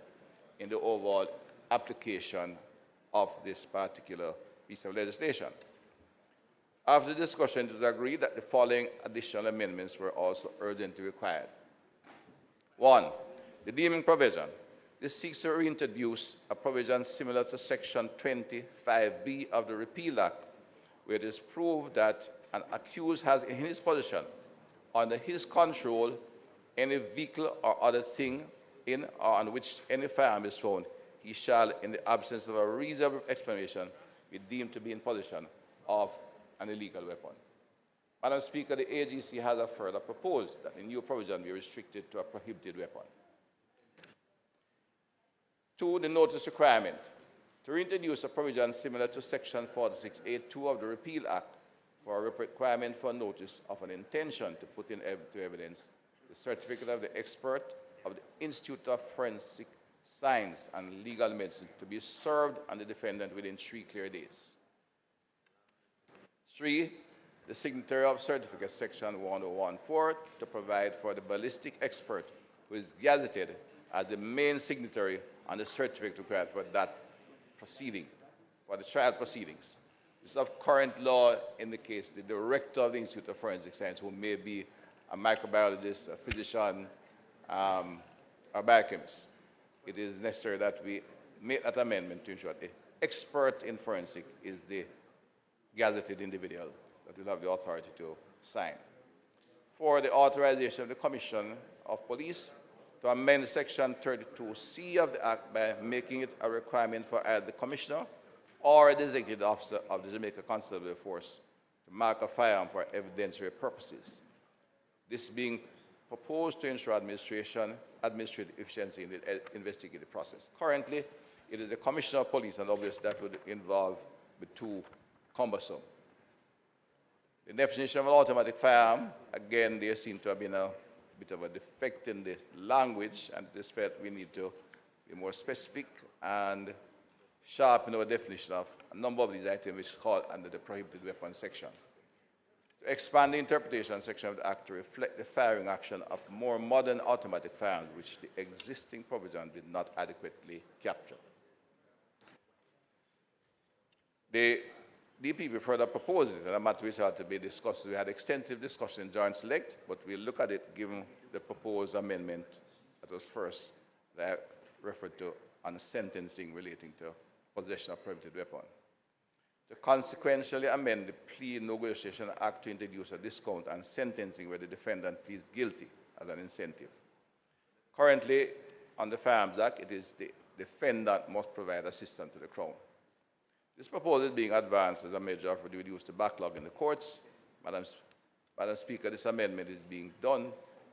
O: in the overall application of this particular piece of legislation. After the discussion, it was agreed that the following additional amendments were also urgently required. 1. The deeming provision. This seeks to reintroduce a provision similar to Section 25B of the Repeal Act, where it is proved that an accused has in his possession, under his control, any vehicle or other thing in or on which any firearm is found, he shall, in the absence of a reasonable explanation, be deemed to be in possession of an illegal weapon. Madam Speaker, the AGC has further proposed that the new provision be restricted to a prohibited weapon. 2, the notice requirement. To reintroduce a provision similar to Section 46A2 of the Repeal Act for a requirement for notice of an intention to put into evidence the certificate of the expert of the Institute of Forensic Science and Legal Medicine to be served on the defendant within 3 clear days. 3, the signatory of certificate Section 1014 to provide for the ballistic expert who is gazetted as the main signatory on the certificate required for that proceeding, for the trial proceedings. This of current law indicates the director of the Institute of Forensic Science, who may be a microbiologist, a physician, a biochemist. It is necessary that we make that amendment to ensure that the expert in forensic is the gazetted individual that will have the authority to sign. 4, the authorization of the Commission of Police to amend Section 32C of the Act by making it a requirement for either the Commissioner or a designated officer of the Jamaica Constitutional Force to mark a firearm for evidentiary purposes. This being proposed to ensure administrative efficiency in the investigative process. Currently, it is the Commissioner of Police, and obviously that would involve the too cumbersome. The definition of an automatic firearm, again, there seems to have been a bit of a defect in the language, and it is felt we need to be more specific and sharpen our definition of a number of these items which fall under the prohibited weapons section. To expand the interpretation section of the Act to reflect the firing action of more modern automatic firearms, which the existing provision did not adequately capture. The DPP further proposes, and a matter which had to be discussed. We had extensive discussion in Joint Select, but we'll look at it given the proposed amendment that was first that I referred to on sentencing relating to possession of prohibited weapon. To consequentially amend the Plea Negotiation Act to introduce a discount on sentencing where the defendant pleads guilty as an incentive. Currently, on the Firearms Act, it is the defendant must provide assistance to the Crown. This proposal is being advanced as a measure to reduce the backlog in the courts. Madam Speaker, this amendment is being done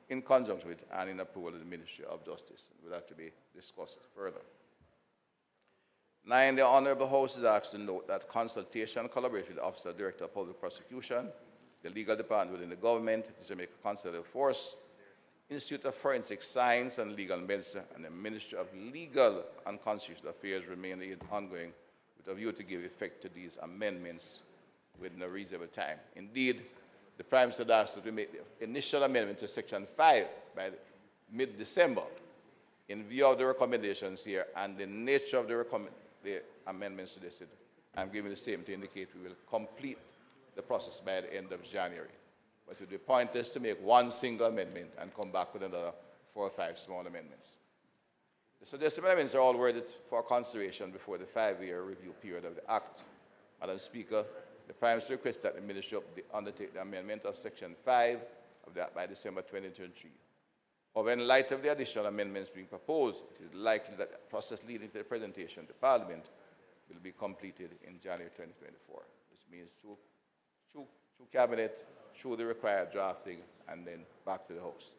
O: in conjunction with and in approval of the Ministry of Justice. It will have to be discussed further. 9, the Honourable House is asked to note that consultation and collaboration with the Office of Director of Public Prosecution, the legal department within the government, the Jamaica Consultative Force, Institute of Forensic Science and Legal Medicine, and the Ministry of Legal and Constitutional Affairs remain ongoing with a view to give effect to these amendments within a reasonable time. Indeed, the Prime Minister asked that we make the initial amendment to Section 5 by mid-December. In view of the recommendations here and the nature of the amendments suggested, I'm giving the statement to indicate we will complete the process by the end of January. But it would be pointless to make one single amendment and come back with another 4 or 5 small amendments. The suggested amendments are all worded for consideration before the 5-year review period of the Act. Madam Speaker, the Prime Minister requests that the Ministry undertake the amendment of Section 5 of the Act by December 2023. However, in light of the additional amendments being proposed, it is likely that the process leading to the presentation to Parliament will be completed in January 2024, which means through Cabinet, through the required drafting, and then back to the House.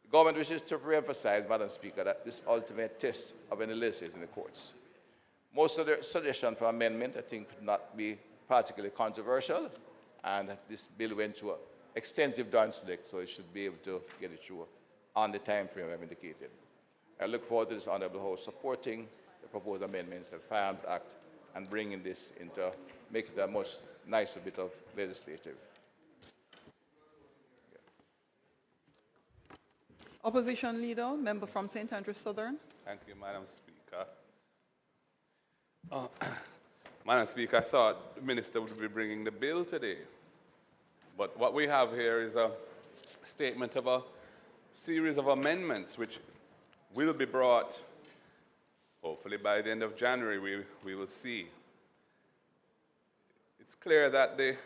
O: The government wishes to re-emphasize, Madam Speaker, that this ultimate test of any legislation is in the courts. Most of the suggestions for amendment, I think, could not be particularly controversial, and this bill went through an extensive down select, so it should be able to get it through on the time frame I've indicated. I look forward to this Honourable House supporting the proposed amendments to the Firearms Act and bringing this into, make it a much nicer bit of legislative.
B: Opposition Leader, member from St. Andrews Southern.
K: Thank you, Madam Speaker. Madam Speaker, I thought the Minister would be bringing the bill today. But what we have here is a statement of a series of amendments which will be brought, hopefully by the end of January, we will see. It's clear that the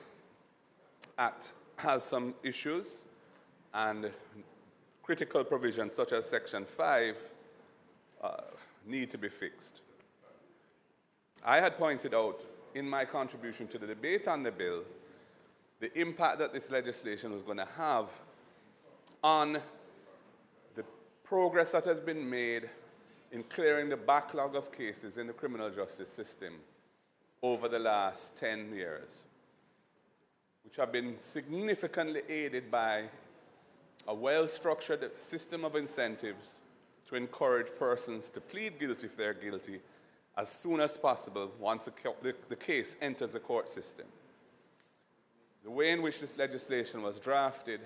K: Act has some issues and critical provisions such as Section 5 need to be fixed. I had pointed out in my contribution to the debate on the bill the impact that this legislation was going to have on the progress that has been made in clearing the backlog of cases in the criminal justice system over the last 10 years, which have been significantly aided by a well-structured system of incentives to encourage persons to plead guilty if they're guilty as soon as possible once the case enters the court system. The way in which this legislation was drafted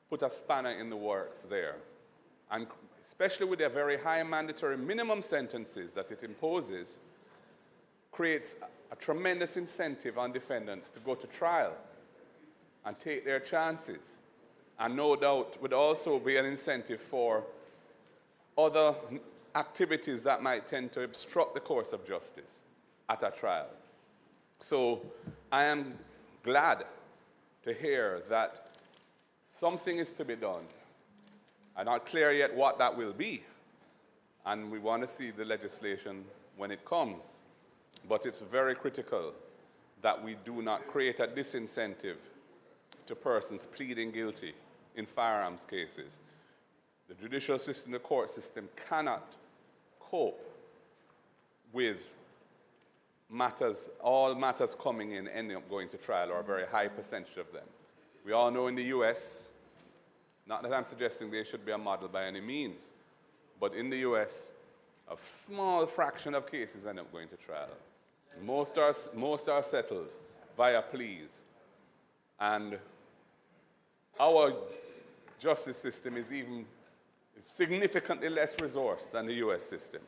K: put a spanner in the works there. And especially with the very high mandatory minimum sentences that it imposes, creates a tremendous incentive on defendants to go to trial and take their chances. And no doubt would also be an incentive for other activities that might tend to obstruct the course of justice at a trial. So I am glad to hear that something is to be done. I'm not clear yet what that will be, and we want to see the legislation when it comes. But it's very critical that we do not create a disincentive to persons pleading guilty in firearms cases. The judicial system, the court system cannot cope with matters, all matters coming in ending up going to trial, or a very high percentage of them. We all know in the US, not that I'm suggesting there should be a model by any means, but in the US, a small fraction of cases end up going to trial. Most are settled via pleas. And our justice system is significantly less resourced than the US system.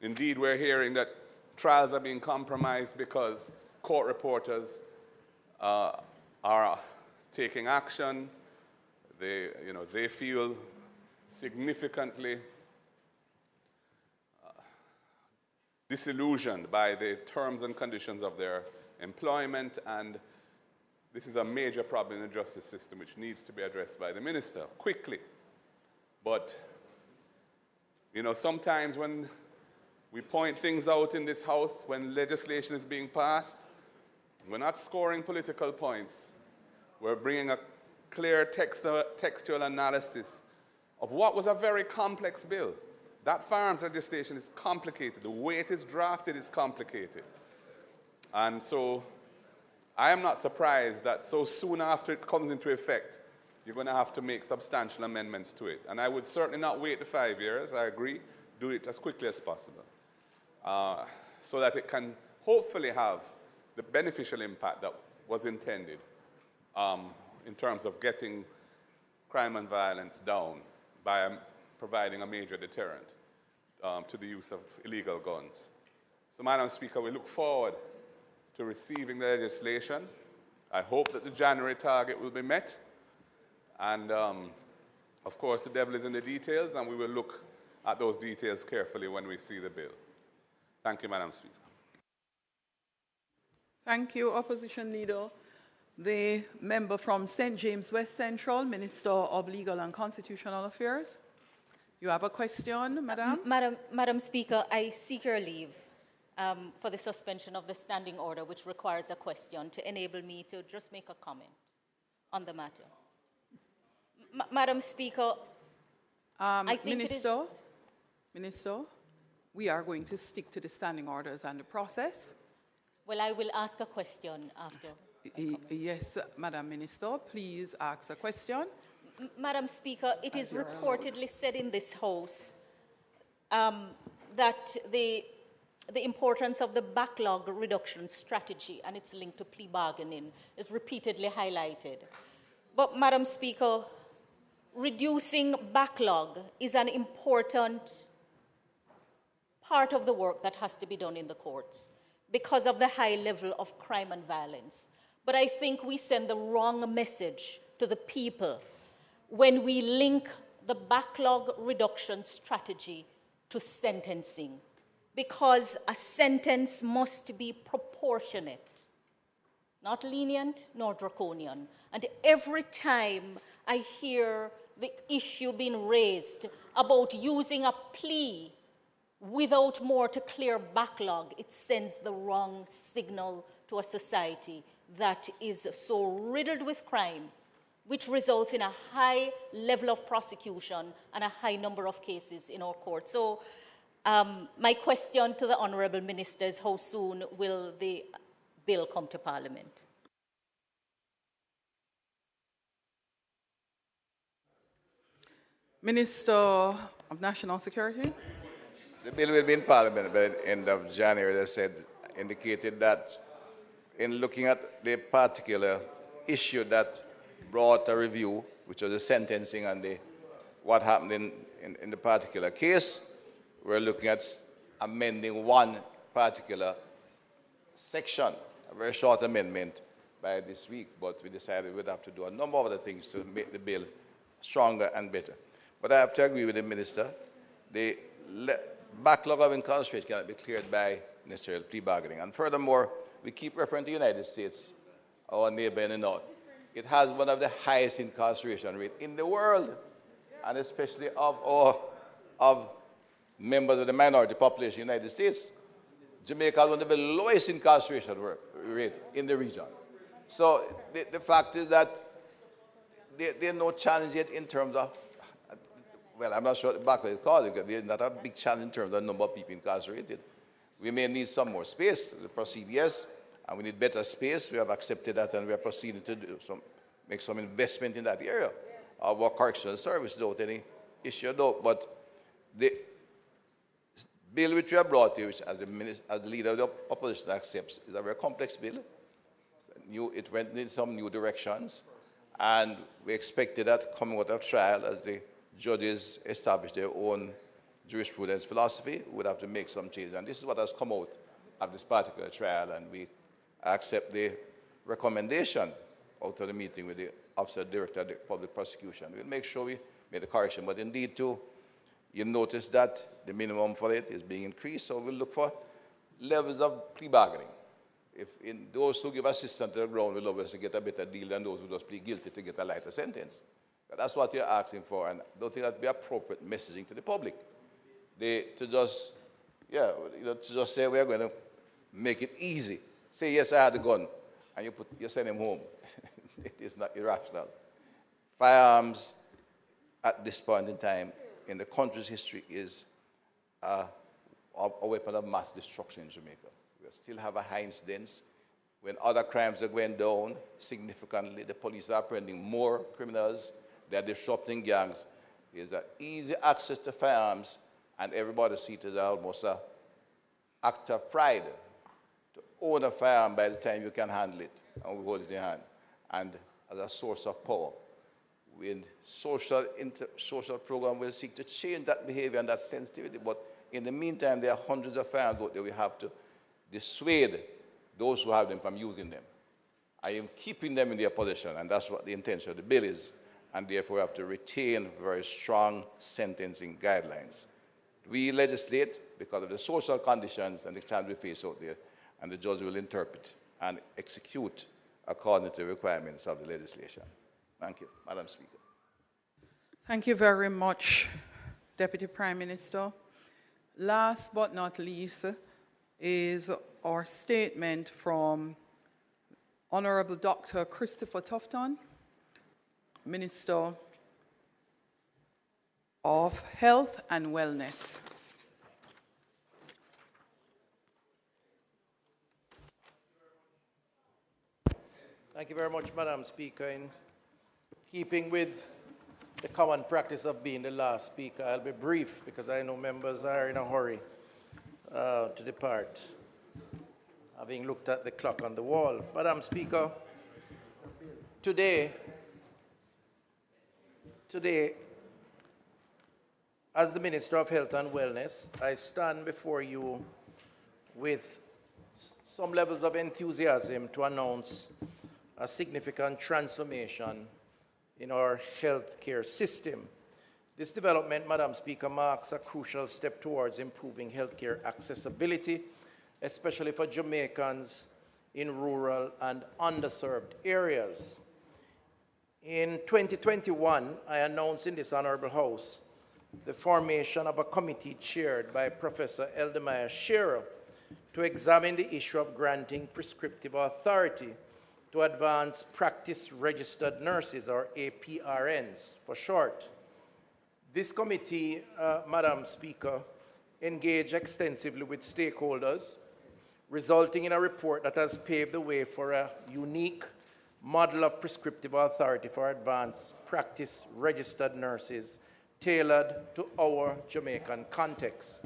K: Indeed, we're hearing that trials are being compromised because court reporters are taking action. They feel significantly disillusioned by the terms and conditions of their employment, and this is a major problem in the justice system which needs to be addressed by the minister quickly. But, you know, sometimes when we point things out in this House, when legislation is being passed, we're not scoring political points. We're bringing a clear textual analysis of what was a very complex bill. That firearms legislation is complicated. The way it is drafted is complicated. And so I am not surprised that so soon after it comes into effect, you're going to have to make substantial amendments to it. And I would certainly not wait the 5 years. I agree. Do it as quickly as possible so that it can hopefully have the beneficial impact that was intended in terms of getting crime and violence down by providing a major deterrent to the use of illegal guns. So, Madam Speaker, we look forward to receiving the legislation. I hope that the January target will be met. And, of course, the devil is in the details, and we will look at those details carefully when we see the bill. Thank you, Madam Speaker.
B: Thank you, Opposition Leader. The member from St. James West Central, Minister of Legal and Constitutional Affairs. You have a question, Madam?
P: Madam Speaker, I seek your leave for the suspension of the standing order, which requires a question, to enable me to just make a comment on the matter. Madam Speaker, I think
B: Minister, we are going to stick to the standing orders and the process.
P: Well, I will ask a question after.
B: Yes, Madam Minister, please ask a question.
P: Madam Speaker, it is reportedly said in this House that the importance of the backlog reduction strategy and its link to plea bargaining is repeatedly highlighted. But, Madam Speaker, reducing backlog is an important part of the work that has to be done in the courts because of the high level of crime and violence. But I think we send the wrong message to the people when we link the backlog reduction strategy to sentencing, because a sentence must be proportionate, not lenient nor draconian. And every time I hear the issue being raised about using a plea without more to clear backlog, it sends the wrong signal to a society that is so riddled with crime, which results in a high level of prosecution and a high number of cases in our court. So my question to the Honourable Minister is, how soon will the bill come to Parliament?
B: Minister of National Security.
O: The bill will be in Parliament by the end of January, as I said, indicated that in looking at the particular issue that brought a review, which was the sentencing and what happened in the particular case, we're looking at amending one particular section, a very short amendment by this week, but we decided we'd have to do a number of other things to make the bill stronger and better. But I have to agree with the Minister. The backlog of incarceration cannot be cleared by necessarily plea bargaining. And furthermore, we keep referring to the United States, our neighbor in the north. It has one of the highest incarceration rates in the world, and especially of members of the minority population in the United States. Jamaica has one of the lowest incarceration rate in the region. So the fact is that there's no challenge yet in terms of, well, I'm not sure what the backlog is causing, because there's not a big challenge in terms of the number of people incarcerated. We may need some more space to proceed, yes, and we need better space. We have accepted that, and we are proceeding to make some investment in that area of our correctional service without any issue, though. But the bill which we have brought here, which as the leader of the opposition accepts, is a very complex bill. It went in some new directions, and we expected that coming out of trial, as the judges established their own jurisprudence philosophy, we would have to make some changes. And this is what has come out of this particular trial, and we accept the recommendation out of the meeting with the Officer Director of the Public Prosecution. We'll make sure we make the correction. But indeed, too, you notice that the minimum for it is being increased, so we'll look for levels of plea bargaining. If in those who give assistance to the ground will obviously get a better deal than those who just plead guilty to get a lighter sentence. But that's what you're asking for, and I don't think that'd be appropriate messaging to the public. To just say we're going to make it easy. Say, yes, I had a gun, and you send him home. It is not irrational. Firearms at this point in time in the country's history is a weapon of mass destruction in Jamaica. We still have a high incidence. When other crimes are going down significantly, the police are apprehending more criminals, they're disrupting gangs. There's an easy access to firearms, and everybody sees it as almost an act of pride to own a firearm by the time you can handle it and we hold it in your hand, and as a source of power. With social program will seek to change that behavior and that sensitivity, but in the meantime, there are hundreds of firearms out there. We have to dissuade those who have them from using them. I am keeping them in their possession, and that's what the intention of the bill is, and therefore we have to retain very strong sentencing guidelines. We legislate because of the social conditions and the challenge we face out there, and the judge will interpret and execute according to the requirements of the legislation. Thank you, Madam Speaker.
B: Thank you very much, Deputy Prime Minister. Last but not least is our statement from Honorable Dr. Christopher Tufton, Minister of Health and Wellness.
Q: Thank you very much, Madam Speaker. In keeping with the common practice of being the last speaker, I'll be brief because I know members are in a hurry to depart, having looked at the clock on the wall. Madam Speaker, today, as the Minister of Health and Wellness, I stand before you with some levels of enthusiasm to announce a significant transformation in our healthcare system. This development, Madam Speaker, marks a crucial step towards improving healthcare accessibility, especially for Jamaicans in rural and underserved areas. In 2021, I announced in this Honorable House the formation of a committee chaired by Professor Eldemire Shearer to examine the issue of granting prescriptive authority to advanced practice registered nurses, or APRNs for short. This committee, Madam Speaker, engaged extensively with stakeholders, resulting in a report that has paved the way for a unique model of prescriptive authority for advanced practice registered nurses tailored to our Jamaican context.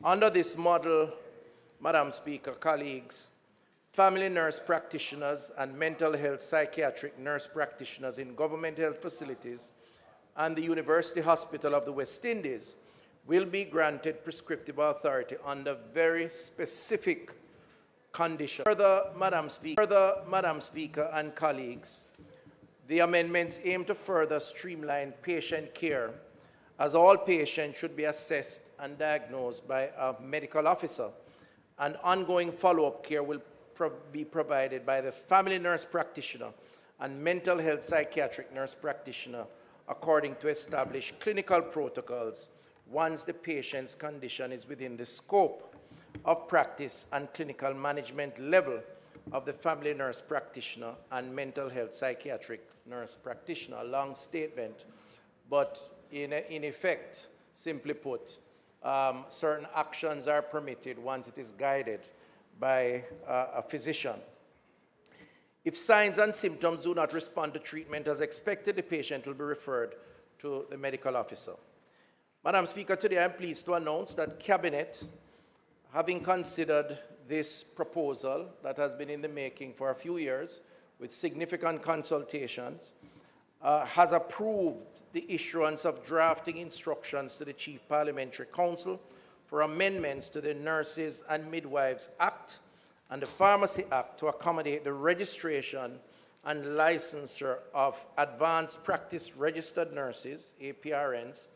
Q: Under this model, Madam Speaker, colleagues, family nurse practitioners and mental health psychiatric nurse practitioners in government health facilities and the University Hospital of the West Indies will be granted prescriptive authority under very specific conditions. Further, Madam Speaker and colleagues, the amendments aim to further streamline patient care, as all patients should be assessed and diagnosed by a medical officer, and ongoing follow-up care will be provided by the family nurse practitioner and mental health psychiatric nurse practitioner according to established clinical protocols once the patient's condition is within the scope of practice and clinical management level of the family nurse practitioner and mental health psychiatric nurse practitioner. A long statement, but in effect, simply put, certain actions are permitted once it is guided by a physician. If signs and symptoms do not respond to treatment as expected, the patient will be referred to the medical officer. Madam Speaker, today I am pleased to announce that Cabinet, having considered this proposal that has been in the making for a few years with significant consultations, has approved the issuance of drafting instructions to the Chief Parliamentary Council for amendments to the Nurses and Midwives Act and the Pharmacy Act to accommodate the registration and licensure of advanced practice registered nurses, APRNs,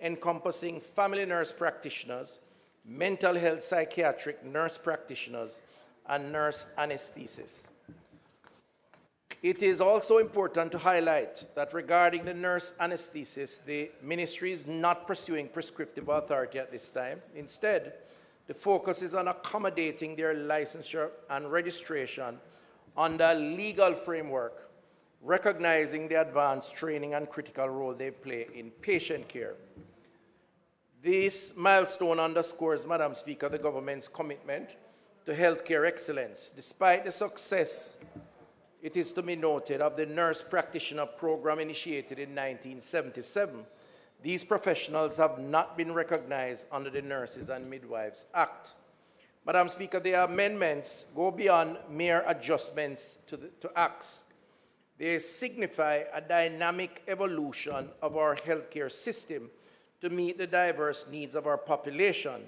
Q: encompassing family nurse practitioners, mental health psychiatric nurse practitioners, and nurse anesthetists. It is also important to highlight that regarding the nurse anesthetists, the ministry is not pursuing prescriptive authority at this time. Instead, the focus is on accommodating their licensure and registration under a legal framework, recognizing the advanced training and critical role they play in patient care. This milestone underscores, Madam Speaker, the government's commitment to healthcare excellence. Despite the success, it is to be noted, of the nurse practitioner program initiated in 1977, these professionals have not been recognized under the Nurses and Midwives Act. Madam Speaker, the amendments go beyond mere adjustments to acts. They signify a dynamic evolution of our healthcare system to meet the diverse needs of our population.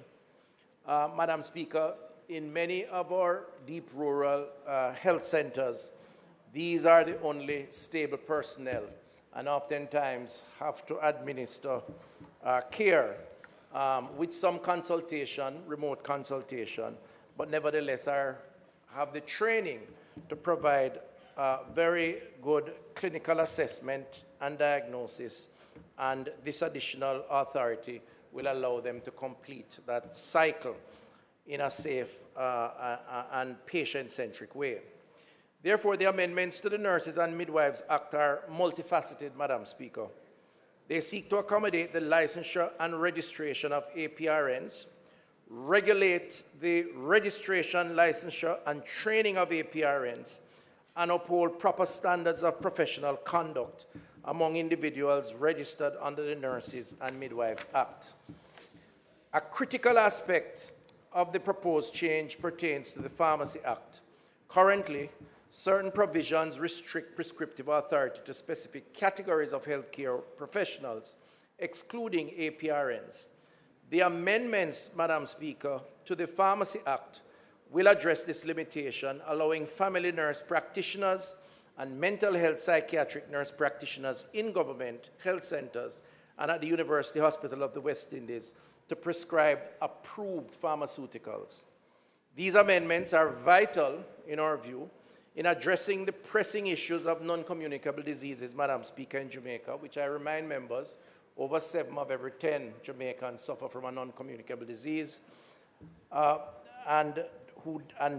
Q: Madam Speaker, in many of our deep rural health centers, these are the only stable personnel and oftentimes have to administer care with some consultation, remote consultation, but nevertheless have the training to provide very good clinical assessment and diagnosis, and this additional authority will allow them to complete that cycle in a safe and patient-centric way. Therefore, the amendments to the Nurses and Midwives Act are multifaceted, Madam Speaker. They seek to accommodate the licensure and registration of APRNs, regulate the registration, licensure, and training of APRNs, and uphold proper standards of professional conduct among individuals registered under the Nurses and Midwives Act. A critical aspect of the proposed change pertains to the Pharmacy Act. Currently, certain provisions restrict prescriptive authority to specific categories of healthcare professionals, excluding APRNs. The amendments, Madam Speaker, to the Pharmacy Act will address this limitation, allowing family nurse practitioners and mental health psychiatric nurse practitioners in government health centers and at the University Hospital of the West Indies to prescribe approved pharmaceuticals. These amendments are vital, in our view, in addressing the pressing issues of non-communicable diseases, Madam Speaker, in Jamaica, which I remind members, over 7 of every 10 Jamaicans suffer from a non-communicable disease and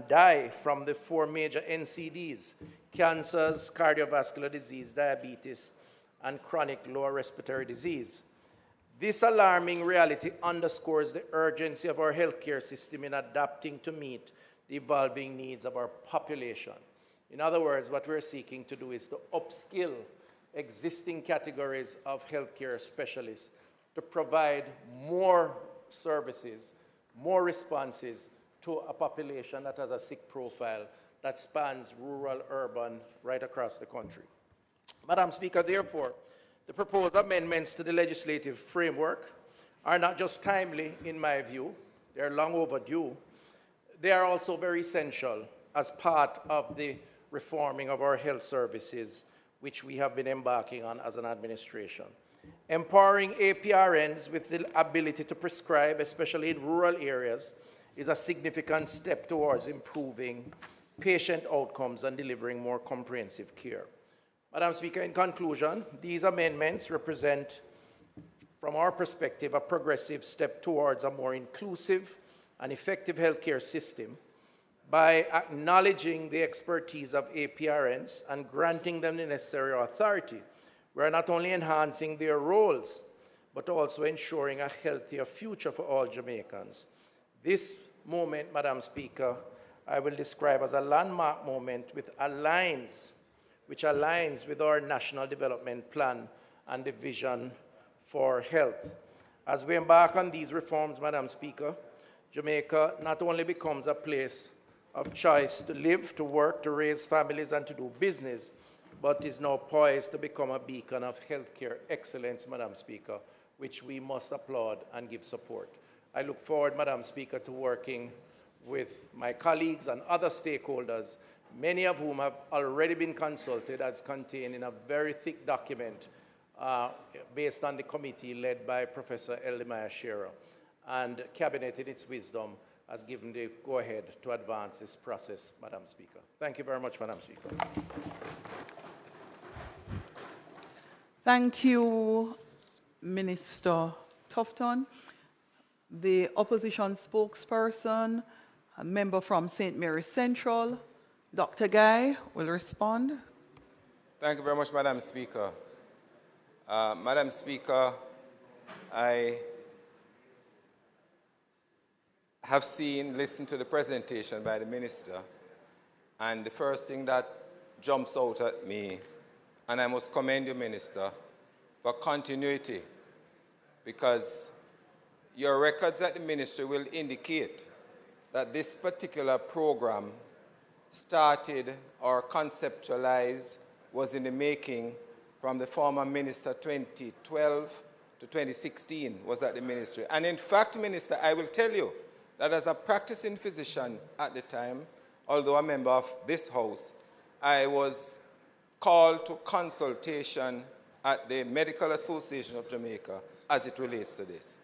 Q: die from the 4 major NCDs: cancers, cardiovascular disease, diabetes, and chronic lower respiratory disease. This alarming reality underscores the urgency of our healthcare system in adapting to meet the evolving needs of our population. In other words, what we're seeking to do is to upskill existing categories of healthcare specialists to provide more services, more responses to a population that has a sick profile that spans rural, urban, right across the country. Madam Speaker, therefore, the proposed amendments to the legislative framework are not just timely, in my view, they're long overdue. They are also very essential as part of the reforming of our health services, which we have been embarking on as an administration. Empowering APRNs with the ability to prescribe, especially in rural areas, is a significant step towards improving patient outcomes and delivering more comprehensive care. Madam Speaker, in conclusion, these amendments represent, from our perspective, a progressive step towards a more inclusive and effective healthcare system by acknowledging the expertise of APRNs and granting them the necessary authority. We are not only enhancing their roles, but also ensuring a healthier future for all Jamaicans. This moment, Madam Speaker, I will describe as a landmark moment which aligns with our National Development Plan and the vision for health. As we embark on these reforms, Madam Speaker, Jamaica not only becomes a place of choice to live, to work, to raise families, and to do business, but is now poised to become a beacon of healthcare excellence, Madam Speaker, which we must applaud and give support. I look forward, Madam Speaker, to working with my colleagues and other stakeholders, many of whom have already been consulted, as contained in a very thick document based on the committee led by Professor Eldemaya Shearer. and Cabinet in its wisdom has given the go-ahead to advance this process, Madam Speaker. Thank you very much, Madam Speaker.
B: Thank you, Minister Tufton. The opposition spokesperson, a member from St. Mary's Central, Dr. Guy, will respond.
R: Thank you very much, Madam Speaker. Madam Speaker, I have listened to the presentation by the Minister, and the first thing that jumps out at me, and I must commend you, Minister, for continuity, because your records at the Ministry will indicate that this particular program started or conceptualized, was in the making from the former Minister 2012 to 2016 was at the Ministry. And in fact, Minister, I will tell you that as a practicing physician at the time, although a member of this House, I was called to consultation at the Medical Association of Jamaica as it relates to this.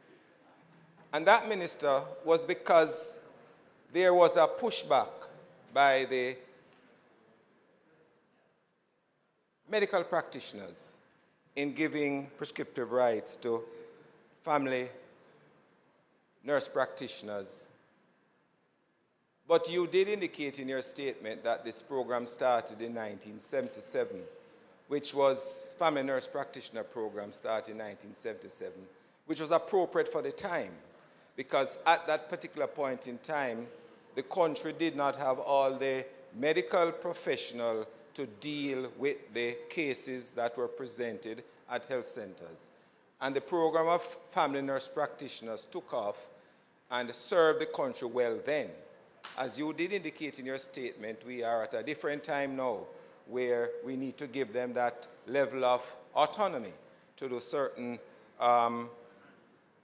R: And that, Minister, was because there was a pushback by the medical practitioners in giving prescriptive rights to family nurse practitioners. But you did indicate in your statement that this program started in 1977, which was family nurse practitioner program started in 1977, which was appropriate for the time, because at that particular point in time, the country did not have all the medical professionals to deal with the cases that were presented at health centers. And the program of family nurse practitioners took off and served the country well then. As you did indicate in your statement, we are at a different time now where we need to give them that level of autonomy to do certain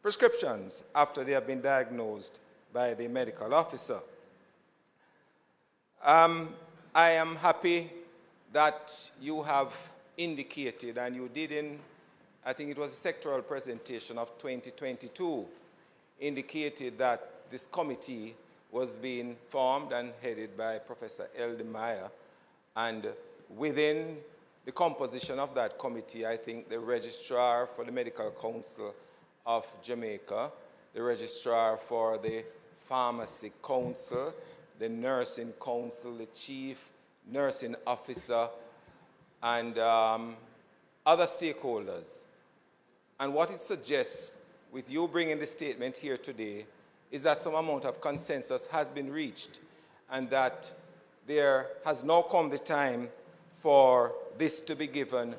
R: prescriptions after they have been diagnosed by the medical officer. I am happy that you have indicated, and you did in, I think it was a sectoral presentation of 2022, indicated that this committee was being formed and headed by Professor L. De Meyer. And within the composition of that committee, I think the registrar for the Medical Council of Jamaica, the registrar for the Pharmacy Council, the Nursing Council, the Chief Nursing Officer, and other stakeholders. And what it suggests, with you bringing the statement here today, is that some amount of consensus has been reached, and that there has now come the time for this to be given,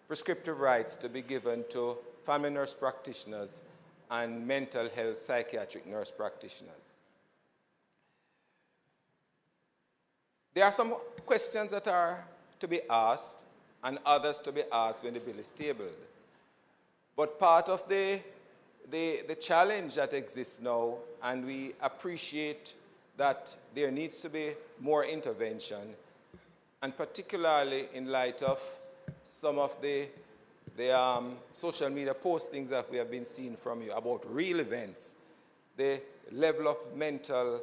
R: prescriptive rights to be given to family nurse practitioners and mental health psychiatric nurse practitioners. There are some questions that are to be asked and others to be asked when the bill is tabled. But part of the challenge that exists now, and we appreciate that there needs to be more intervention, and particularly in light of some of the social media postings that we have been seeing from you about real events, the level of mental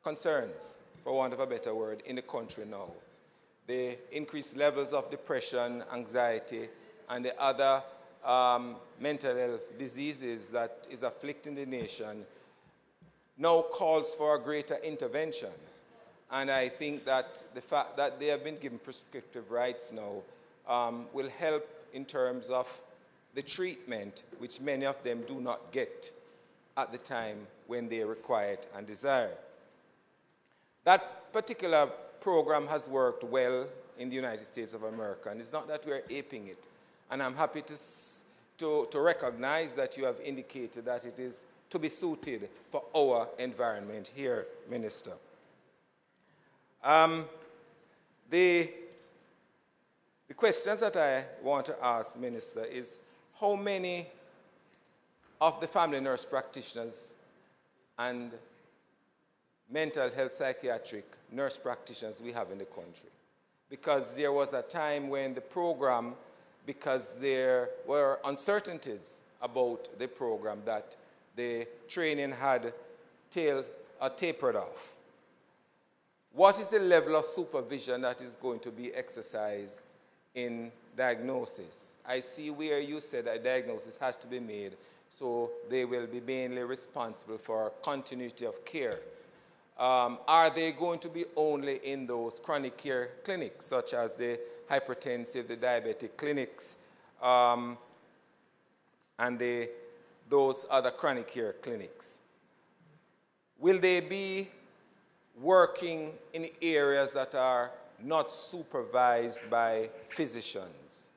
R: concerns, for want of a better word, in the country now. The increased levels of depression, anxiety, and the other mental health diseases that is afflicting the nation now calls for a greater intervention. And I think that the fact that they have been given prescriptive rights now will help in terms of the treatment, which many of them do not get at the time when they require it and desire. That particular program has worked well in the United States of America, and it's not that we're aping it. And I'm happy to recognize that you have indicated that it is to be suited for our environment here, Minister. The questions that I want to ask, Minister, is how many of the family nurse practitioners and mental health psychiatric nurse practitioners we have in the country? Because there was a time when the program, because there were uncertainties about the program that the training had tapered off. What is the level of supervision that is going to be exercised in diagnosis? I see where you said that diagnosis has to be made, so they will be mainly responsible for continuity of care. Are they going to be only in those chronic care clinics, such as the hypertensive, the diabetic clinics, and those other chronic care clinics? Will they be working in areas that are not supervised by physicians?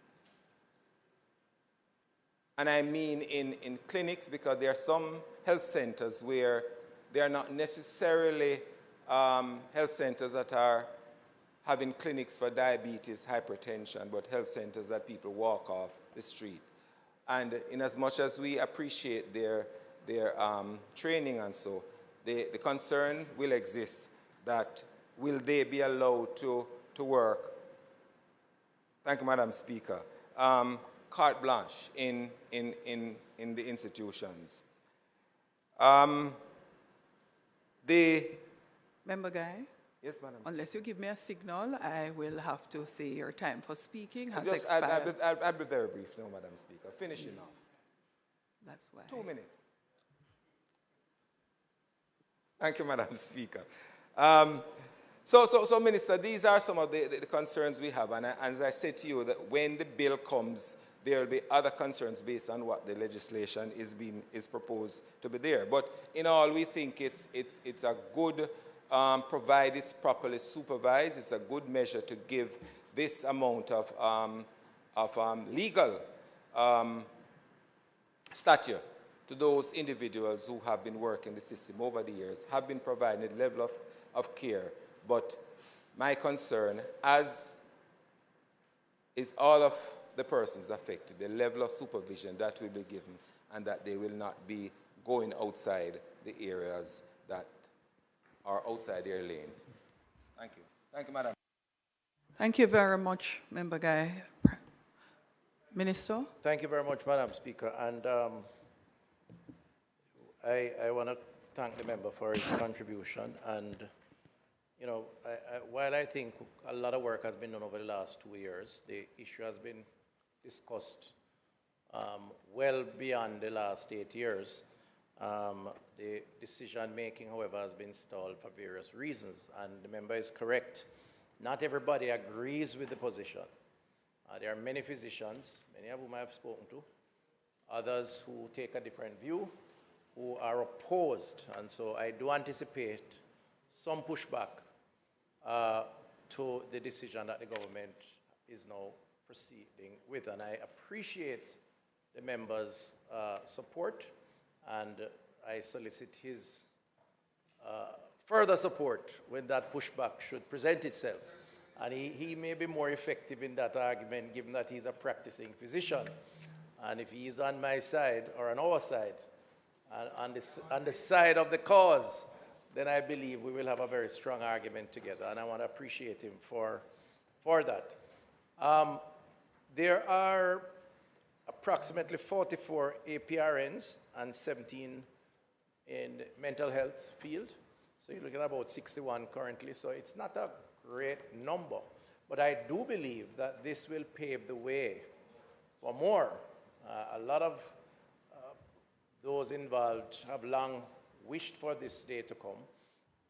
R: And I mean in clinics, because there are some health centers where they are not necessarily health centers that are having clinics for diabetes, hypertension, but health centers that people walk off the street. And in as much as we appreciate their training and so, the concern will exist that will they be allowed to work, thank you, Madam Speaker, carte blanche in the institutions.
B: Member Guy?
R: Yes, Madam.
B: Unless you give me a signal, I will have to say your time for speaking has
R: I'll
B: expired.
R: be very brief now, Madam Speaker. Finishing off.
B: That's why.
R: 2 minutes. Thank you, Madam Speaker. So, Minister, these are some of the concerns we have. And as I said to you, that when the bill comes, there will be other concerns based on what the legislation is proposed to be there. But in all, we think it's a good, provided it's properly supervised, it's a good measure to give this amount of legal stature to those individuals who have been working the system over the years, have been providing a level of care. But my concern, as is all of the persons affected, the level of supervision that will be given, and that they will not be going outside the areas that are outside their lane. Thank you. Thank you, Madam.
B: Thank you very much, Member Guy. Minister?
Q: Thank you very much, Madam Speaker. And I want to thank the member for his contribution. And, you know, while I think a lot of work has been done over the last 2 years, the issue has been discussed well beyond the last 8 years. The decision-making, however, has been stalled for various reasons. And the member is correct. Not everybody agrees with the position. There are many physicians, many of whom I have spoken to, others who take a different view, who are opposed. And so I do anticipate some pushback to the decision that the government is now proceeding with. And I appreciate the member's support, and I solicit his further support when that pushback should present itself. And he may be more effective in that argument, given that he's a practicing physician. And if he's on my side, or on our side, on the side of the cause, then I believe we will have a very strong argument together. And I want to appreciate him for that. There are approximately 44 APRNs and 17 in the mental health field. So you're looking at about 61 currently. So it's not a great number. But I do believe that this will pave the way for more. A lot of those involved have long wished for this day to come,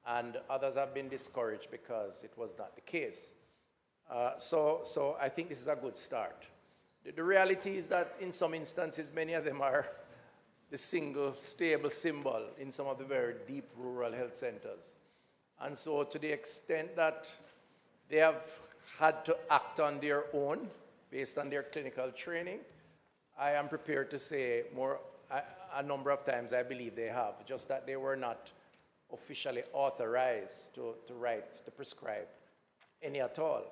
Q: and others have been discouraged because it was not the case. So I think this is a good start. The reality is that in some instances, many of them are the single stable symbol in some of the very deep rural health centers. And so to the extent that they have had to act on their own based on their clinical training, I am prepared to say a number of times I believe they have, just that they were not officially authorized to prescribe any at all.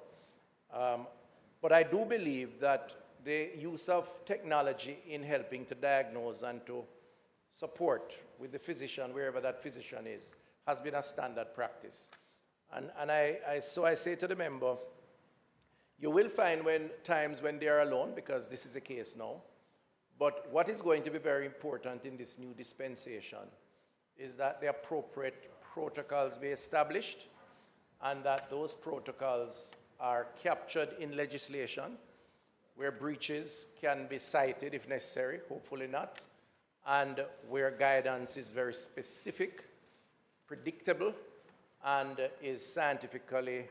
Q: But I do believe that the use of technology in helping to diagnose and to support with the physician, wherever that physician is, has been a standard practice. So I say to the member, you will find times when they are alone, because this is the case now, But what is going to be very important in this new dispensation is that the appropriate protocols be established and that those protocols are captured in legislation where breaches can be cited if necessary, hopefully not, and where guidance is very specific, predictable, and is scientifically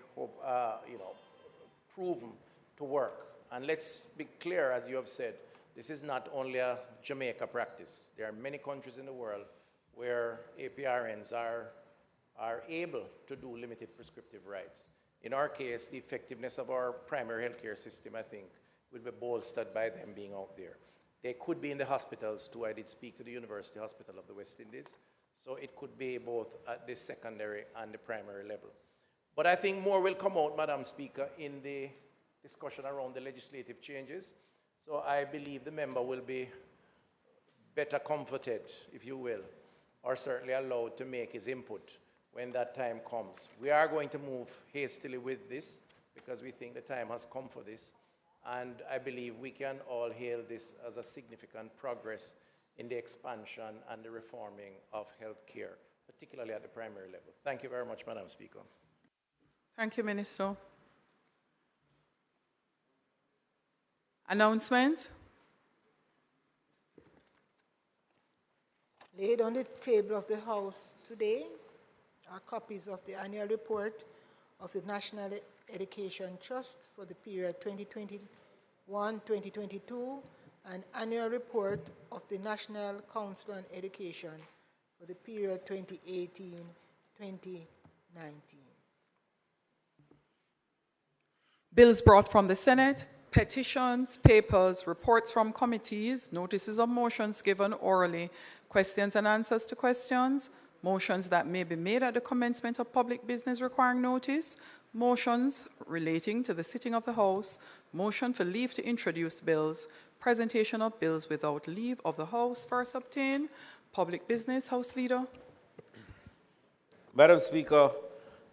Q: proven to work. And let's be clear, as you have said, this is not only a Jamaica practice. There are many countries in the world where APRNs are able to do limited prescriptive rights. In our case, the effectiveness of our primary healthcare system, I think, will be bolstered by them being out there. They could be in the hospitals too. I did speak to the University Hospital of the West Indies. So it could be both at the secondary and the primary level. But I think more will come out, Madam Speaker, in the discussion around the legislative changes. So I believe the member will be better comforted, if you will, or certainly allowed to make his input when that time comes. We are going to move hastily with this because we think the time has come for this. And I believe we can all hail this as a significant progress in the expansion and the reforming of healthcare, particularly at the primary level. Thank you very much, Madam Speaker.
B: Thank you, Minister. Announcements?
S: Laid on the table of the House today are copies of the annual report of the National Education Trust for the period 2021-2022 and annual report of the National Council on Education for the period 2018-2019.
B: Bills brought from the Senate, petitions, papers, reports from committees, notices of motions given orally, questions and answers to questions, motions that may be made at the commencement of public business requiring notice, motions relating to the sitting of the House, motion for leave to introduce bills, presentation of bills without leave of the House first obtained, public business. House Leader.
E: Madam Speaker,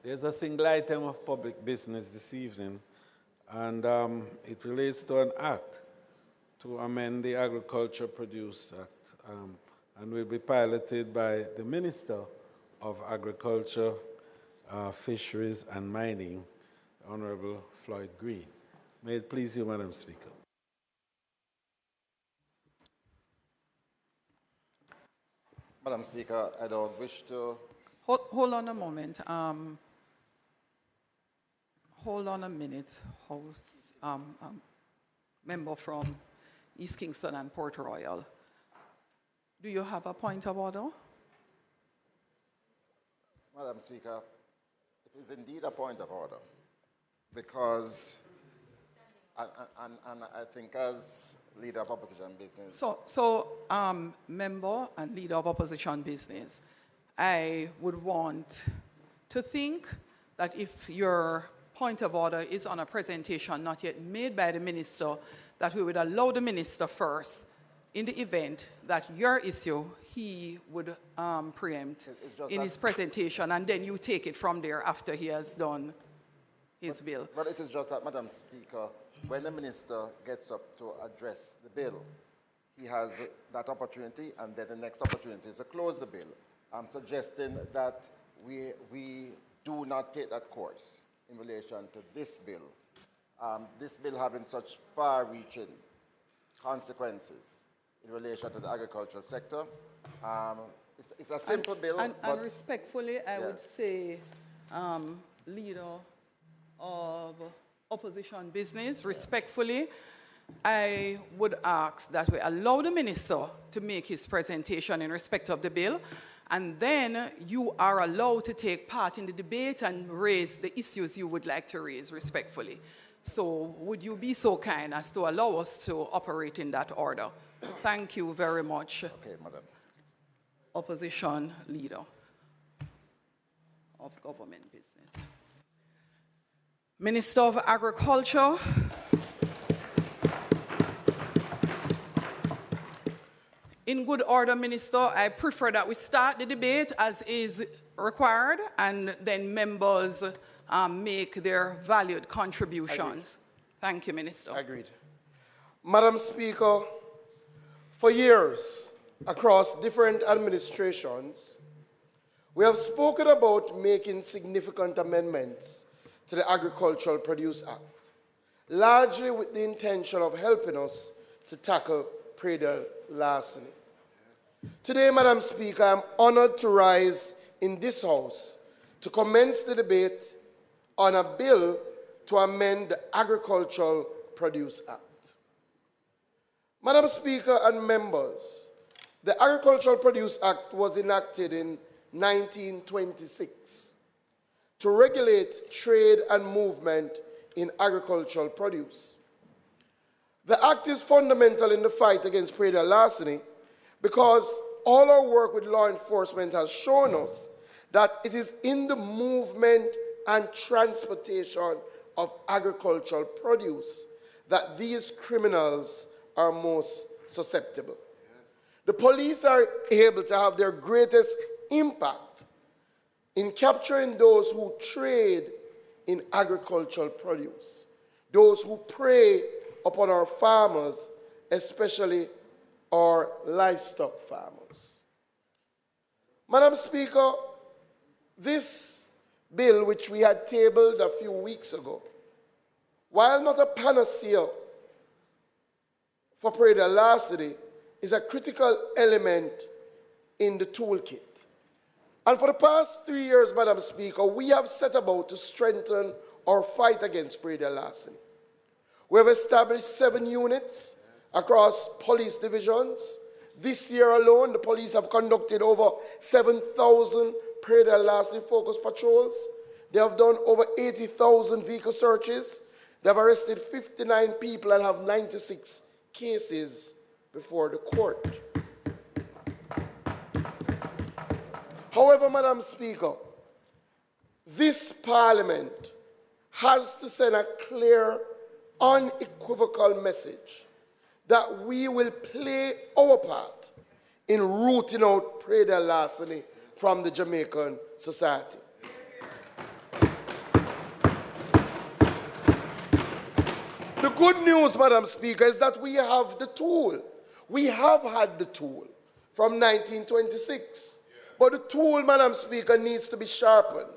E: there's a single item of public business this evening, and it relates to an act to amend the Agriculture Produce Act, and will be piloted by the Minister of Agriculture, Fisheries and Mining, Honorable Floyd Green. May it please you, Madam Speaker.
T: Madam Speaker, I don't wish to...
B: Hold on a moment. Hold on a minute, House member from East Kingston and Port Royal. Do you have a point of order?
T: Madam Speaker, it is indeed a point of order because, and I think as Leader of Opposition Business...
B: Member and Leader of Opposition Business, I would want to think that if your point of order is on a presentation not yet made by the Minister, that we would allow the Minister first in the event that your issue he would preempt in his presentation, and then you take it from there after he has done his bill.
T: But it is just that, Madam Speaker, when the Minister gets up to address the bill, he has that opportunity, and then the next opportunity is to close the bill. I'm suggesting that we do not take that course in relation to this bill. This bill having such far-reaching consequences in relation to the agricultural sector. It's a simple bill.
B: And respectfully, I would say, Leader of Opposition Business, respectfully, I would ask that we allow the Minister to make his presentation in respect of the bill, and then you are allowed to take part in the debate and raise the issues you would like to raise respectfully. So would you be so kind as to allow us to operate in that order? Thank you very much.
T: Okay, Madam.
B: Opposition Leader of Government Business. Minister of Agriculture. In good order, Minister, I prefer that we start the debate as is required, and then members make their valued contributions.
U: Agreed.
B: Thank you, Minister.
U: Agreed. Madam Speaker, For years, across different administrations, we have spoken about making significant amendments to the Agricultural Produce Act, largely with the intention of helping us to tackle predatory larceny. Today, Madam Speaker, I am honored to rise in this House to commence the debate on a bill to amend the Agricultural Produce Act. Madam Speaker and members, the Agricultural Produce Act was enacted in 1926 to regulate trade and movement in agricultural produce. The Act is fundamental in the fight against predatory larceny because all our work with law enforcement has shown us that it is in the movement and transportation of agricultural produce that these criminals are most susceptible. The police are able to have their greatest impact in capturing those who trade in agricultural produce, those who prey upon our farmers, especially our livestock farmers. Madam Speaker, this bill, which we had tabled a few weeks ago, while not a panacea for predatory larceny, is a critical element in the toolkit. And for the past 3 years, Madam Speaker, we have set about to strengthen our fight against predatory larceny. We have established 7 units across police divisions. This year alone, the police have conducted over 7,000 predatory larceny focused patrols. They have done over 80,000 vehicle searches. They have arrested 59 people and have 96 cases before the court. However, Madam Speaker, this Parliament has to send a clear, unequivocal message that we will play our part in rooting out predatory larceny from the Jamaican society. The good news, Madam Speaker, is that we have the tool. We have had the tool from 1926. But the tool, Madam Speaker, needs to be sharpened.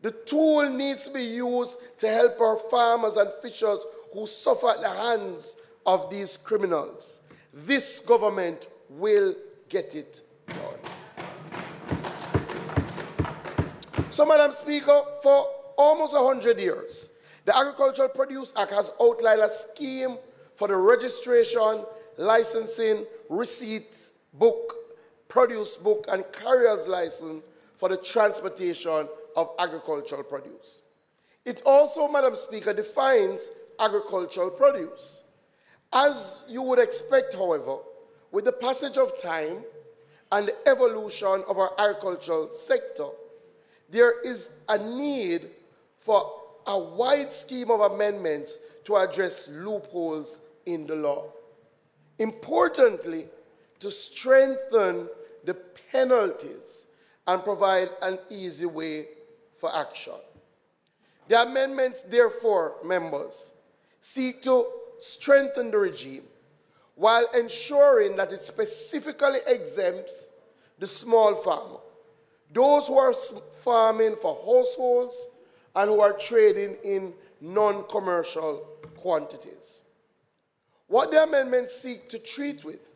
U: The tool needs to be used to help our farmers and fishers who suffer at the hands of these criminals. This government will get it done. So, Madam Speaker, for almost 100 years, the Agricultural Produce Act has outlined a scheme for the registration, licensing, receipt book, produce book, and carrier's license for the transportation of agricultural produce. It also, Madam Speaker, defines agricultural produce. As you would expect, however, with the passage of time and the evolution of our agricultural sector, there is a need for a wide scheme of amendments to address loopholes in the law. Importantly, to strengthen the penalties and provide an easy way for action. The amendments, therefore, members, seek to strengthen the regime while ensuring that it specifically exempts the small farmer, those who are farming for households and who are trading in non-commercial quantities. What the amendments seek to treat with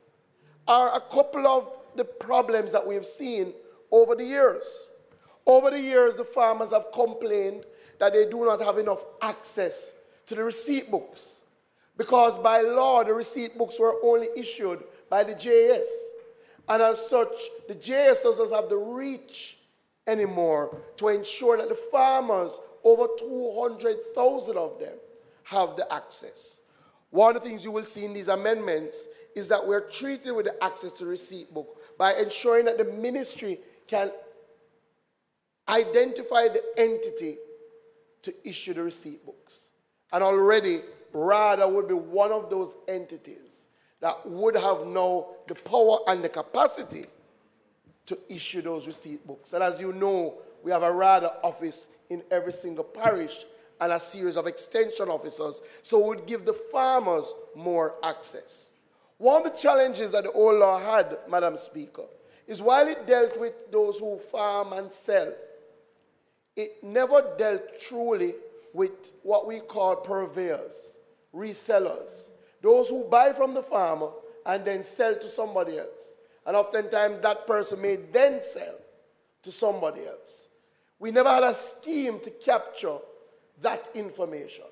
U: are a couple of the problems that we have seen over the years. Over the years, the farmers have complained that they do not have enough access to the receipt books because by law, the receipt books were only issued by the JS. And as such, the JS doesn't have the reach anymore to ensure that the farmers, over 200,000 of them, have the access. One of the things you will see in these amendments is that we're treated with the access to the receipt book by ensuring that the ministry can identify the entity to issue the receipt books. And already, RADA would be one of those entities that would have now the power and the capacity to issue those receipt books. And as you know, we have a RADA office in every single parish and a series of extension officers, so it would give the farmers more access. One of the challenges that the old law had, Madam Speaker, is while it dealt with those who farm and sell, it never dealt truly with what we call purveyors, resellers, those who buy from the farmer and then sell to somebody else. And oftentimes that person may then sell to somebody else. We never had a scheme to capture that information.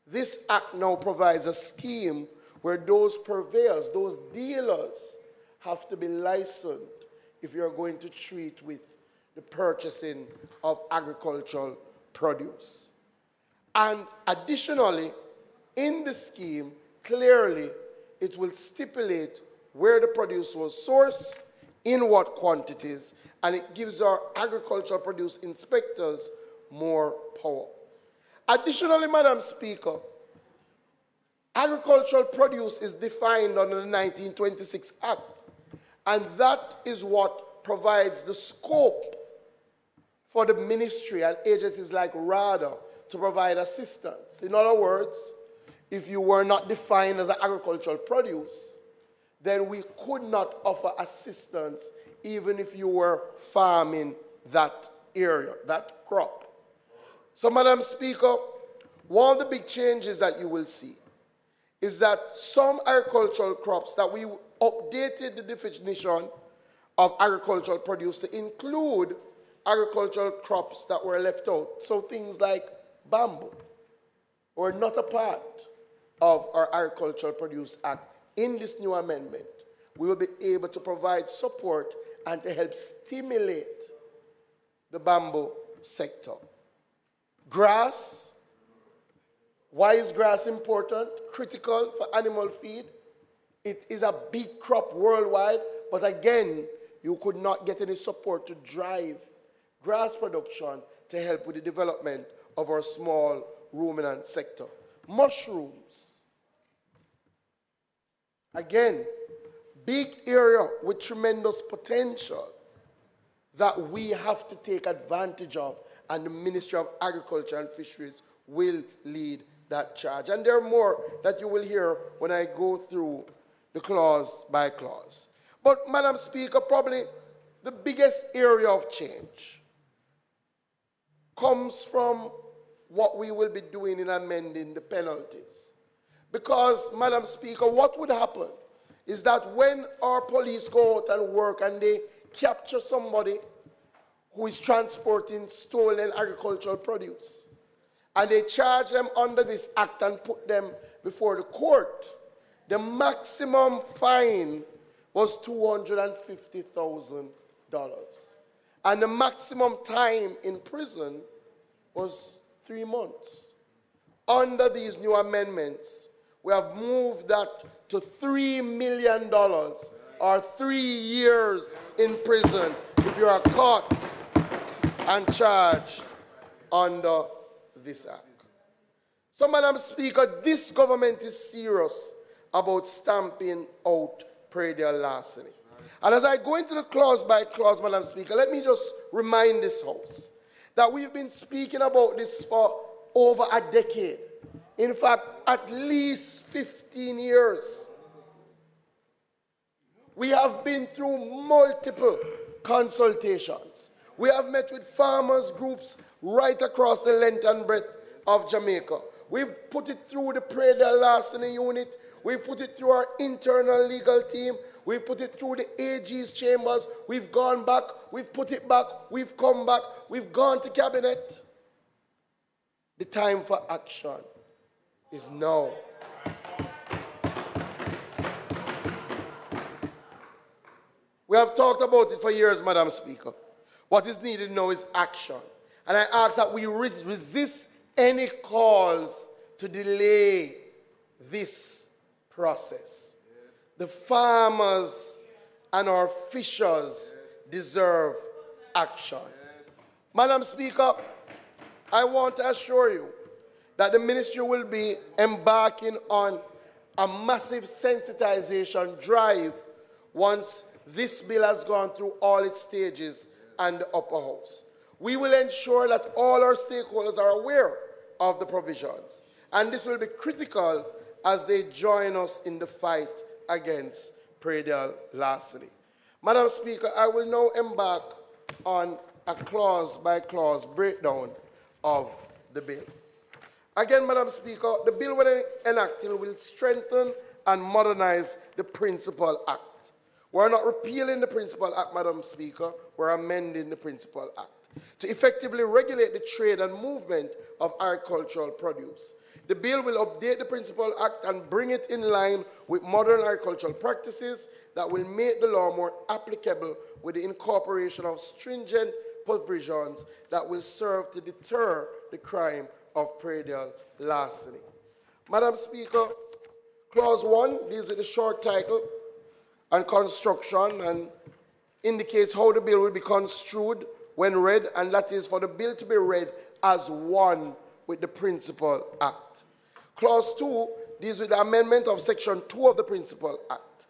U: This act now provides a scheme where those purveyors, those dealers, have to be licensed if you're going to treat with the purchasing of agricultural produce. And additionally, in the scheme, clearly, it will stipulate where the produce was sourced, in what quantities, and it gives our agricultural produce inspectors more power. Additionally, Madam Speaker, agricultural produce is defined under the 1926 Act, and that is what provides the scope for the ministry and agencies like RADA to provide assistance. In other words, if you were not defined as an agricultural produce, then we could not offer assistance even if you were farming that area, that crop. So, Madam Speaker, one of the big changes that you will see is that some agricultural crops that we updated the definition of agricultural produce to include agricultural crops that were left out. So things like bamboo were not a part of our Agricultural Produce Act. In this new amendment, we will be able to provide support and to help stimulate the bamboo sector. Grass. Why is grass important? Critical for animal feed. It is a big crop worldwide, but again, you could not get any support to drive grass production to help with the development of our small ruminant sector. Mushrooms. Again, big area with tremendous potential that we have to take advantage of, and the Ministry of Agriculture and Fisheries will lead that charge. And there are more that you will hear when I go through the clause by clause. But, Madam Speaker, probably the biggest area of change comes from what we will be doing in amending the penalties. Because, Madam Speaker, what would happen is that when our police go out and work and they capture somebody who is transporting stolen agricultural produce, and they charge them under this act and put them before the court, the maximum fine was $250,000. And the maximum time in prison was 3 months. Under these new amendments, we have moved that to $3 million or 3 years in prison if you are caught and charged under this act. So, Madam Speaker, this government is serious about stamping out predial larceny. And as I go into the clause by clause, Madam Speaker, let me just remind this House that we've been speaking about this for over a decade. In fact, at least 15 years. We have been through multiple consultations. We have met with farmers groups right across the length and breadth of Jamaica. We've put it through the predial larceny unit. We've put it through our internal legal team. We've put it through the AG's chambers. We've gone back. We've put it back. We've come back. We've gone to cabinet. The time for action is now. We have talked about it for years, Madam Speaker. What is needed now is action. And I ask that we resist any calls to delay this process. The farmers and our fishers deserve action. Madam Speaker, I want to assure you that the ministry will be embarking on a massive sensitization drive once this bill has gone through all its stages and the upper house. We will ensure that all our stakeholders are aware of the provisions, and this will be critical as they join us in the fight against predial larceny. Madam Speaker, I will now embark on a clause-by-clause breakdown of the bill. Again, Madam Speaker, the bill, when enacted, will strengthen and modernize the Principal Act. We're not repealing the Principal Act, Madam Speaker, we're amending the Principal Act to effectively regulate the trade and movement of agricultural produce. The bill will update the Principal Act and bring it in line with modern agricultural practices that will make the law more applicable with the incorporation of stringent provisions that will serve to deter the crime of predial larceny. Madam Speaker, Clause 1 deals with the short title and construction and indicates how the bill will be construed when read, and that is for the bill to be read as one with the Principal Act. Clause 2 deals with the amendment of Section 2 of the Principal Act.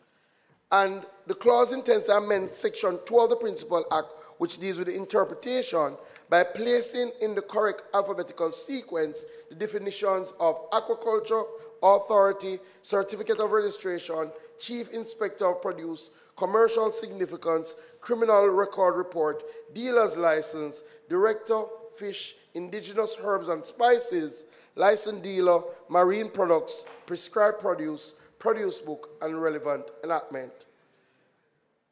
U: And the clause intends to amend Section 2 of the Principal Act, which deals with the interpretation, by placing in the correct alphabetical sequence the definitions of aquaculture, authority, certificate of registration, chief inspector of produce, commercial significance, criminal record report, dealer's license, director, fish, indigenous herbs and spices, licensed dealer, marine products, prescribed produce, produce book, and relevant enactment.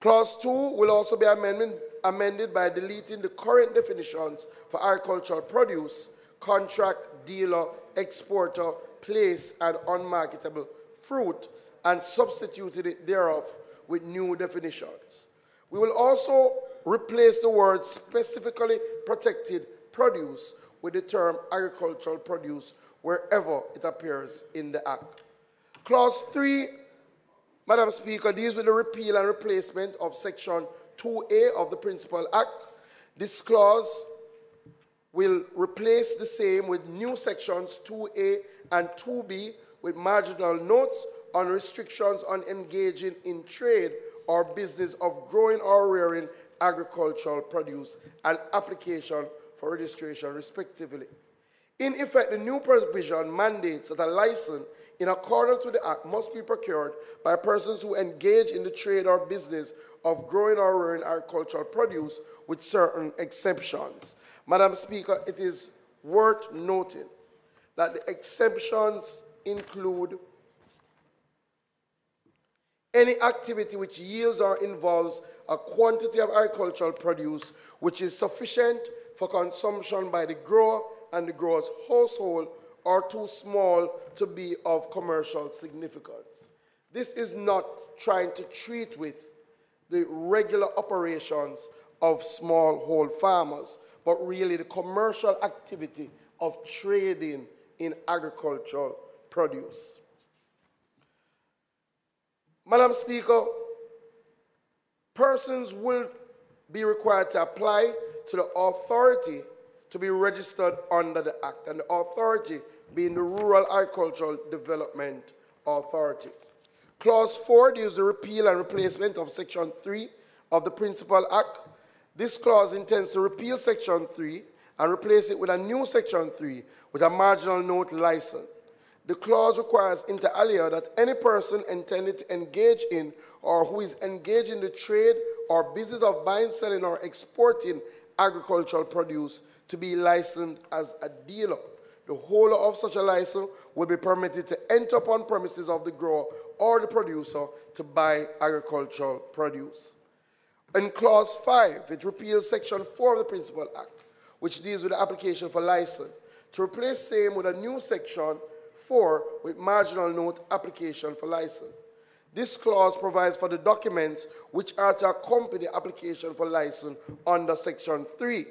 U: Clause 2 will also be amended by deleting the current definitions for agricultural produce, contract, dealer, exporter, place, and unmarketable fruit, and substituted it thereof with new definitions. We will also replace the word specifically protected produce with the term agricultural produce wherever it appears in the Act. Clause 3, Madam Speaker, deals with the repeal and replacement of Section 2A of the Principal Act. This clause will replace the same with new sections 2A and 2B with marginal notes on restrictions on engaging in trade or business of growing or rearing agricultural produce and application for registration, respectively. In effect, the new provision mandates that a license in accordance with the Act must be procured by persons who engage in the trade or business of growing or rearing agricultural produce with certain exceptions. Madam Speaker, it is worth noting that the exceptions include any activity which yields or involves a quantity of agricultural produce which is sufficient for consumption by the grower and the grower's household or too small to be of commercial significance. This is not trying to treat with the regular operations of smallhold farmers, but really the commercial activity of trading in agricultural produce. Madam Speaker, persons will be required to apply to the authority to be registered under the Act, and the authority being the Rural Agricultural Development Authority. Clause 4 deals with the repeal and replacement of Section 3 of the Principal Act. This clause intends to repeal Section 3 and replace it with a new Section 3 with a marginal note license. The clause requires inter alia that any person intended to engage in or who is engaged in the trade or business of buying, selling, or exporting agricultural produce to be licensed as a dealer. The holder of such a license will be permitted to enter upon premises of the grower or the producer to buy agricultural produce. In Clause 5, it repeals Section 4 of the Principal Act, which deals with the application for license, to replace same with a new Section 4 with marginal note application for license. This clause provides for the documents which are to accompany the application for license under Section 3.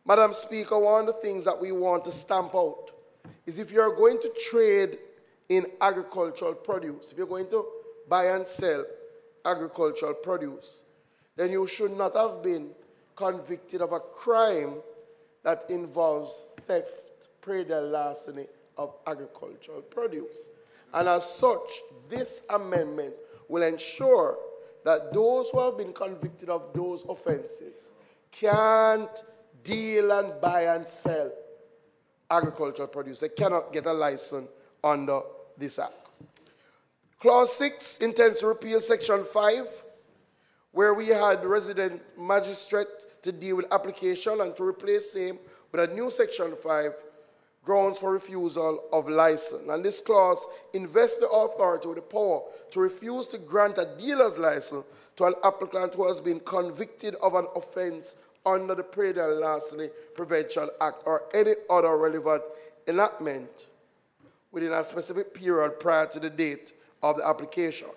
U: Madam Speaker, one of the things that we want to stamp out is if you're going to trade in agricultural produce, if you're going to buy and sell agricultural produce, then you should not have been convicted of a crime that involves theft, predial larceny of agricultural produce. And as such, this amendment will ensure that those who have been convicted of those offenses can't deal and buy and sell agricultural produce. They cannot get a license under this Act. Clause 6 intends to repeal Section 5, where we had the resident magistrate to deal with application and to replace same with a new Section 5, grounds for refusal of license. And this clause invests the authority with the power to refuse to grant a dealer's license to an applicant who has been convicted of an offense under the Presiding Larceny Prevention Act or any other relevant enactment within a specific period prior to the date of the application.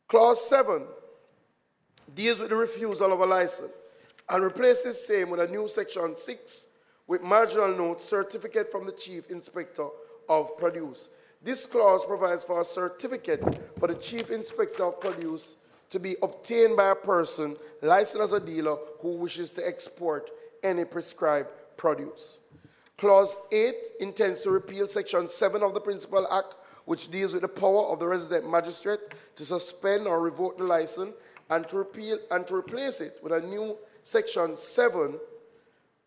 U: Clause 7 deals with the refusal of a license and replaces same with a new Section 6 with marginal note certificate from the Chief Inspector of Produce. This clause provides for a certificate for the Chief Inspector of Produce to be obtained by a person licensed as a dealer who wishes to export any prescribed produce. Clause 8 intends to repeal Section 7 of the Principal Act, which deals with the power of the resident magistrate to suspend or revoke the license and to replace it with a new Section 7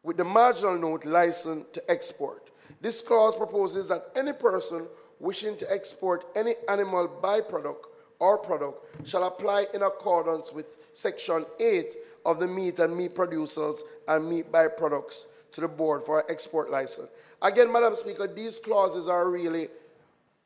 U: with the marginal note license to export. This clause proposes that any person wishing to export any animal byproduct or product shall apply in accordance with Section 8 of the Meat and Meat Producers and Meat Byproducts to the board for an export license. Again, Madam Speaker, these clauses are really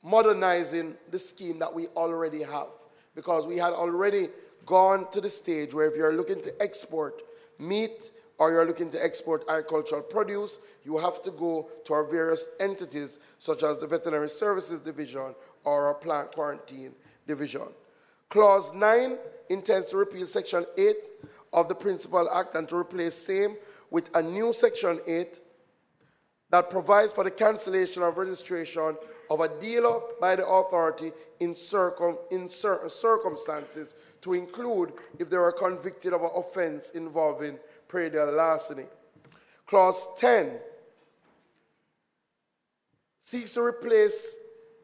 U: modernizing the scheme that we already have, because we had already gone to the stage where if you're looking to export meat or you're looking to export agricultural produce, you have to go to our various entities such as the Veterinary Services Division or our Plant Quarantine Division. Clause 9 intends to repeal Section 8 of the Principal Act and to replace same with a new Section 8 that provides for the cancellation of registration of a dealer by the authority in certain circumstances, to include if they were convicted of an offense involving presiding larceny. Clause 10 seeks to replace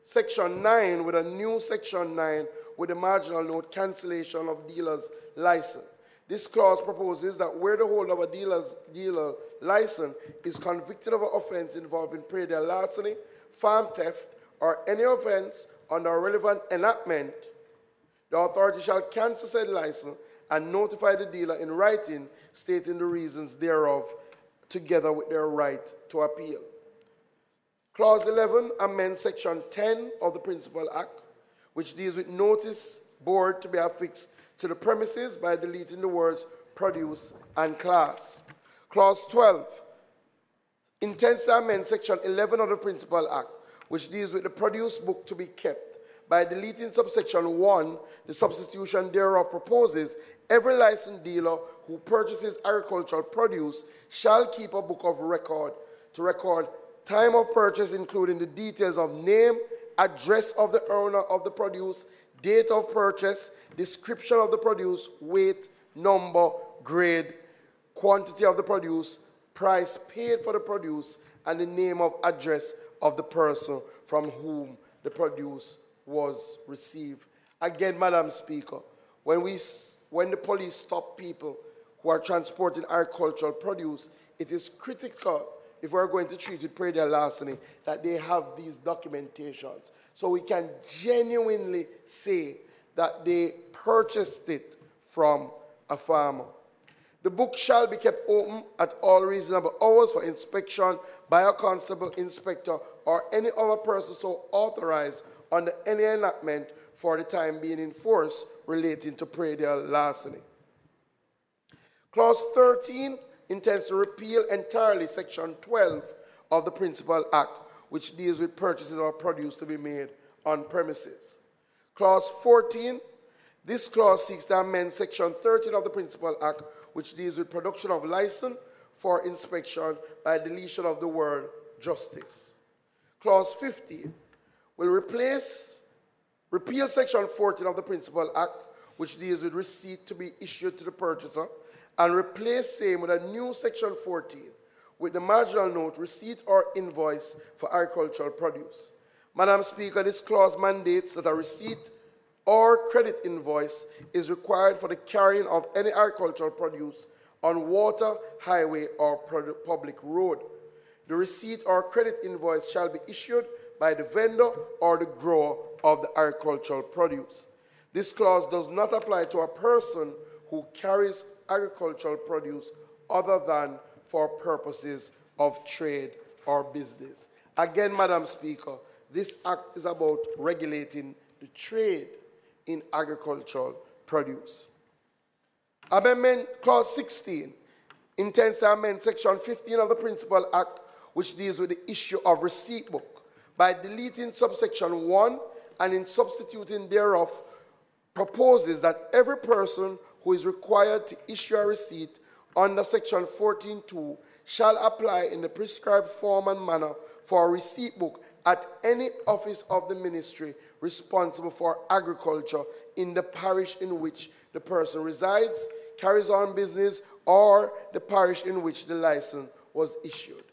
U: Section 9 with a new Section 9 with a marginal note cancellation of dealer's license. This clause proposes that where the holder of a dealer license is convicted of an offense involving presiding larceny, farm theft, or any offense under a relevant enactment, the authority shall cancel said license and notify the dealer in writing, stating the reasons thereof, together with their right to appeal. Clause 11 amends Section 10 of the Principal Act, which deals with notice board to be affixed to the premises by deleting the words produce and class. Clause 12 intends to amend Section 11 of the Principal Act, which deals with the produce book to be kept. By deleting subsection 1, the substitution thereof proposes every licensed dealer who purchases agricultural produce shall keep a book of record to record time of purchase, including the details of name, address of the owner of the produce, date of purchase, description of the produce, weight, number, grade, quantity of the produce, price paid for the produce, and the name of address of the person from whom the produce was received. Again, Madam Speaker, when the police stop people who are transporting agricultural produce, it is critical, if we're going to treat with presiding larceny, that they have these documentations so we can genuinely say that they purchased it from a farmer. The book shall be kept open at all reasonable hours for inspection by a constable, inspector, or any other person so authorized under any enactment for the time being in force relating to presiding larceny. Clause 13 intends to repeal entirely Section 12 of the Principal Act, which deals with purchases of produce to be made on premises. Clause 14, this clause seeks to amend Section 13 of the Principal Act, which deals with production of license for inspection by deletion of the word justice. Clause 15 will repeal Section 14 of the Principal Act, which deals with receipt to be issued to the purchaser, and replace same with a new Section 14 with the marginal note receipt or invoice for agricultural produce. Madam Speaker, this clause mandates that a receipt or credit invoice is required for the carrying of any agricultural produce on water, highway, or public road. The receipt or credit invoice shall be issued by the vendor or the grower of the agricultural produce. This clause does not apply to a person who carries agricultural produce other than for purposes of trade or business. Again, Madam Speaker, this act is about regulating the trade in agricultural produce. Amendment Clause 16 intends to amend Section 15 of the Principal Act, which deals with the issue of receipt book, by deleting subsection 1 and in substituting thereof proposes that every person who is required to issue a receipt under Section 14.2 shall apply in the prescribed form and manner for a receipt book at any office of the ministry responsible for agriculture in the parish in which the person resides, carries on business, or the parish in which the license was issued.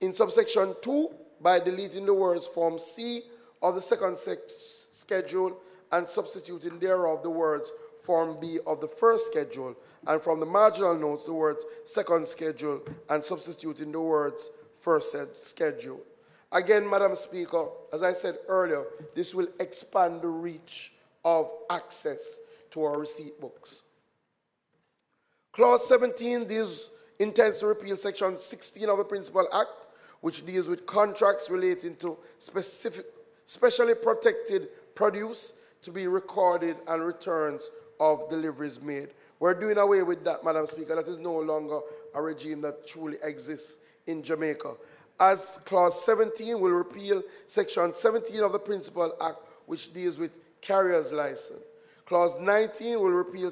U: In subsection 2, by deleting the words Form C of the second schedule and substituting thereof the words Form B of the first schedule, and from the marginal notes the words second schedule and substituting the words first schedule. Again, Madam Speaker, as I said earlier, this will expand the reach of access to our receipt books. Clause 17 intends to repeal Section 16 of the Principal Act, which deals with contracts relating to specially protected produce to be recorded and returns of deliveries made. We're doing away with that, Madam Speaker. That is no longer a regime that truly exists in Jamaica. As Clause 17 will repeal Section 17 of the Principal Act, which deals with carrier's license. Clause 19 will repeal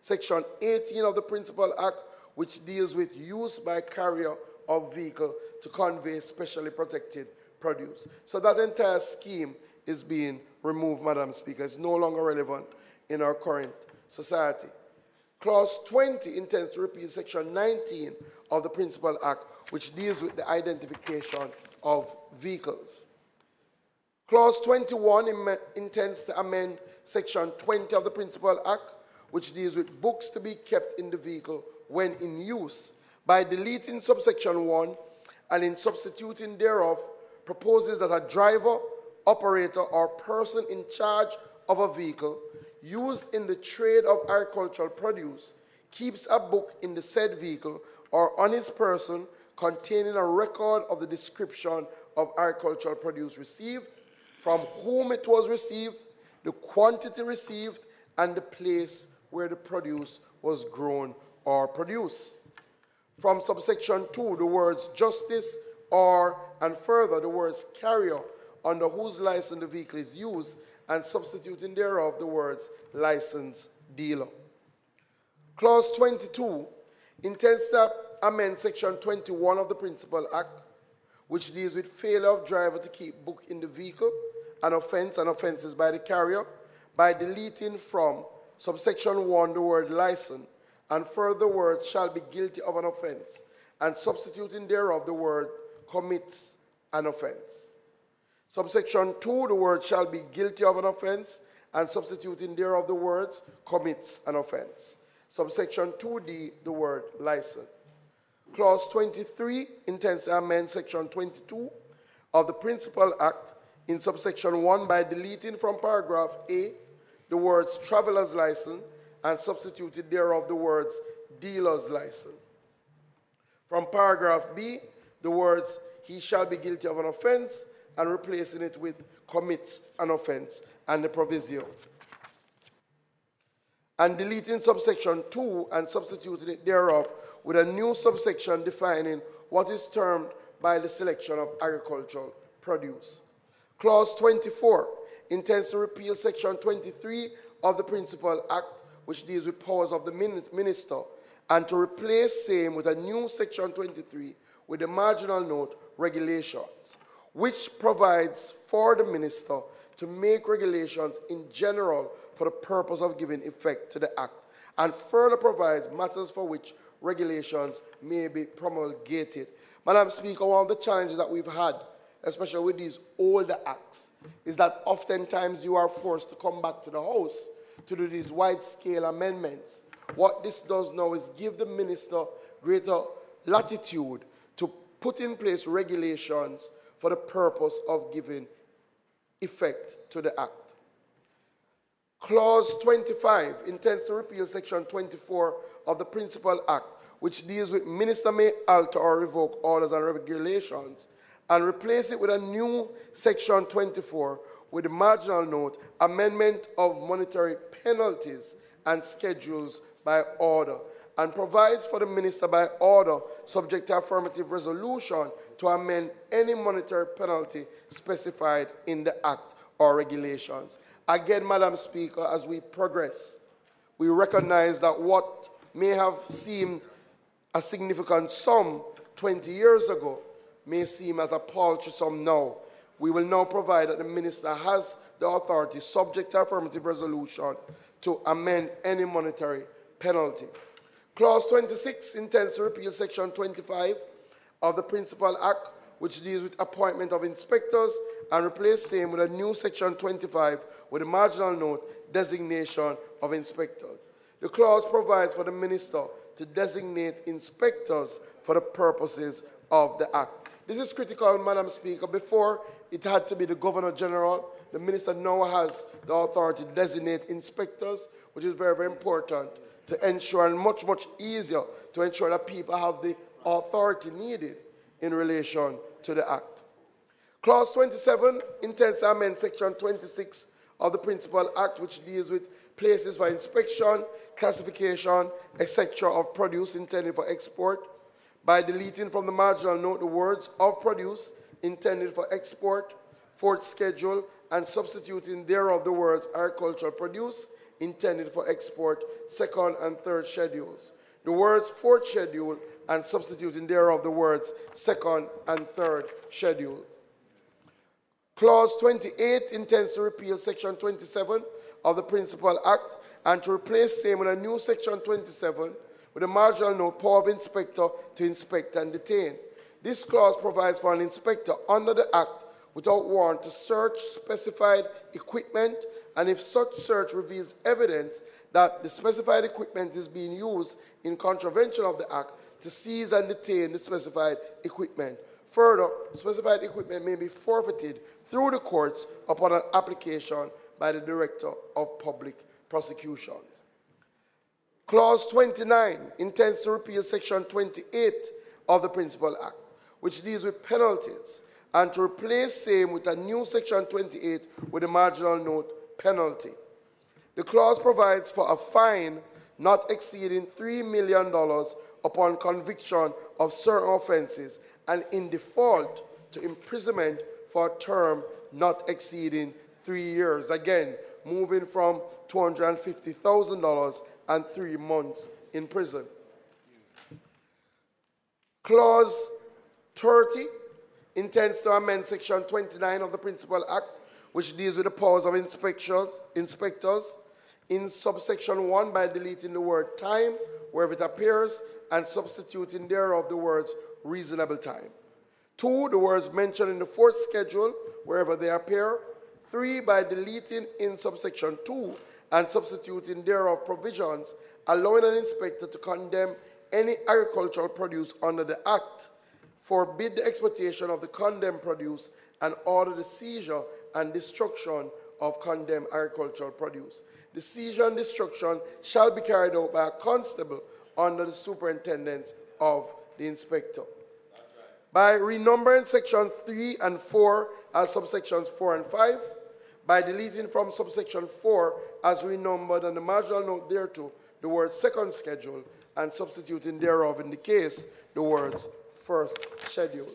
U: Section 18 of the Principal Act, which deals with use by carrier of vehicle to convey specially protected produce. So that entire scheme is being removed, Madam Speaker. It's no longer relevant in our current society. Clause 20 intends to repeal Section 19 of the Principal Act, which deals with the identification of vehicles. Clause 21 intends to amend Section 20 of the Principal Act, which deals with books to be kept in the vehicle when in use, by deleting subsection 1 and in substituting thereof proposes that a driver, operator, or person in charge of a vehicle used in the trade of agricultural produce keeps a book in the said vehicle or on his person containing a record of the description of agricultural produce received, from whom it was received, the quantity received, and the place where the produce was grown or produced. From subsection 2, the words justice or, and further, the words carrier, under whose license the vehicle is used, and substituting thereof the words license dealer. Clause 22 intends to amend Section 21 of the Principal Act, which deals with failure of driver to keep book in the vehicle, an offense and offenses by the carrier, by deleting from subsection 1 the word license, and further words shall be guilty of an offense, and substituting thereof the word commits an offense. Subsection 2, the word shall be guilty of an offense, and substituting thereof the words commits an offense. Subsection 2D, the word license. Clause 23 intends to amend Section 22 of the Principal Act in subsection 1 by deleting from paragraph A the words traveler's license and substituting thereof the words dealer's license. From paragraph B, the words he shall be guilty of an offense and replacing it with commits an offense and the proviso. And deleting subsection 2 and substituting it thereof with a new subsection defining what is termed by the selection of agricultural produce. Clause 24 intends to repeal Section 23 of the Principal Act, which deals with powers of the minister, and to replace same with a new Section 23 with the marginal note regulations, which provides for the minister to make regulations in general for the purpose of giving effect to the act, and further provides matters for which regulations may be promulgated. Madam Speaker, one of the challenges that we've had, especially with these older acts, is that oftentimes you are forced to come back to the House to do these wide-scale amendments. What this does now is give the minister greater latitude to put in place regulations for the purpose of giving effect to the Act. Clause 25 intends to repeal Section 24 of the Principal Act, which deals with minister may alter or revoke orders and regulations, and replace it with a new Section 24 with the marginal note, amendment of monetary penalties and schedules by order, and provides for the minister by order, subject to affirmative resolution, to amend any monetary penalty specified in the Act or regulations. Again, Madam Speaker, as we progress, we recognize that what may have seemed a significant sum 20 years ago may seem as a paltry sum now. We will now provide that the minister has the authority, subject to affirmative resolution, to amend any monetary penalty. Clause 26 intends to repeal Section 25 of the Principal Act, which deals with appointment of inspectors, and replace same with a new Section 25 with a marginal note, designation of inspectors. The clause provides for the minister to designate inspectors for the purposes of the Act. This is critical, Madam Speaker. Before, it had to be the Governor General. The minister now has the authority to designate inspectors, which is very, very important to ensure, and much, much easier to ensure that people have the authority needed in relation to the Act. Clause 27 intends to amend Section 26 of the Principal Act, which deals with places for inspection, classification, etc. of produce intended for export, by deleting from the marginal note the words "of produce intended for export," fourth schedule, and substituting thereof the words "agricultural produce intended for export," second and third schedules. The words "fourth schedule" and substituting thereof the words "second and third schedule." Clause 28 intends to repeal Section 27 of the Principal Act and to replace same with a new Section 27 with a marginal note, power of inspector to inspect and detain. This clause provides for an inspector under the Act without warrant to search specified equipment, and if such search reveals evidence that the specified equipment is being used in contravention of the Act, to seize and detain the specified equipment. Further, specified equipment may be forfeited through the courts upon an application by the Director of Public Prosecutions. Clause 29 intends to repeal Section 28 of the Principal Act, which deals with penalties, and to replace same with a new Section 28 with a marginal note penalty. The clause provides for a fine not exceeding $3 million upon conviction of certain offenses, and in default to imprisonment for a term not exceeding 3 years. Again, moving from $250,000 and 3 months in prison. Clause 30 intends to amend Section 29 of the Principal Act, which deals with the powers of inspectors in subsection 1 by deleting the word "time" wherever it appears and substituting thereof the words "reasonable time." 2, the words mentioned in the fourth schedule wherever they appear. 3, by deleting in subsection 2 and substituting thereof provisions allowing an inspector to condemn any agricultural produce under the Act, forbid the exportation of the condemned produce, and order the seizure and destruction of condemned agricultural produce. The seizure and destruction shall be carried out by a constable under the superintendence of the inspector. By renumbering sections 3 and 4 as subsections 4 and 5, by deleting from subsection 4 as renumbered and the marginal note thereto the word "second schedule," and substituting thereof in the case the words "first schedule."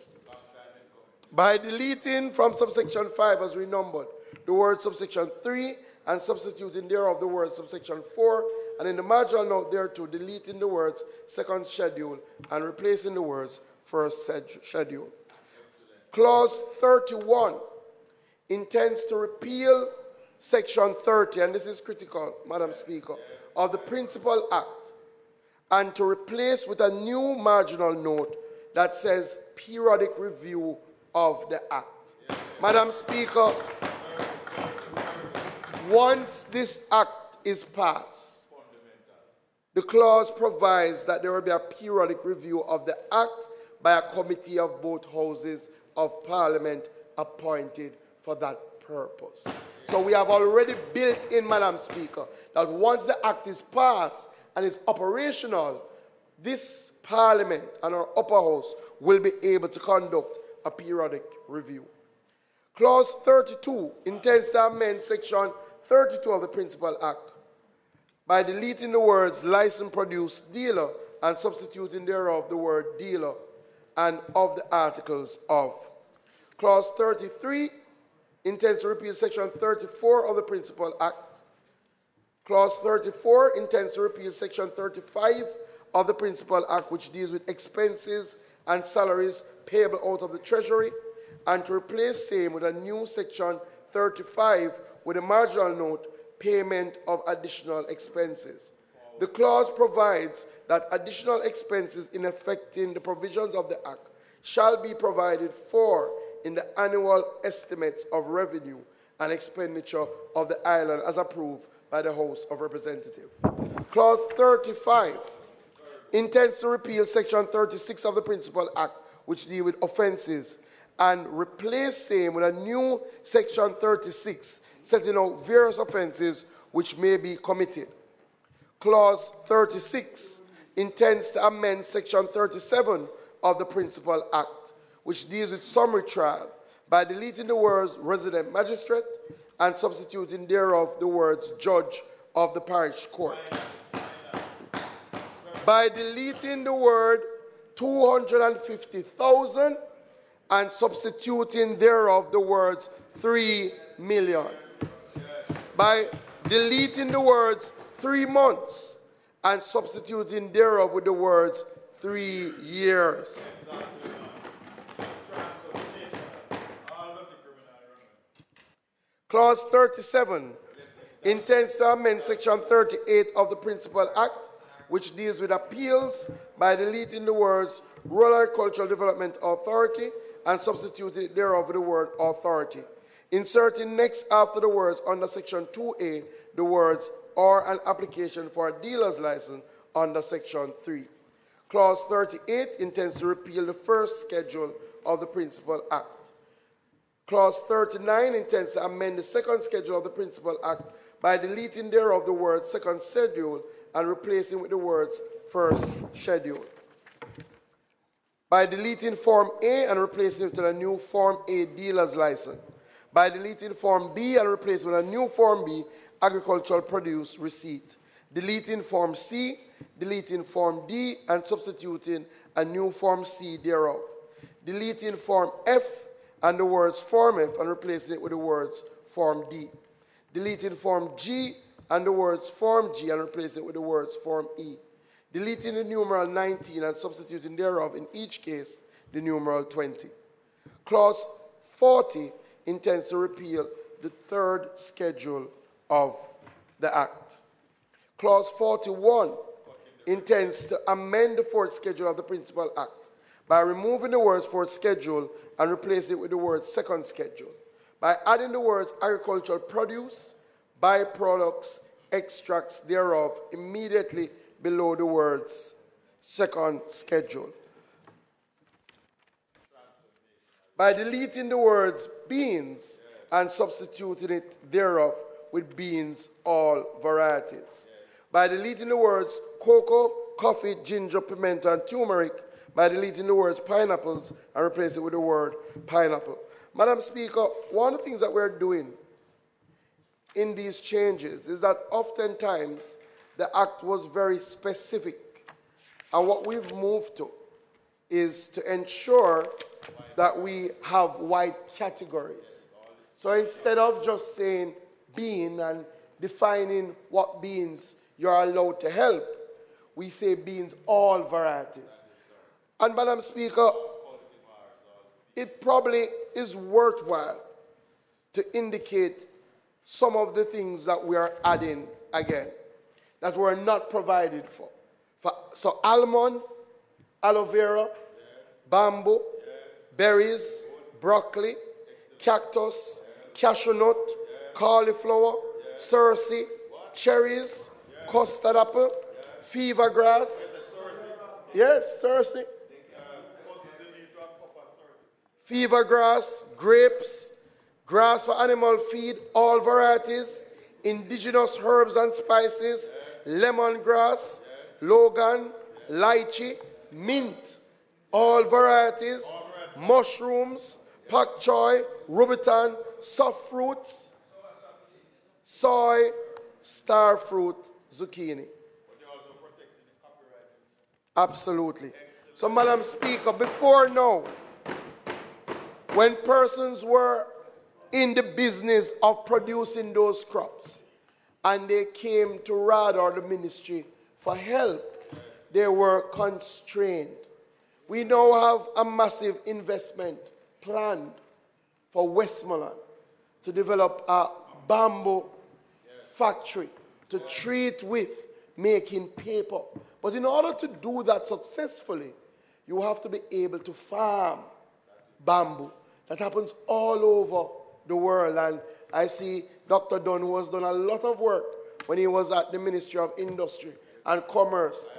U: By deleting from subsection 5 as renumbered the word subsection 3 and substituting thereof the word subsection 4, and in the marginal note thereto deleting the words "second schedule" and replacing the words "first schedule." Clause 31 intends to repeal Section 30, and this is critical, Madam Speaker, of the Principal Act, and to replace with a new marginal note that says "periodic review of the Act." Madam Speaker, once this Act is passed, the clause provides that there will be a periodic review of the Act by a committee of both houses of Parliament appointed for that purpose. So we have already built in, Madam Speaker, that once the act is passed and is operational, this Parliament and our upper house will be able to conduct a periodic review. Clause 32 intends to amend Section 32 of the Principal Act by deleting the words license produce dealer and substituting thereof the word dealer and of the articles of. Clause 33 intends to repeal Section 34 of the Principal Act. Clause 34 intends to repeal Section 35 of the Principal Act, which deals with expenses and salaries payable out of the Treasury, and to replace same with a new Section 35 with a marginal note, payment of additional expenses. The clause provides that additional expenses in affecting the provisions of the Act shall be provided for in the annual estimates of revenue and expenditure of the island as approved by the House of Representatives. Clause 35 intends to repeal Section 36 of the Principal Act, which deals with offences, and replace same with a new Section 36, setting out various offences which may be committed. Clause 36 intends to amend Section 37 of the Principal Act, which deals with summary trial, by deleting the words resident magistrate and substituting thereof the words judge of the parish court. By deleting the word 250,000 and substituting thereof the words 3 million. By deleting the words 3 months and substituting thereof with the words 3 years. Clause 37 intends to amend Section 38 of the Principal Act, which deals with appeals, by deleting the words Rural Agricultural Development Authority and substituting thereof with the word authority. Inserting next after the words under Section 2A the words or an application for a dealer's license under Section 3. Clause 38 intends to repeal the first schedule of the Principal Act. Clause 39 intends to amend the second schedule of the Principal Act by deleting thereof the word second schedule and replacing with the words first schedule. By deleting Form A and replacing it with a new Form A dealer's license. By deleting Form B and replacing with a new Form B agricultural produce receipt. Deleting Form C, deleting Form D and substituting a new Form C thereof. Deleting Form F and the words Form F and replacing it with the words Form D. Deleting Form G and the words Form G and replacing it with the words Form E. Deleting the numeral 19 and substituting thereof in each case the numeral 20. Clause 40 intends to repeal the third schedule of the Act. Clause 41 intends to amend the fourth schedule of the Principal Act by removing the words fourth schedule and replacing it with the words second schedule, by adding the words agricultural produce, byproducts, extracts thereof immediately below the words second schedule. By deleting the words beans and substituting it thereof with beans all varieties. By deleting the words cocoa, coffee, ginger, pimento, and turmeric, by deleting the words pineapples and replacing it with the word pineapple. Madam Speaker, one of the things that we're doing in these changes is that oftentimes the Act was very specific. And what we've moved to is to ensure that we have wide categories. So instead of just saying bean and defining what beans you're allowed to help, we say beans all varieties. And Madam Speaker, it probably is worthwhile to indicate some of the things that we are adding again that were not provided for. So almond, aloe vera, bamboo, berries, broccoli, cactus, cashew nut, cauliflower, cerci, cherries, custard apple, fever grass. Yes, cerci. Fever grass, grapes, grass for animal feed, all varieties, indigenous herbs and spices, lemongrass, logan, lychee, mint, all varieties, mushrooms, pak choy, rubitan, soft fruits, soy, star fruit, zucchini. Absolutely. So, Madam Speaker, before now, when persons were in the business of producing those crops and they came to RAD or the ministry for help, they were constrained. We now have a massive investment planned for Westmoreland to develop a bamboo factory to treat with making paper. But in order to do that successfully, you have to be able to farm bamboo. That happens all over the world. And I see Dr. Dunn, who has done a lot of work when he was at the Ministry of Industry and Commerce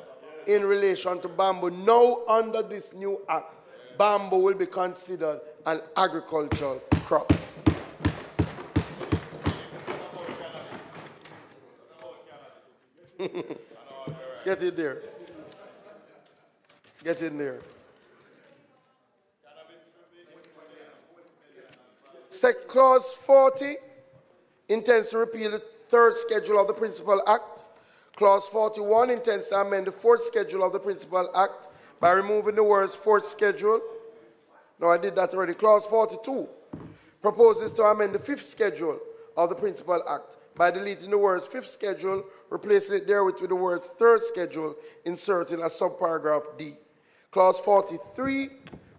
U: in relation to bamboo. Now, under this new act, bamboo will be considered an agricultural crop. Get in there. Get in there. Clause 40 intends to repeal the third schedule of the Principal Act. Clause 41 intends to amend the fourth schedule of the Principal Act by removing the words fourth schedule. No, I did that already. Clause 42 proposes to amend the fifth schedule of the Principal Act by deleting the words fifth schedule, replacing it therewith with the words third schedule, inserting a subparagraph D. Clause 43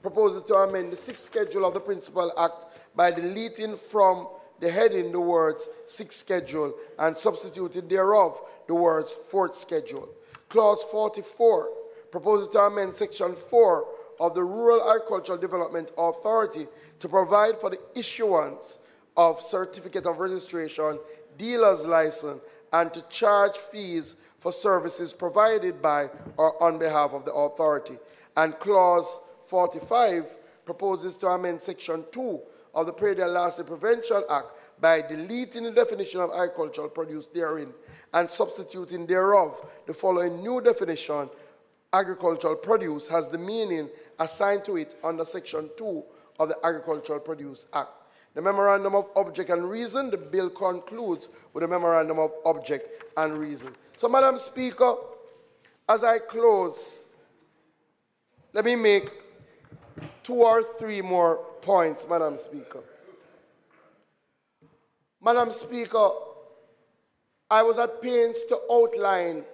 U: proposes to amend the sixth schedule of the Principal Act by deleting from the heading the words sixth schedule and substituting thereof the words fourth schedule. Clause 44 proposes to amend Section 4 of the Rural Agricultural Development Authority to provide for the issuance of certificate of registration, dealer's license, and to charge fees for services provided by or on behalf of the authority. And Clause 45 proposes to amend Section 2 of the Presiding and Prevention Act by deleting the definition of agricultural produce therein and substituting thereof the following new definition: agricultural produce has the meaning assigned to it under Section 2 of the Agricultural Produce Act. The Memorandum of Object and Reason, the bill concludes with a Memorandum of Object and Reason. So, Madam Speaker, as I close, let me make 2 or 3 more points, Madam Speaker. Madam Speaker, I was at pains to outline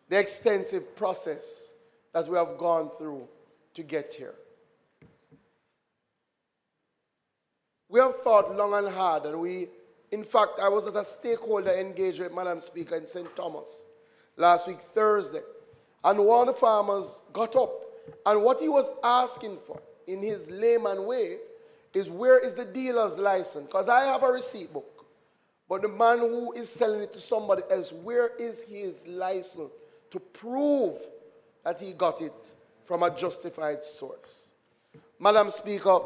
U: the extensive process that we have gone through to get here. We have thought long and hard, and in fact, I was at a stakeholder engagement, Madam Speaker, in St. Thomas last week, Thursday, and one of the farmers got up, and what he was asking for, in his layman way, is where is the dealer's license? Because I have a receipt book, but the man who is selling it to somebody else, where is his license to prove that he got it from a justified source? Madam Speaker,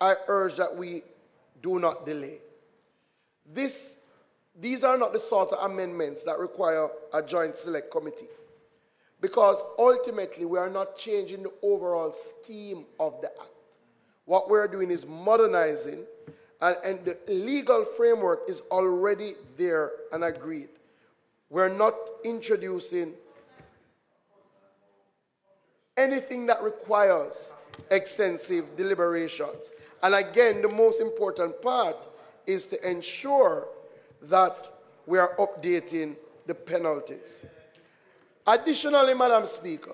U: I urge that we do not delay. These are not the sort of amendments that require a joint select committee, because ultimately we are not changing the overall scheme of the act. What we're doing is modernizing, and the legal framework is already there and agreed. We're not introducing anything that requires extensive deliberations. And again, the most important part is to ensure that we are updating the penalties. Additionally, Madam Speaker,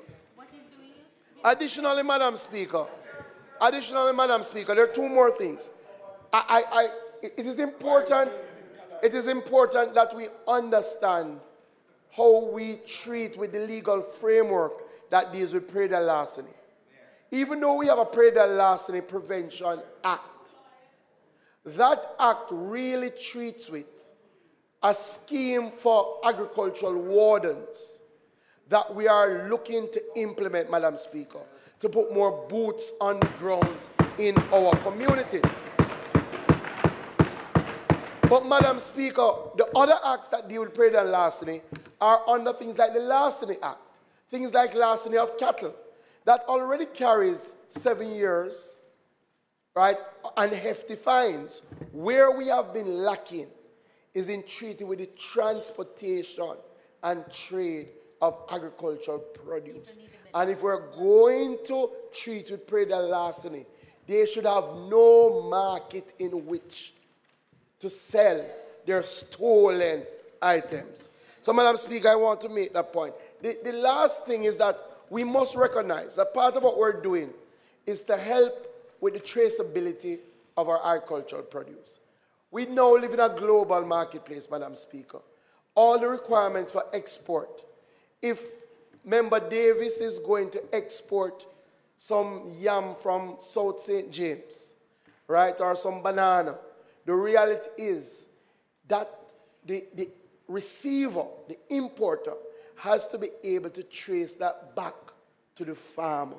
U: there are 2 more things. It is important that we understand how we treat with the legal framework that deals with predatory larceny. Even though we have a predatory larceny prevention act, that act really treats with a scheme for agricultural wardens that we are looking to implement, Madam Speaker, to put more boots on the ground in our communities. But, Madam Speaker, the other acts that deal with trade and larceny are under things like the Larceny Act, things like larceny of cattle, that already carries 7 years, right, and hefty fines. Where we have been lacking is in treating with the transportation and trade of agricultural produce. And if we're going to treat with trade and larceny, they should have no market in which to sell their stolen items. So, Madam Speaker, I want to make that point. The last thing is that we must recognize that part of what we're doing is to help with the traceability of our agricultural produce. We now live in a global marketplace, Madam Speaker. All the requirements for export. If Member Davis is going to export some yam from South St. James, right, or some banana, the reality is that the receiver, the importer, has to be able to trace that back to the farmer.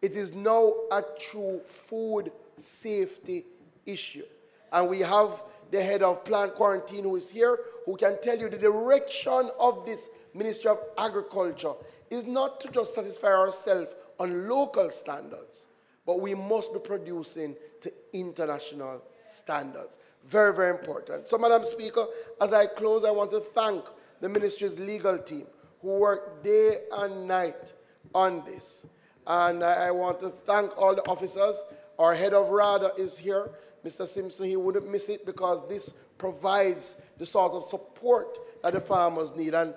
U: It is now a true food safety issue. And we have the head of plant quarantine who is here, who can tell you the direction of this Ministry of Agriculture is not to just satisfy ourselves on local standards, but we must be producing to international standards. Very, very important. So, Madam Speaker, as I close, I want to thank the ministry's legal team who worked day and night on this. And I want to thank all the officers. Our head of RADA is here. Mr. Simpson, he wouldn't miss it because this provides the sort of support that the farmers need. And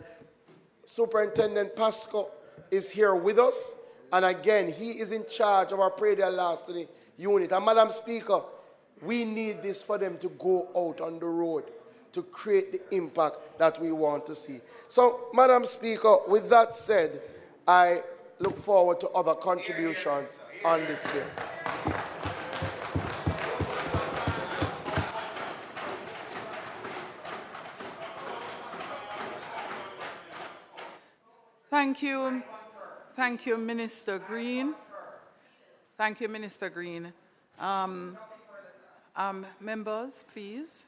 U: Superintendent Pasco is here with us. And again, he is in charge of our Pradial Larceny unit. And Madam Speaker, we need this for them to go out on the road to create the impact that we want to see. So, Madam Speaker, with that said, I look forward to other contributions on this bill.
B: Thank you. Thank you, Minister Green. Thank you, Minister Green. Members, please.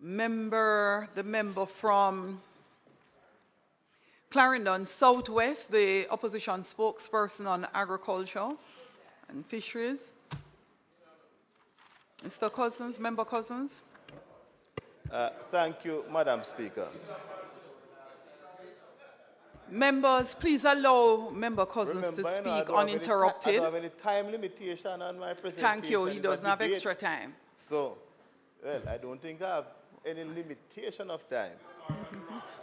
B: The member from Clarendon Southwest, the opposition spokesperson on agriculture and fisheries. Mr. Cousins, Member Cousins.
A: Thank you, Madam Speaker.
B: Members, please allow Member Cousins to speak uninterrupted.
A: I don't have any time limitation on my presentation.
B: Thank you. He doesn't have extra time.
A: So, well, I don't think I have any limitation of time.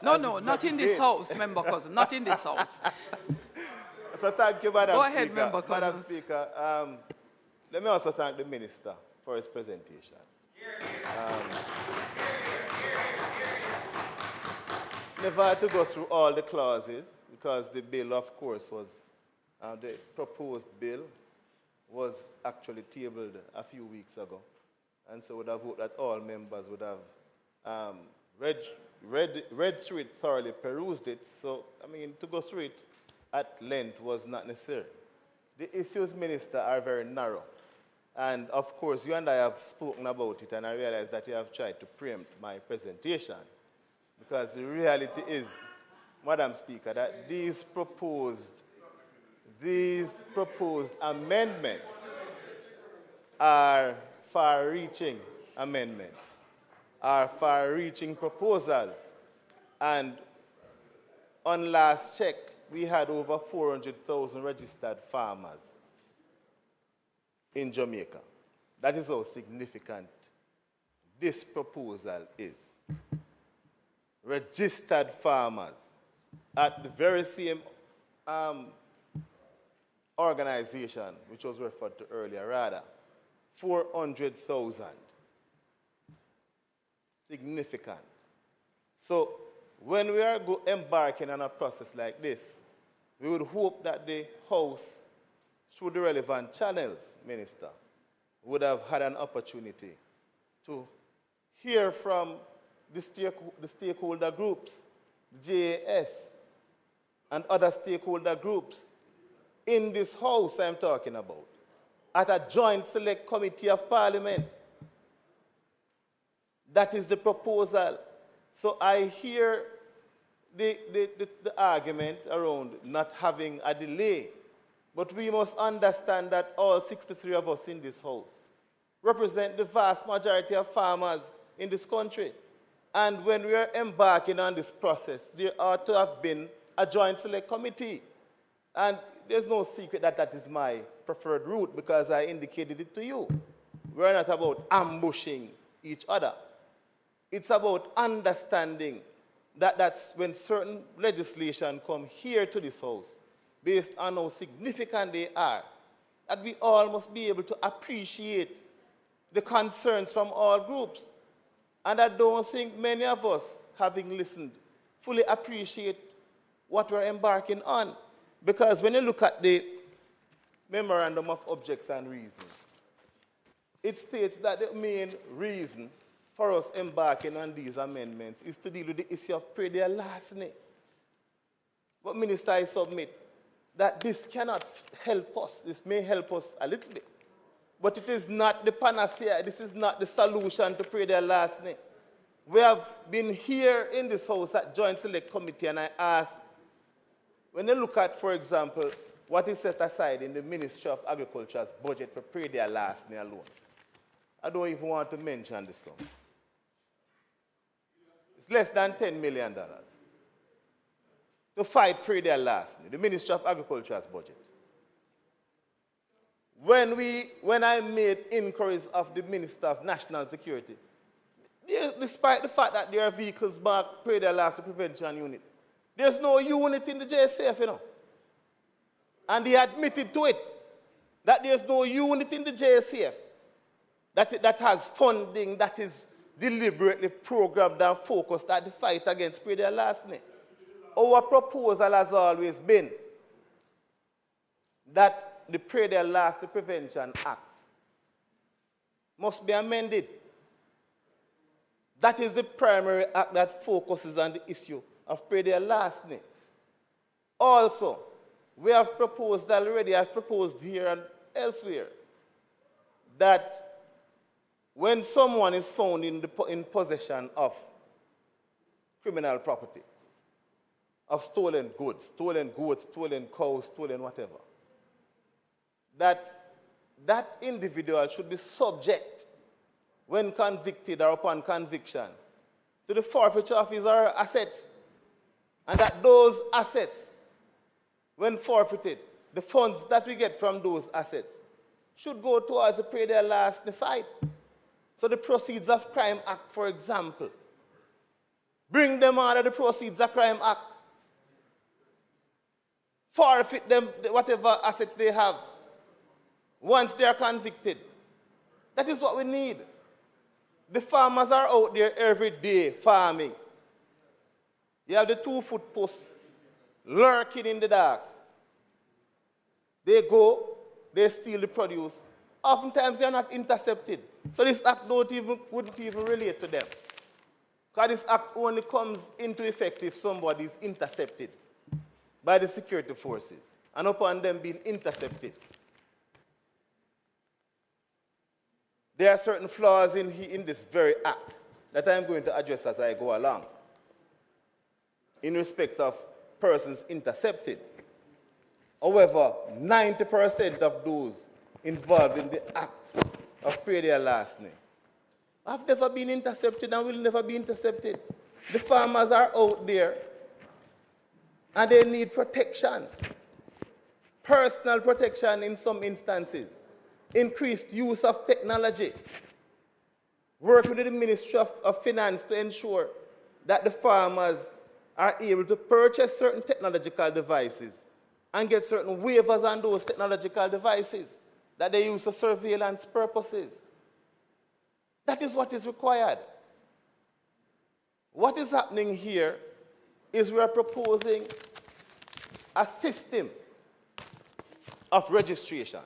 B: No, not in this house, Member Cousins. Not in this house.
A: So thank you, Madam Speaker.
B: Go ahead, Member Cousins.
A: Madam Speaker, let me also thank the Minister for his presentation. Never had to go through all the clauses because the bill, of course, was, the proposed bill was actually tabled a few weeks ago. And so would have hoped that all members would have read through it thoroughly, perused it. So, I mean, to go through it at length was not necessary. The issues, Minister, are very narrow. And, of course, you and I have spoken about it, and I realize that you have tried to preempt my presentation. Because the reality is, Madam Speaker, that these proposed amendments are far-reaching amendments, are far-reaching proposals. And on last check, we had over 400,000 registered farmers in Jamaica. That is how significant this proposal is. Registered farmers at the very same organization, which was referred to earlier, rather, 400,000. Significant. So when we are embarking on a process like this, we would hope that the House, through the relevant channels, Minister, would have had an opportunity to hear from the stakeholder groups, JAS, and other stakeholder groups in this House I'm talking about, at a joint select committee of parliament. That is the proposal. So I hear the argument around not having a delay, but we must understand that all 63 of us in this house represent the vast majority of farmers in this country. And when we are embarking on this process, there ought to have been a joint select committee. And there's no secret that that is my preferred route because I indicated it to you. We're not about ambushing each other. It's about understanding that that's when certain legislation come here to this house, based on how significant they are, that we all must be able to appreciate the concerns from all groups. And I don't think many of us, having listened, fully appreciate what we're embarking on. Because when you look at the Memorandum of Objects and Reasons, it states that the main reason for us embarking on these amendments is to deal with the issue of praedia larceny. But, Minister, I submit that this cannot help us. This may help us a little bit. But it is not the panacea. This is not the solution to praedia larceny. We have been here in this house at Joint Select Committee, and I asked, when you look at, for example, what is set aside in the Ministry of Agriculture's budget for praedia larceny alone, I don't even want to mention the sum. It's less than $10 million to fight praedia larceny, the Ministry of Agriculture's budget. When I made inquiries of the Minister of National Security, despite the fact that there are vehicles marked praedia larceny prevention unit, there's no unit in the JSF, you know. And he admitted to it, that there's no unit in the JSF that has funding that is deliberately programmed and focused at the fight against praedia larceny. Our proposal has always been that the Praedia Larceny Prevention Act must be amended. That is the primary act that focuses on the issue of praedia larceny. Also, we have proposed already, I've proposed here and elsewhere, that when someone is found in possession of criminal property, of stolen goods, stolen goats, stolen cows, stolen whatever, that individual should be subject, when convicted or upon conviction, to the forfeiture of his or her assets. And that those assets, when forfeited, the funds that we get from those assets should go towards the praedia larceny fight. So the Proceeds of Crime Act, for example, bring them out of the Proceeds of Crime Act, forfeit them whatever assets they have once they are convicted. That is what we need. The farmers are out there every day farming. You have the 2-foot posts lurking in the dark. They go, they steal the produce. Oftentimes they are not intercepted. So this act wouldn't even relate to them. Because this act only comes into effect if somebody is intercepted by the security forces, and upon them being intercepted. There are certain flaws in this very act that I'm going to address as I go along in respect of persons intercepted. However, 90% of those involved in the act of praedia larceny have never been intercepted and will never be intercepted. The farmers are out there and they need protection, personal protection in some instances, increased use of technology, work with the Ministry of Finance to ensure that the farmers are able to purchase certain technological devices and get certain waivers on those technological devices that they use for surveillance purposes. That is what is required. What is happening here is we are proposing a system of registration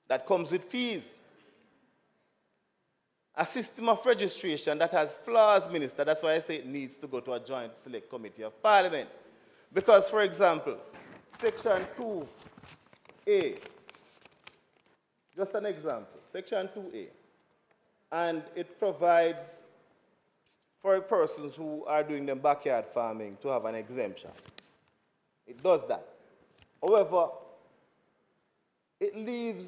A: that comes with fees. A system of registration that has flaws, Minister. That's why I say it needs to go to a joint select committee of parliament. Because, for example, Section 2A Just an example, Section 2A. And it provides for persons who are doing them backyard farming to have an exemption. It does that. However, it leaves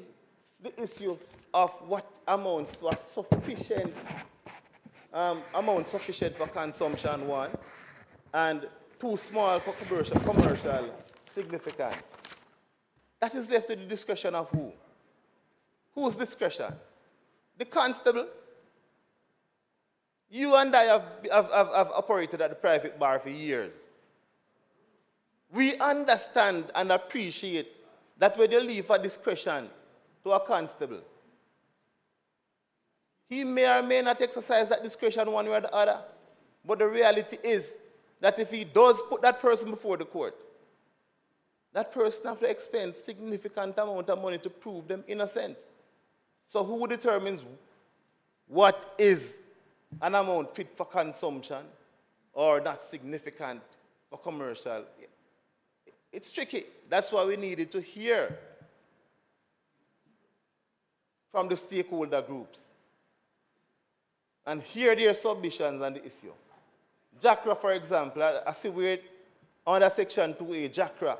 A: the issue of what amounts to a sufficient amount sufficient for consumption, one, and too small for commercial significance. That is left to the discretion of who? Whose discretion? The constable. You and I have operated at the private bar for years. We understand and appreciate that when you leave a discretion to a constable, he may or may not exercise that discretion one way or the other. But the reality is that if he does put that person before the court, that person has to expend significant amount of money to prove them innocent. So who determines what is an amount fit for consumption or not significant for commercial? It's tricky. That's why we needed to hear from the stakeholder groups and hear their submissions on the issue. JACRA, for example, I see where under Section 2A, JACRA,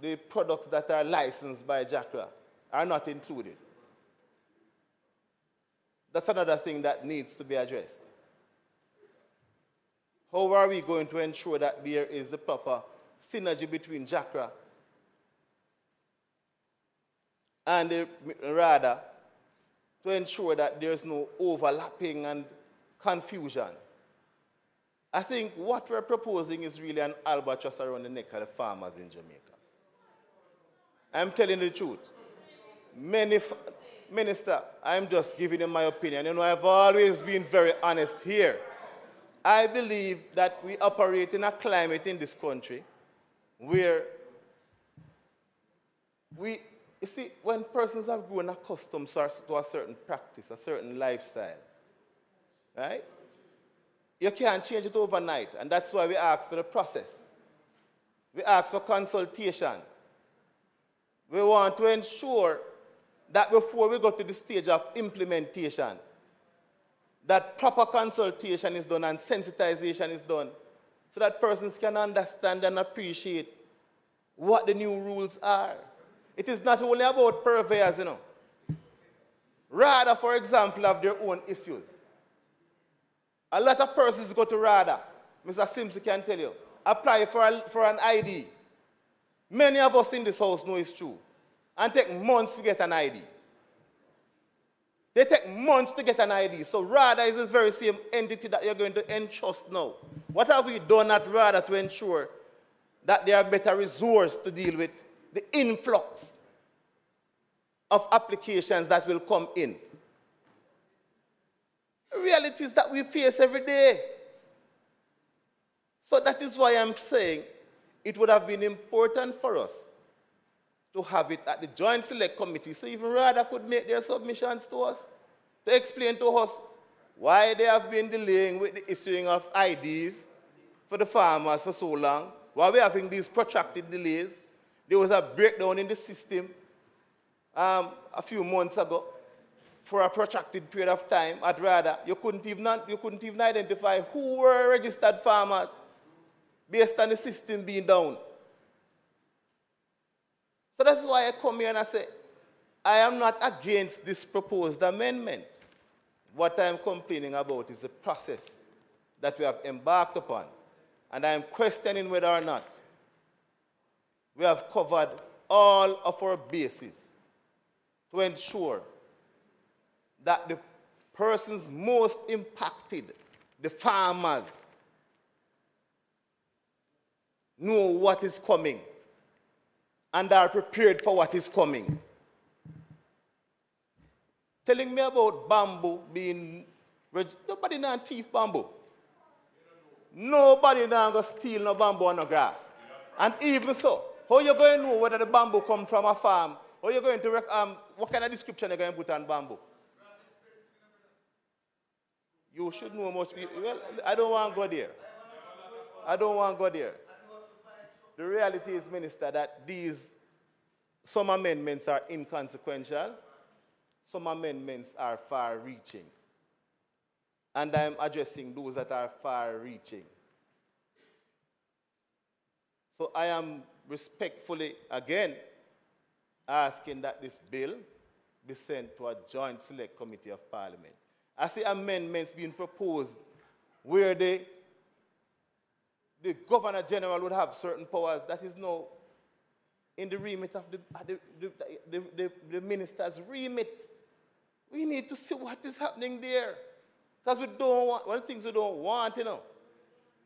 A: the products that are licensed by JACRA are not included. That's another thing that needs to be addressed. How are we going to ensure that there is the proper synergy between JACRA and the RADA to ensure that there's no overlapping and confusion? I think what we're proposing is really an albatross around the neck of the farmers in Jamaica. I'm telling the truth. Minister, I'm just giving you my opinion. You know, I've always been very honest here. I believe that we operate in a climate in this country where you see, when persons have grown accustomed to a certain practice, a certain lifestyle, right? You can't change it overnight, and that's why we ask for the process. We ask for consultation. We want to ensure that before we go to the stage of implementation, that proper consultation is done and sensitization is done so that persons can understand and appreciate what the new rules are. It is not only about purveyors, you know. RADA, for example, have their own issues. A lot of persons go to RADA, Mr. Simpson can tell you, apply for an ID. Many of us in this house know it's true. And take months to get an ID. They take months to get an ID. So RADA is the very same entity that you're going to entrust now. What have we done at RADA to ensure that there are better resources to deal with the influx of applications that will come in? The reality is that we face every day. So that is why I'm saying it would have been important for us to have it at the Joint Select Committee, so even RADA could make their submissions to us, to explain to us why they have been delaying with the issuing of IDs for the farmers for so long, why we're having these protracted delays. There was a breakdown in the system a few months ago for a protracted period of time at RADA. You couldn't even identify who were registered farmers based on the system being down. So that's why I come here and I say, I am not against this proposed amendment. What I'm complaining about is the process that we have embarked upon. And I am questioning whether or not we have covered all of our bases to ensure that the persons most impacted, the farmers, know what is coming and are prepared for what is coming. Telling me about bamboo being nobody now thief bamboo. Nobody now go steal no bamboo on no grass. And even so, how you going to know whether the bamboo comes from a farm? How you going to what kind of description you going to put on bamboo? You should know much. Well, I don't want to go there. I don't want to go there. The reality is, Minister, that these some amendments are inconsequential, some amendments are far-reaching. And I'm addressing those that are far-reaching. So I am respectfully, again, asking that this bill be sent to a joint select committee of parliament. I see amendments being proposed where the Governor General would have certain powers that is now in the remit of the minister's remit. We need to see what is happening there. Because we don't want, one of the things we don't want,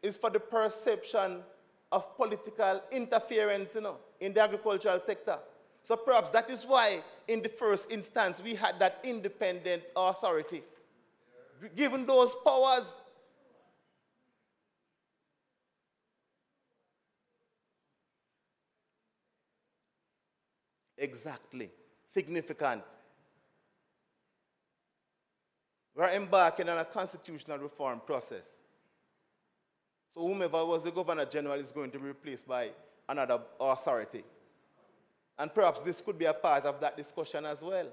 A: is for the perception of political interference, in the agricultural sector. So perhaps that is why, in the first instance, we had that independent authority. Given those powers, exactly, significant. We're embarking on a constitutional reform process. So whomever was the Governor General is going to be replaced by another authority. And perhaps this could be a part of that discussion as well,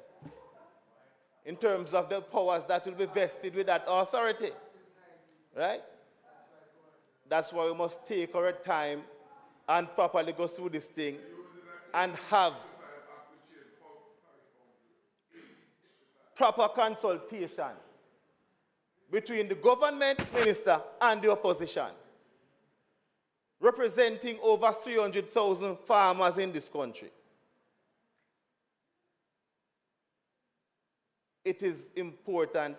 A: in terms of the powers that will be vested with that authority, right? That's why we must take our time and properly go through this thing and have proper consultation between the government minister and the opposition, representing over 300,000 farmers in this country. It is important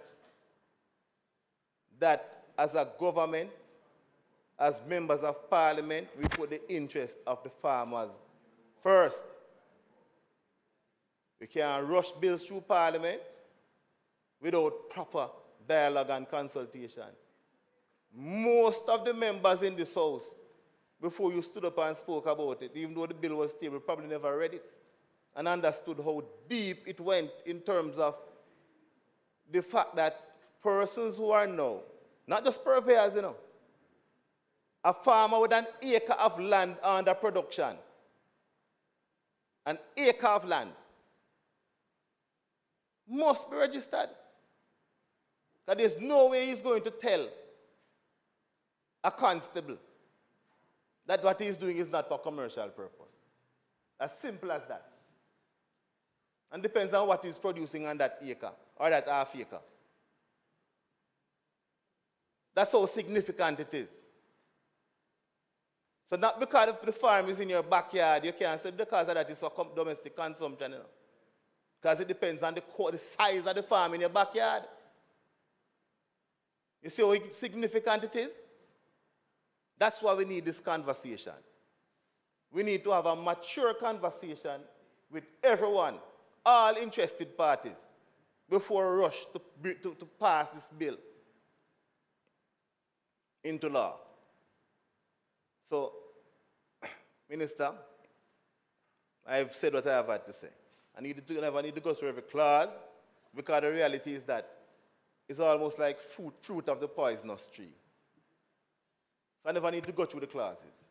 A: that as a government, as members of parliament, we put the interest of the farmers first. We can't rush bills through parliament without proper dialogue and consultation. Most of the members in this house, before you stood up and spoke about it, even though the bill was tabled, probably never read it and understood how deep it went in terms of the fact that persons who are now, not just purveyors, a farmer with an acre of land under production, an acre of land, must be registered. Because there's no way he's going to tell a constable that what he's doing is not for commercial purpose. As simple as that. And depends on what he's producing on that acre or that half acre. That's how significant it is. So not because the farm is in your backyard, you can't say because of that it's for domestic consumption. Because it depends on the size of the farm in your backyard. You see how significant it is? That's why we need this conversation. We need to have a mature conversation with everyone, all interested parties, before we rush to pass this bill into law. So, Minister, I've said what I have had to say. I need to go through every clause, because the reality is that it's almost like fruit of the poisonous tree. So I never need to go through the clauses.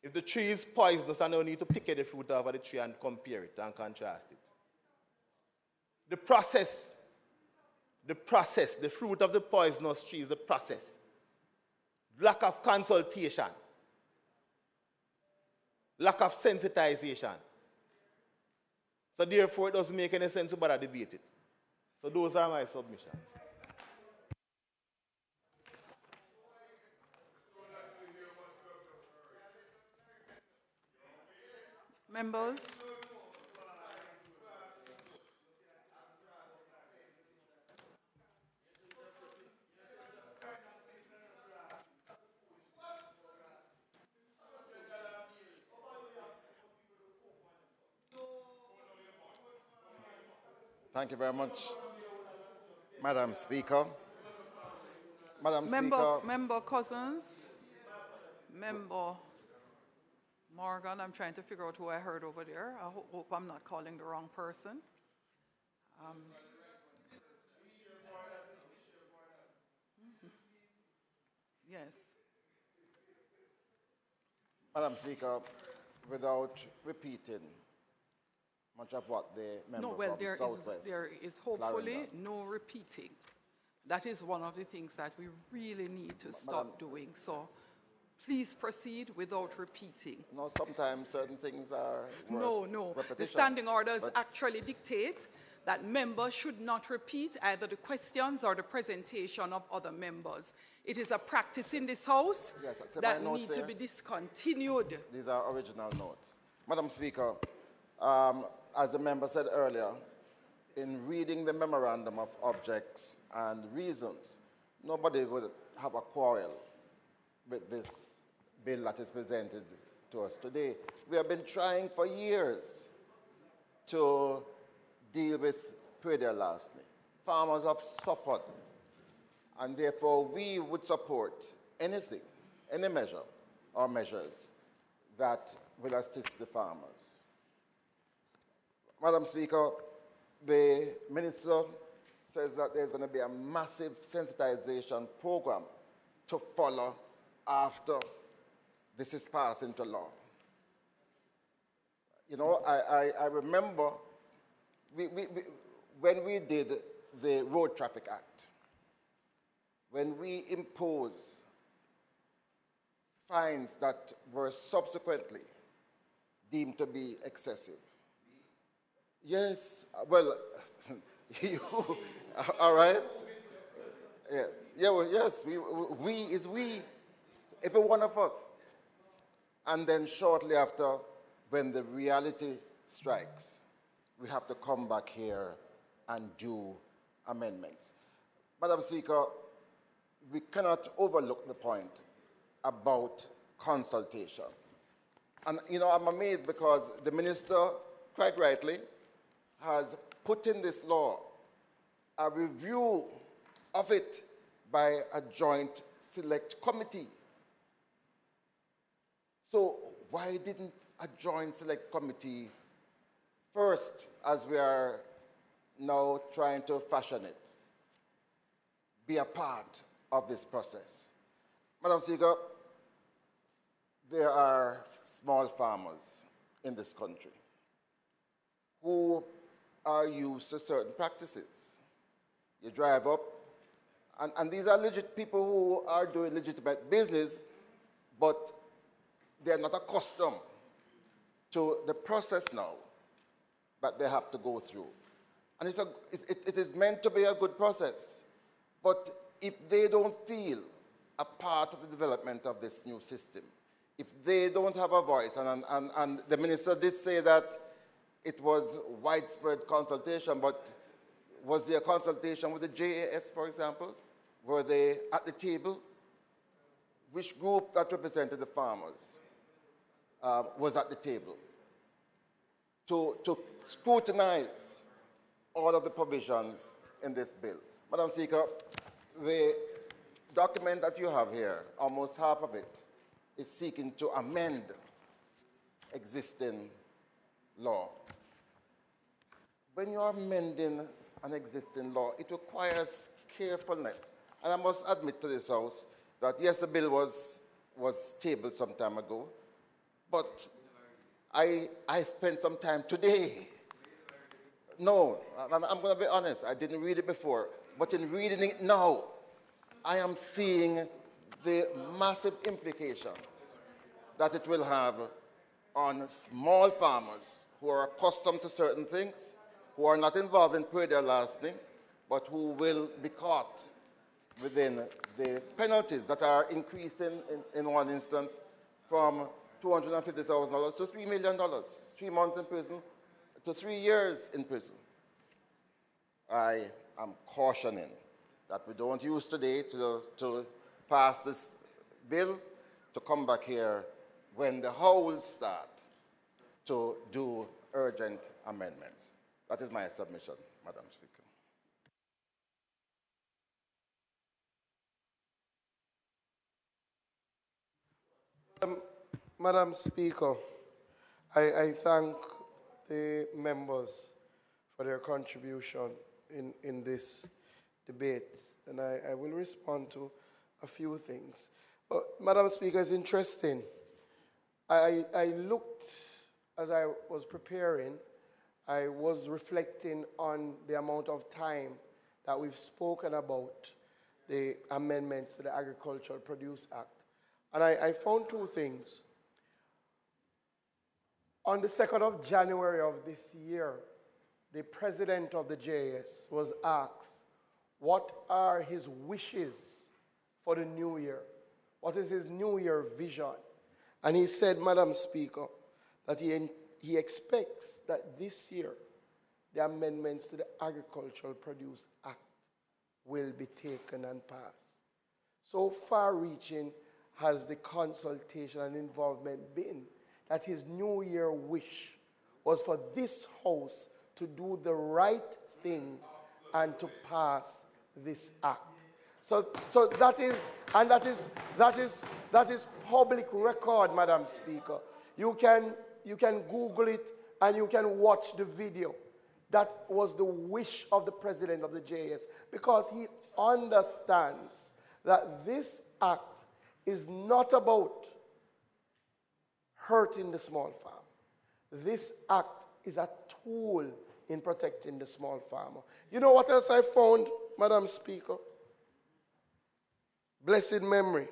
A: If the tree is poisonous, I don't need to pick the fruit out of the tree and compare it and contrast it. The process, the fruit of the poisonous tree is the process. Lack of consultation. Lack of sensitization. So therefore, it doesn't make any sense to bother debate it. So those are my submissions.
B: Members?
T: Thank you very much, Madam Speaker. Madam Speaker.
B: Member Cousins, Member Morgan, I'm trying to figure out who I heard over there. I hope I'm not calling the wrong person.
T: Madam Speaker, without repeating much of what the member
B: No, well,
T: from Southwest
B: there is hopefully
T: Clarendon.
B: no repeating. That is one of the things that we really need to stop doing. So please proceed without repeating.
T: No, sometimes certain things are
B: No,
T: worth
B: no.
T: repetition.
B: The standing orders
T: But
B: actually dictate that members should not repeat either the questions or the presentation of other members. It is a practice in this House
T: Yes, I said
B: that
T: my notes
B: needs to
T: here.
B: be discontinued.
T: These are original notes. Madam Speaker, as the member said earlier, in reading the memorandum of objects and reasons, nobody would have a quarrel with this bill that is presented to us today. We have been trying for years to deal with predial larceny. Farmers have suffered, and therefore we would support anything, any measure or measures that will assist the farmers. Madam Speaker, the minister says that there's going to be a massive sensitization program to follow after this is passed into law. You know, I remember when we did the Road Traffic Act, when we imposed fines that were subsequently deemed to be excessive. Yes, well, you, all right? Yes, yeah, well, yes, we is we, every one of us. And then shortly after, when the reality strikes, we have to come back here and do amendments. Madam Speaker, we cannot overlook the point about consultation. And, you know, I'm amazed because the minister, quite rightly, has put in this law a review of it by a joint select committee. So why didn't a joint select committee first, as we are now trying to fashion it, be a part of this process? Madam Speaker, there are small farmers in this country who are used to certain practices. You drive up, and these are legit people who are doing legitimate business, but they're not accustomed to the process now that they have to go through. And it is meant to be a good process, but if they don't feel a part of the development of this new system, if they don't have a voice, and the minister did say that it was widespread consultation, but was there consultation with the JAS, for example? Were they at the table? Which group that represented the farmers was at the table to scrutinize all of the provisions in this bill? Madam Speaker, the document that you have here, almost half of it, is seeking to amend existing law. When you're amending an existing law, it requires carefulness. And I must admit to this House that yes, the bill was tabled some time ago, but I spent some time today. No, I'm going to be honest, I didn't read it before, but in reading it now, I am seeing the massive implications that it will have on small farmers who are accustomed to certain things, who are not involved in predial larceny, but who will be caught within the penalties that are increasing in one instance from $250,000 to $3 million, 3 months in prison to 3 years in prison. I am cautioning that we don't use today to pass this bill to come back here when the House start to do urgent amendments. That is my submission, Madam Speaker.
J: Madam Speaker, I thank the members for their contribution in this debate, and I will respond to a few things. But, Madam Speaker, it's interesting
U: I looked, as I was preparing, I was reflecting on the amount of time that we've spoken about the amendments to the Agricultural Produce Act. And I found two things. On the 2nd of January of this year, the president of the JS was asked, what are his wishes for the new year? What is his new year vision? And he said, Madam Speaker, that he expects that this year the amendments to the Agricultural Produce Act will be taken and passed. So far-reaching has the consultation and involvement been that his New Year wish was for this House to do the right thing and to pass this act. So that is public record, Madam Speaker. You can Google it and you can watch the video. That was the wish of the president of the JS, because he understands that this act is not about hurting the small farmer. This act is a tool in protecting the small farmer. You know what else I found, Madam Speaker? Blessed memory.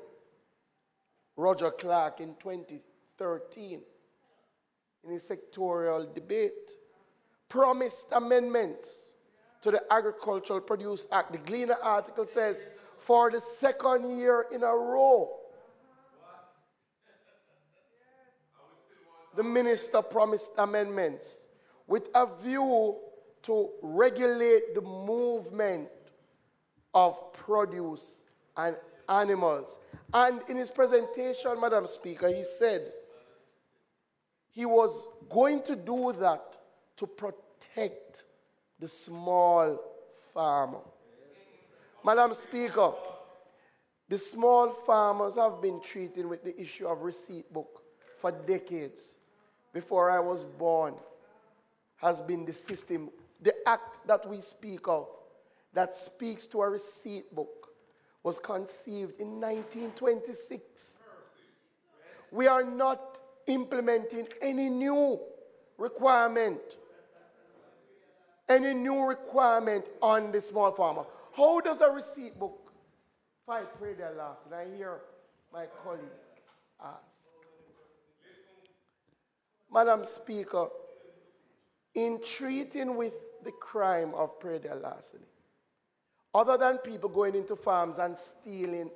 U: Roger Clark in 2013, in his sectorial debate, promised amendments to the Agricultural Produce Act. The Gleaner article says, for the second year in a row, the minister promised amendments with a view to regulate the movement of produce and animals. And in his presentation, Madam Speaker, he said he was going to do that to protect the small farmer. Madam Speaker, the small farmers have been treated with the issue of receipt book for decades. Before I was born, has been the system, the act that we speak of, that speaks to a receipt book, was conceived in 1926. We are not implementing any new requirement on the small farmer. How does a receipt book fight predatory loss? And I hear my colleague ask. Madam Speaker, in treating with the crime of predatory larceny, other than people going into farms and stealing,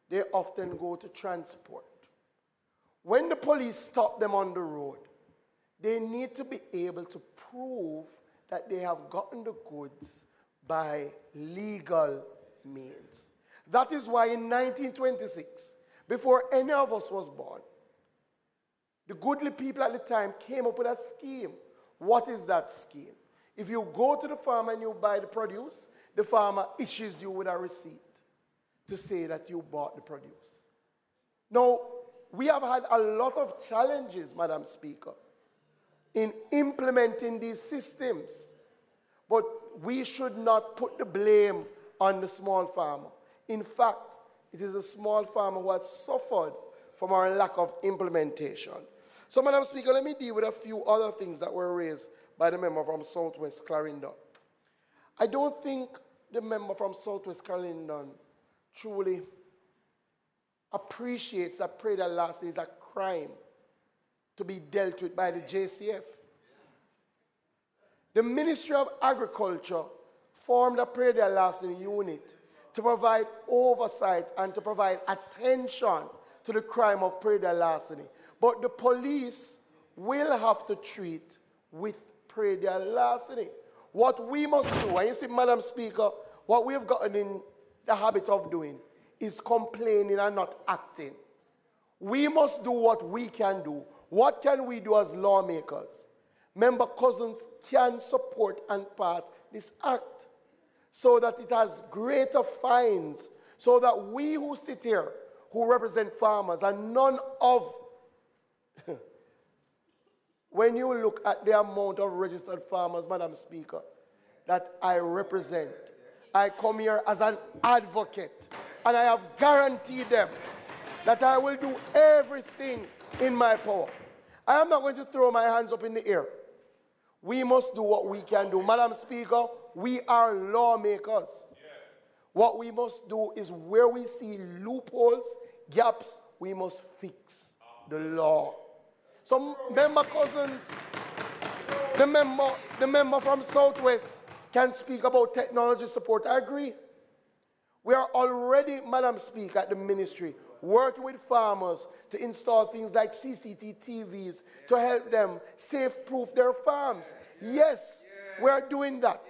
U: they often go to transport. When the police stop them on the road, they need to be able to prove that they have gotten the goods by legal means. That is why in 1926, before any of us was born, the goodly people at the time came up with a scheme. What is that scheme? If you go to the farm and you buy the produce, the farmer issues you with a receipt to say that you bought the produce. Now, we have had a lot of challenges, Madam Speaker, in implementing these systems. But we should not put the blame on the small farmer. In fact, it is the small farmer who has suffered from our lack of implementation. So, Madam Speaker, let me deal with a few other things that were raised by the member from Southwest Clarendon. I don't think the member from Southwest Clarendon truly appreciates that predatory larceny is a crime to be dealt with by the JCF. The Ministry of Agriculture formed a predatory larceny unit to provide oversight and to provide attention to the crime of predatory larceny. But the police will have to treat with predatory larceny. What we must do, and you see, Madam Speaker, what we have gotten in the habit of doing is complaining and not acting. We must do what we can do. What can we do as lawmakers? Member Cousins can support and pass this act so that it has greater fines, so that we who sit here, who represent farmers, and none of, when you look at the amount of registered farmers, Madam Speaker, that I represent, I come here as an advocate, and I have guaranteed them that I will do everything in my power. I am not going to throw my hands up in the air. We must do what we can do. Madam Speaker, we are lawmakers. What we must do is where we see loopholes, gaps, we must fix the law. So, member cousins, the member from Southwest can speak about technology support. I agree. We are already, Madam Speaker, at the ministry, working with farmers to install things like CCTVs to help them safe-proof their farms. Yes, we are doing that.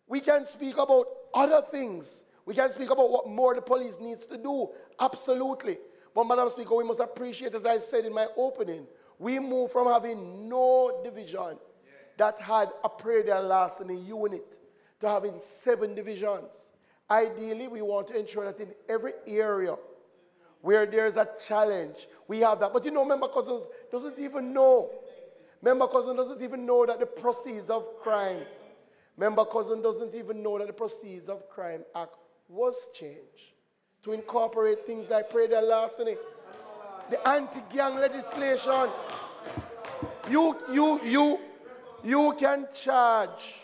U: We can speak about other things. We can speak about what more the police needs to do. Absolutely. But, Madam Speaker, we must appreciate, as I said in my opening, we moved from having no division that had a predial larceny unit to having 7 divisions. Ideally, we want to ensure that in every area where there's a challenge, we have that. But you know, Member Cousins doesn't even know. Member Cousin doesn't even know that the proceeds of crime, Member Cousin doesn't even know that the Proceeds of Crime Act was changed to incorporate things like predial larceny, the anti-gang legislation. You can charge,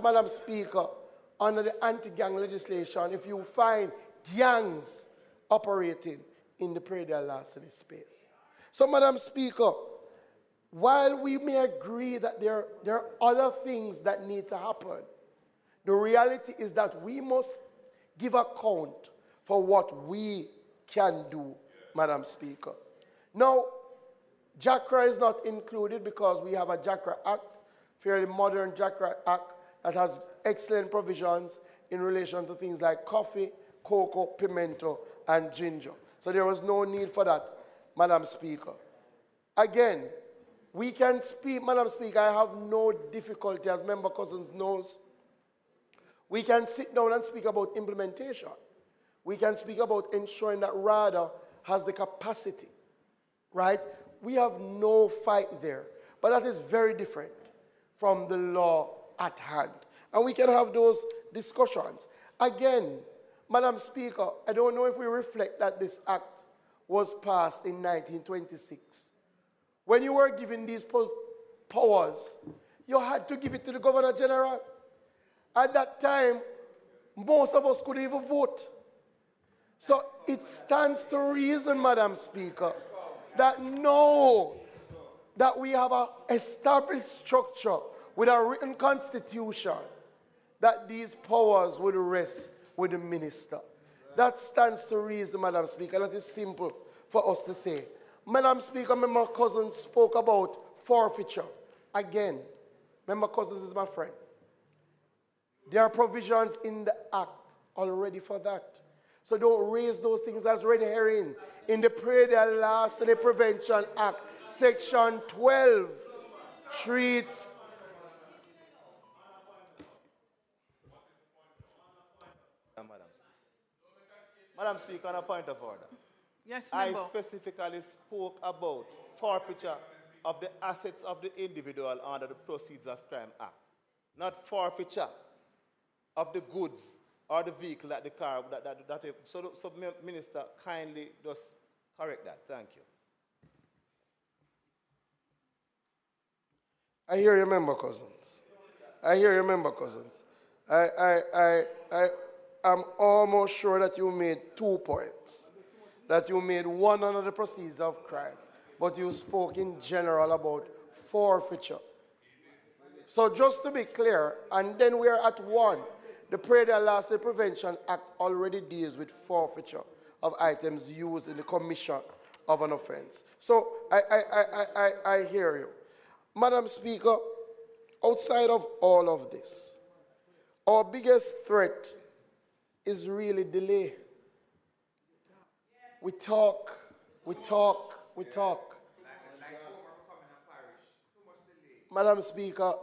U: Madam Speaker, under the anti-gang legislation if you find gangs operating in the predial larceny space. So, Madam Speaker, while we may agree that there are other things that need to happen, the reality is that we must give account for what we can do, Madam Speaker. Now, JACRA is not included because we have a JACRA Act, fairly modern JACRA Act, that has excellent provisions in relation to things like coffee, cocoa, pimento, and ginger. So there was no need for that, Madam Speaker. Again, we can speak, Madam Speaker, I have no difficulty, as Member Cousins knows. We can sit down and speak about implementation. We can speak about ensuring that RADA has the capacity, right? We have no fight there. But that is very different from the law at hand. And we can have those discussions. Again, Madam Speaker, I don't know if we reflect that this act was passed in 1926. When you were given these powers, you had to give it to the Governor General. At that time, most of us couldn't even vote. So it stands to reason, Madam Speaker, that now that we have an established structure with a written constitution, that these powers would rest with the minister. That stands to reason, Madam Speaker. That is simple for us to say. Madam Speaker, Member Cousins spoke about forfeiture. Again, Member Cousins is my friend. There are provisions in the Act already for that. So don't raise those things as red herring. In the Predial Larceny Prevention Act, Section 12 treats
A: Madam Speaker, on a point of order.
B: Yes, Member.
A: I specifically spoke about forfeiture of the assets of the individual under the Proceeds of Crime Act, not forfeiture of the goods or the vehicle that the car, so Minister, kindly just correct that. Thank you.
U: I hear you, Member Cousins. I hear you, Member Cousins. I'm almost sure that you made 2 points. That you made one under the Proceeds of Crime, but you spoke in general about forfeiture. So just to be clear, and then we are at 1. The Predial Larceny Prevention Act already deals with forfeiture of items used in the commission of an offense. So I hear you. Madam Speaker, outside of all of this, our biggest threat is really delay. We talk. Madam Speaker,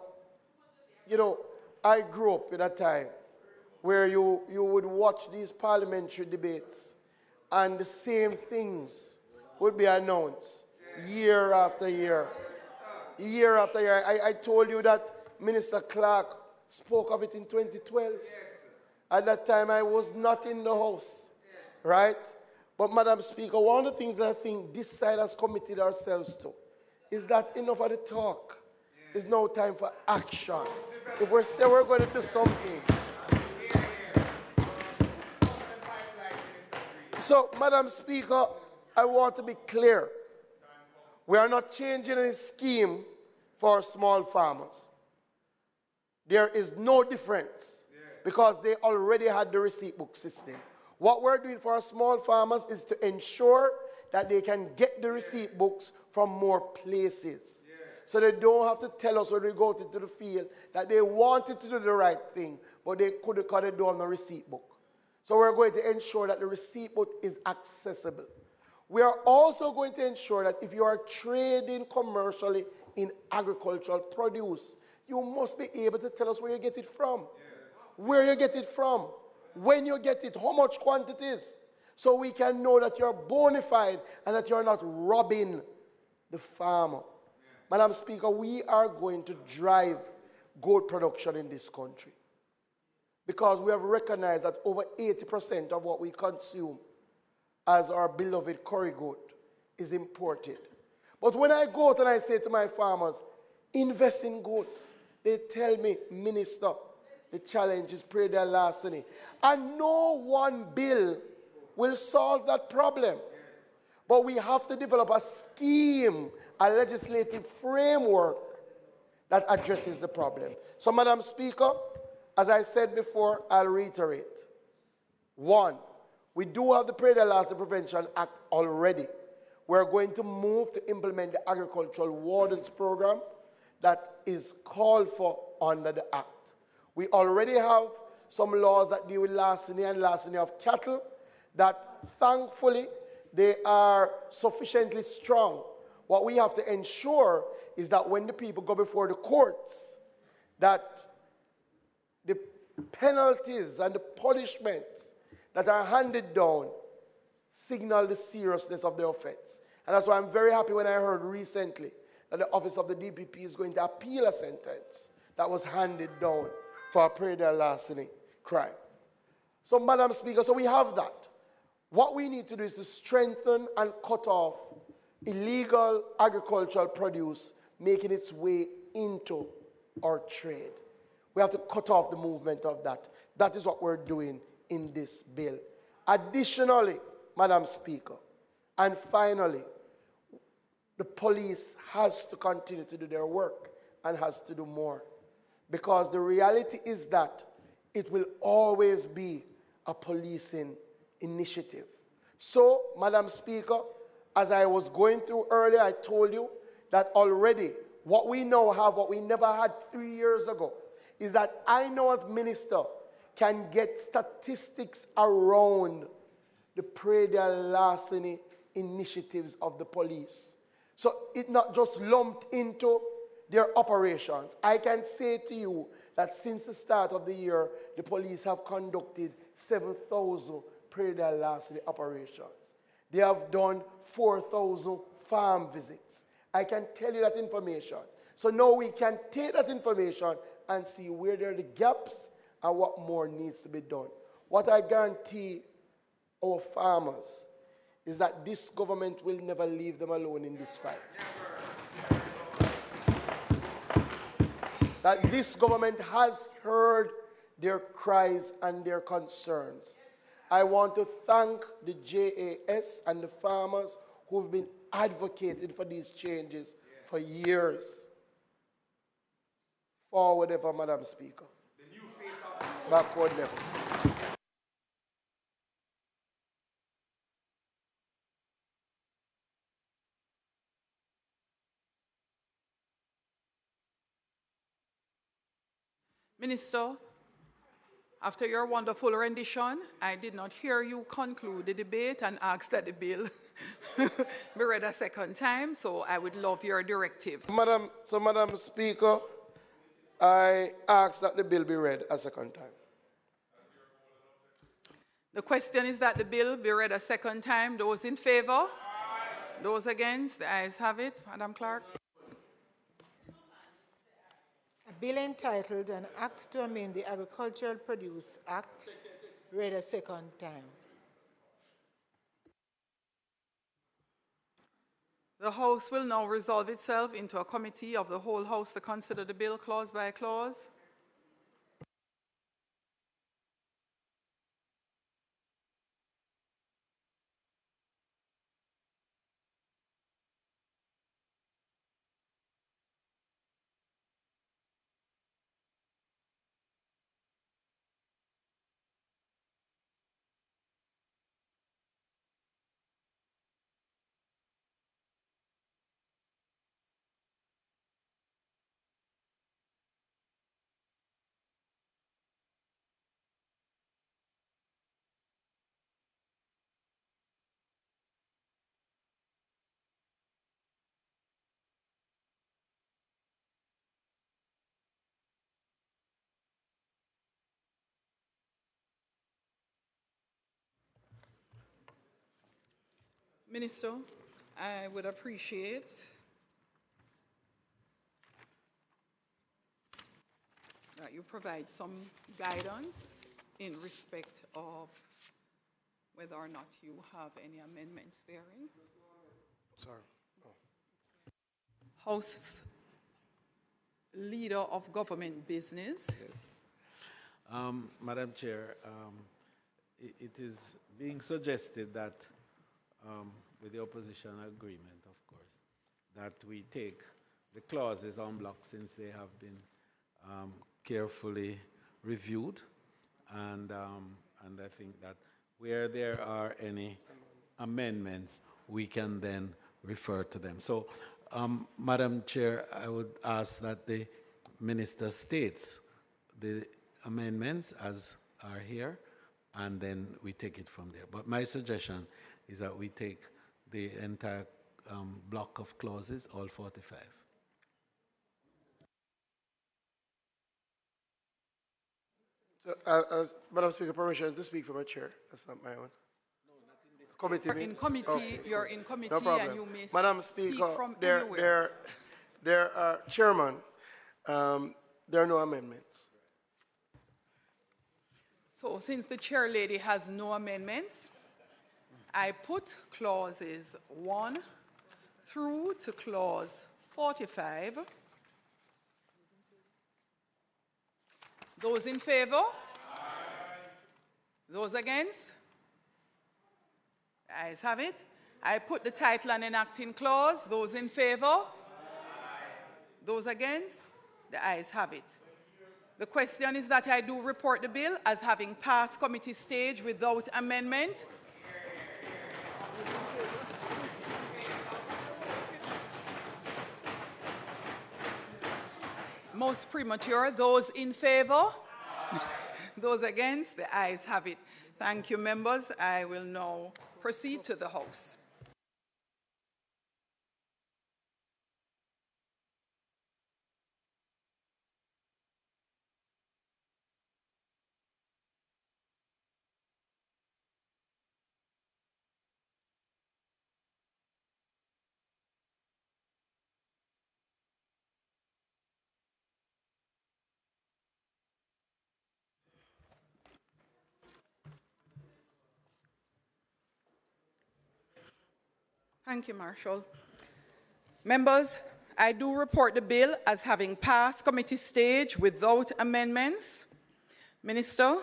U: you know, I grew up in a time where you would watch these parliamentary debates and the same things would be announced year after year. Year after year. I told you that Minister Clark spoke of it in 2012. At that time, I was not in the House, right? But, Madam Speaker, one of the things that I think this side has committed ourselves to is that enough of the talk. It's now time for action. If we say we're going to do something. So, Madam Speaker, I want to be clear. We are not changing any scheme for small farmers. There is no difference because they already had the receipt book system. What we're doing for our small farmers is to ensure that they can get the receipt books from more places. So they don't have to tell us when we go into the field that they wanted to do the right thing, but they couldn't cut it down the receipt book. So we're going to ensure that the receipt book is accessible. We are also going to ensure that if you are trading commercially in agricultural produce, you must be able to tell us where you get it from, where you get it from, when you get it, how much quantities, so we can know that you're bona fide and that you're not robbing the farmer. Madam Speaker, we are going to drive goat production in this country because we have recognized that over 80% of what we consume as our beloved curry goat is imported. But when I go out and I say to my farmers, invest in goats, they tell me, Minister, the challenge is praedial larceny. And no one bill will solve that problem. But we have to develop a scheme, a legislative framework that addresses the problem. So, Madam Speaker, as I said before, I'll reiterate. One, we do have the Praedial Larceny Prevention Act already. We're going to move to implement the Agricultural Wardens Program that is called for under the Act. We already have some laws that deal with larceny and larceny of cattle that, thankfully, they are sufficiently strong. What we have to ensure is that when the people go before the courts, that the penalties and the punishments that are handed down signal the seriousness of the offense. And that's why I'm very happy when I heard recently that the Office of the DPP is going to appeal a sentence that was handed down for a praedial larceny crime. So, Madam Speaker, so we have that. What we need to do is to strengthen and cut off illegal agricultural produce making its way into our trade. We have to cut off the movement of that. That is what we're doing in this bill. Additionally, Madam Speaker, and finally, the police has to continue to do their work and has to do more. Because the reality is that it will always be a policing initiative. So, Madam Speaker, as I was going through earlier, I told you that already what we now have, what we never had 3 years ago, is that I know as minister can get statistics around the praedial larceny initiatives of the police. So it's not just lumped into their operations. I can say to you that since the start of the year, the police have conducted 7,000 praedial larceny operations. They have done 4,000 farm visits. I can tell you that information. So now we can take that information and see where there are the gaps and what more needs to be done. What I guarantee our farmers is that this government will never leave them alone in this fight. That this government has heard their cries and their concerns. I want to thank the JAS and the farmers who've been advocating for these changes for years. Forward ever, Madam Speaker. The new face of backward never.
B: Minister, after your wonderful rendition, I did not hear you conclude the debate and ask that the bill be read a second time, so I would love your directive.
U: Madam Speaker, I ask that the bill be read a second time.
B: The question is that the bill be read a second time. Those in favor? Those against? The ayes have it. Madam Clerk.
S: A bill entitled An Act to Amend the Agricultural Produce Act, read a second time.
B: The House will now resolve itself into a committee of the whole House to consider the bill clause by clause. Minister, I would appreciate that you provide some guidance in respect of whether or not you have any amendments therein.
U: Sorry.
B: House Leader of Government Business.
E: Madam Chair, it is being suggested that, with the opposition agreement, of course, that we take the clauses en bloc since they have been carefully reviewed, and I think that where there are any amendments, we can then refer to them. So, Madam Chair, I would ask that the Minister states the amendments as are here, and then we take it from there. But my suggestion is that we take the entire block of clauses, all 45.
U: So, Madam Speaker, permission to speak for my chair. That's not my own. No, not in this committee.
B: You're in committee,
U: okay.
B: you're in committee,
U: No problem.
B: and you may
U: Madam
B: speak
U: Speaker,
B: from anywhere.
U: Chairman, there are no amendments.
B: So since the chair lady has no amendments, I put clauses 1 through to clause 45. Those in favor? Aye. Those against? The ayes have it. I put the title and enacting clause. Those in favor? Aye. Those against? The ayes have it. The question is that I do report the bill as having passed committee stage without amendment. Most premature. Those in favor? Those against? The ayes have it. Thank you, members. I will now proceed to the House. Thank you, Marshall. Members, I do report the bill as having passed committee stage without amendments. Minister.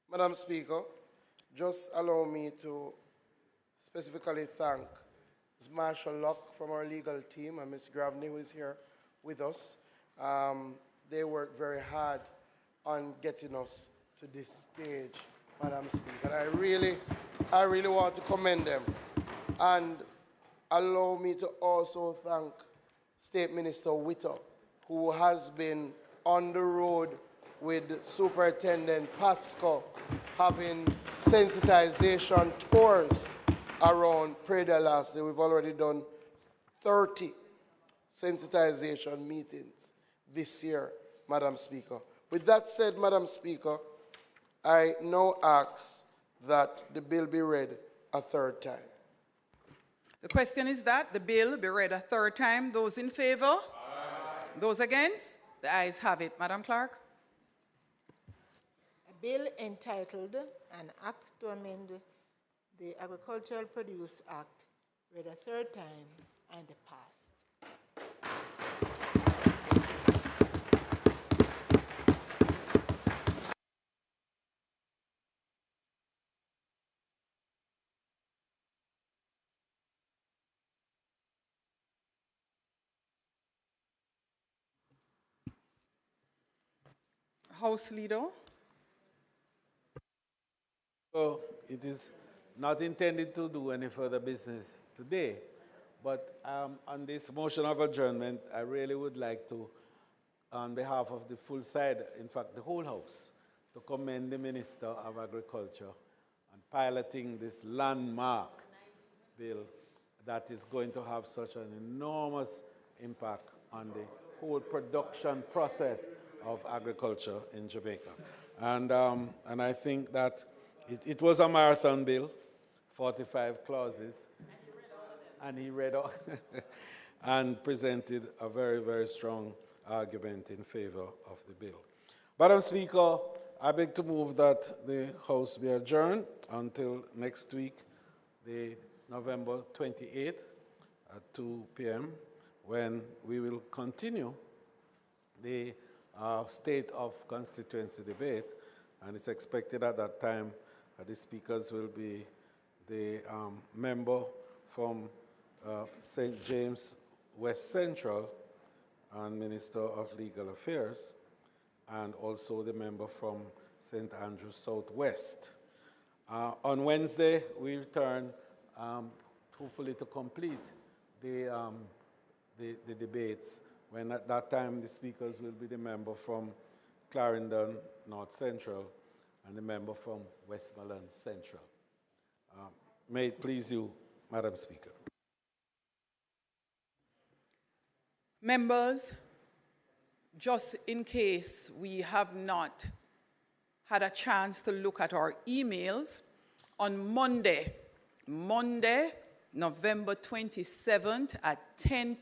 U: Madam Speaker, just allow me to specifically thank Ms. Marshall Locke from our legal team and Ms. Gravney, who is here with us. They worked very hard on getting us to this stage, Madam Speaker. And I really want to commend them. And allow me to also thank State Minister Whittle, who has been on the road with Superintendent Pasco, having sensitization tours around Preda last day. We've already done 30 sensitization meetings this year, Madam Speaker. With that said, Madam Speaker, I now ask that the bill be read a third time.
B: The question is that the bill be read a third time. Those in favor? Aye. Those against? The ayes have it. Madam Clerk.
S: A bill entitled An Act to Amend the Agricultural Produce Act read a third time and passed.
B: House Leader.
E: So it is not intended to do any further business today, but on this motion of adjournment, I really would like to, on behalf of the full side, in fact the whole House, to commend the Minister of Agriculture on piloting this landmark bill that is going to have such an enormous impact on the whole production process of agriculture in Jamaica. And I think that it was a marathon bill, 45 clauses, and he read all and presented a very, very strong argument in favor of the bill. Madam Speaker, I beg to move that the House be adjourned until next week, the November 28th at 2 p.m., when we will continue the State of Constituency debate, and it's expected at that time the speakers will be the member from St. James West Central and Minister of Legal Affairs, and also the member from St. Andrews Southwest. On Wednesday, we return hopefully to complete the debates, when at that time the speakers will be the member from Clarendon North Central and the member from Westmoreland Central. May it please you, Madam Speaker.
B: Members, just in case we have not had a chance to look at our emails, on Monday, November 27th at 10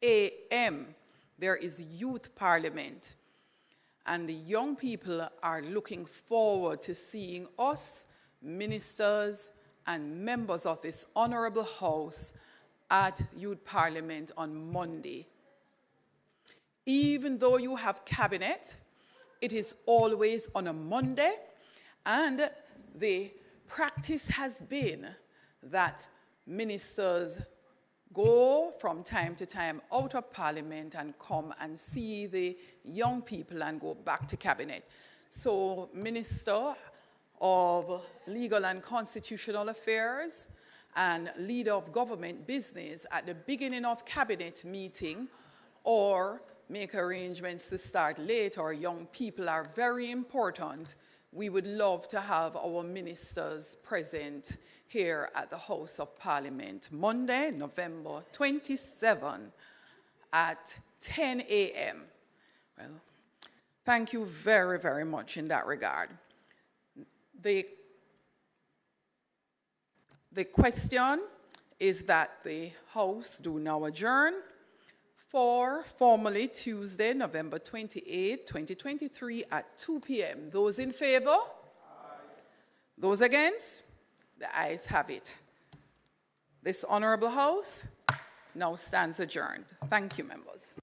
B: a.m., there is Youth Parliament. And the young people are looking forward to seeing us, ministers and members of this honorable House, at Youth Parliament on Monday. Even though you have cabinet, it is always on a Monday, and the practice has been that ministers go from time to time out of Parliament and come and see the young people and go back to cabinet. So, Minister of Legal and Constitutional Affairs and Leader of Government Business at the beginning of cabinet meeting, or make arrangements to start late, or young people are very important. We would love to have our ministers present here at the House of Parliament, Monday, November 27 at 10 a.m. Well, thank you very, very much in that regard. The question is that the House do now adjourn for formally Tuesday, November 28, 2023 at 2 p.m. Those in favor? Aye. Those against? The ayes have it. This honorable House now stands adjourned. Thank you, members.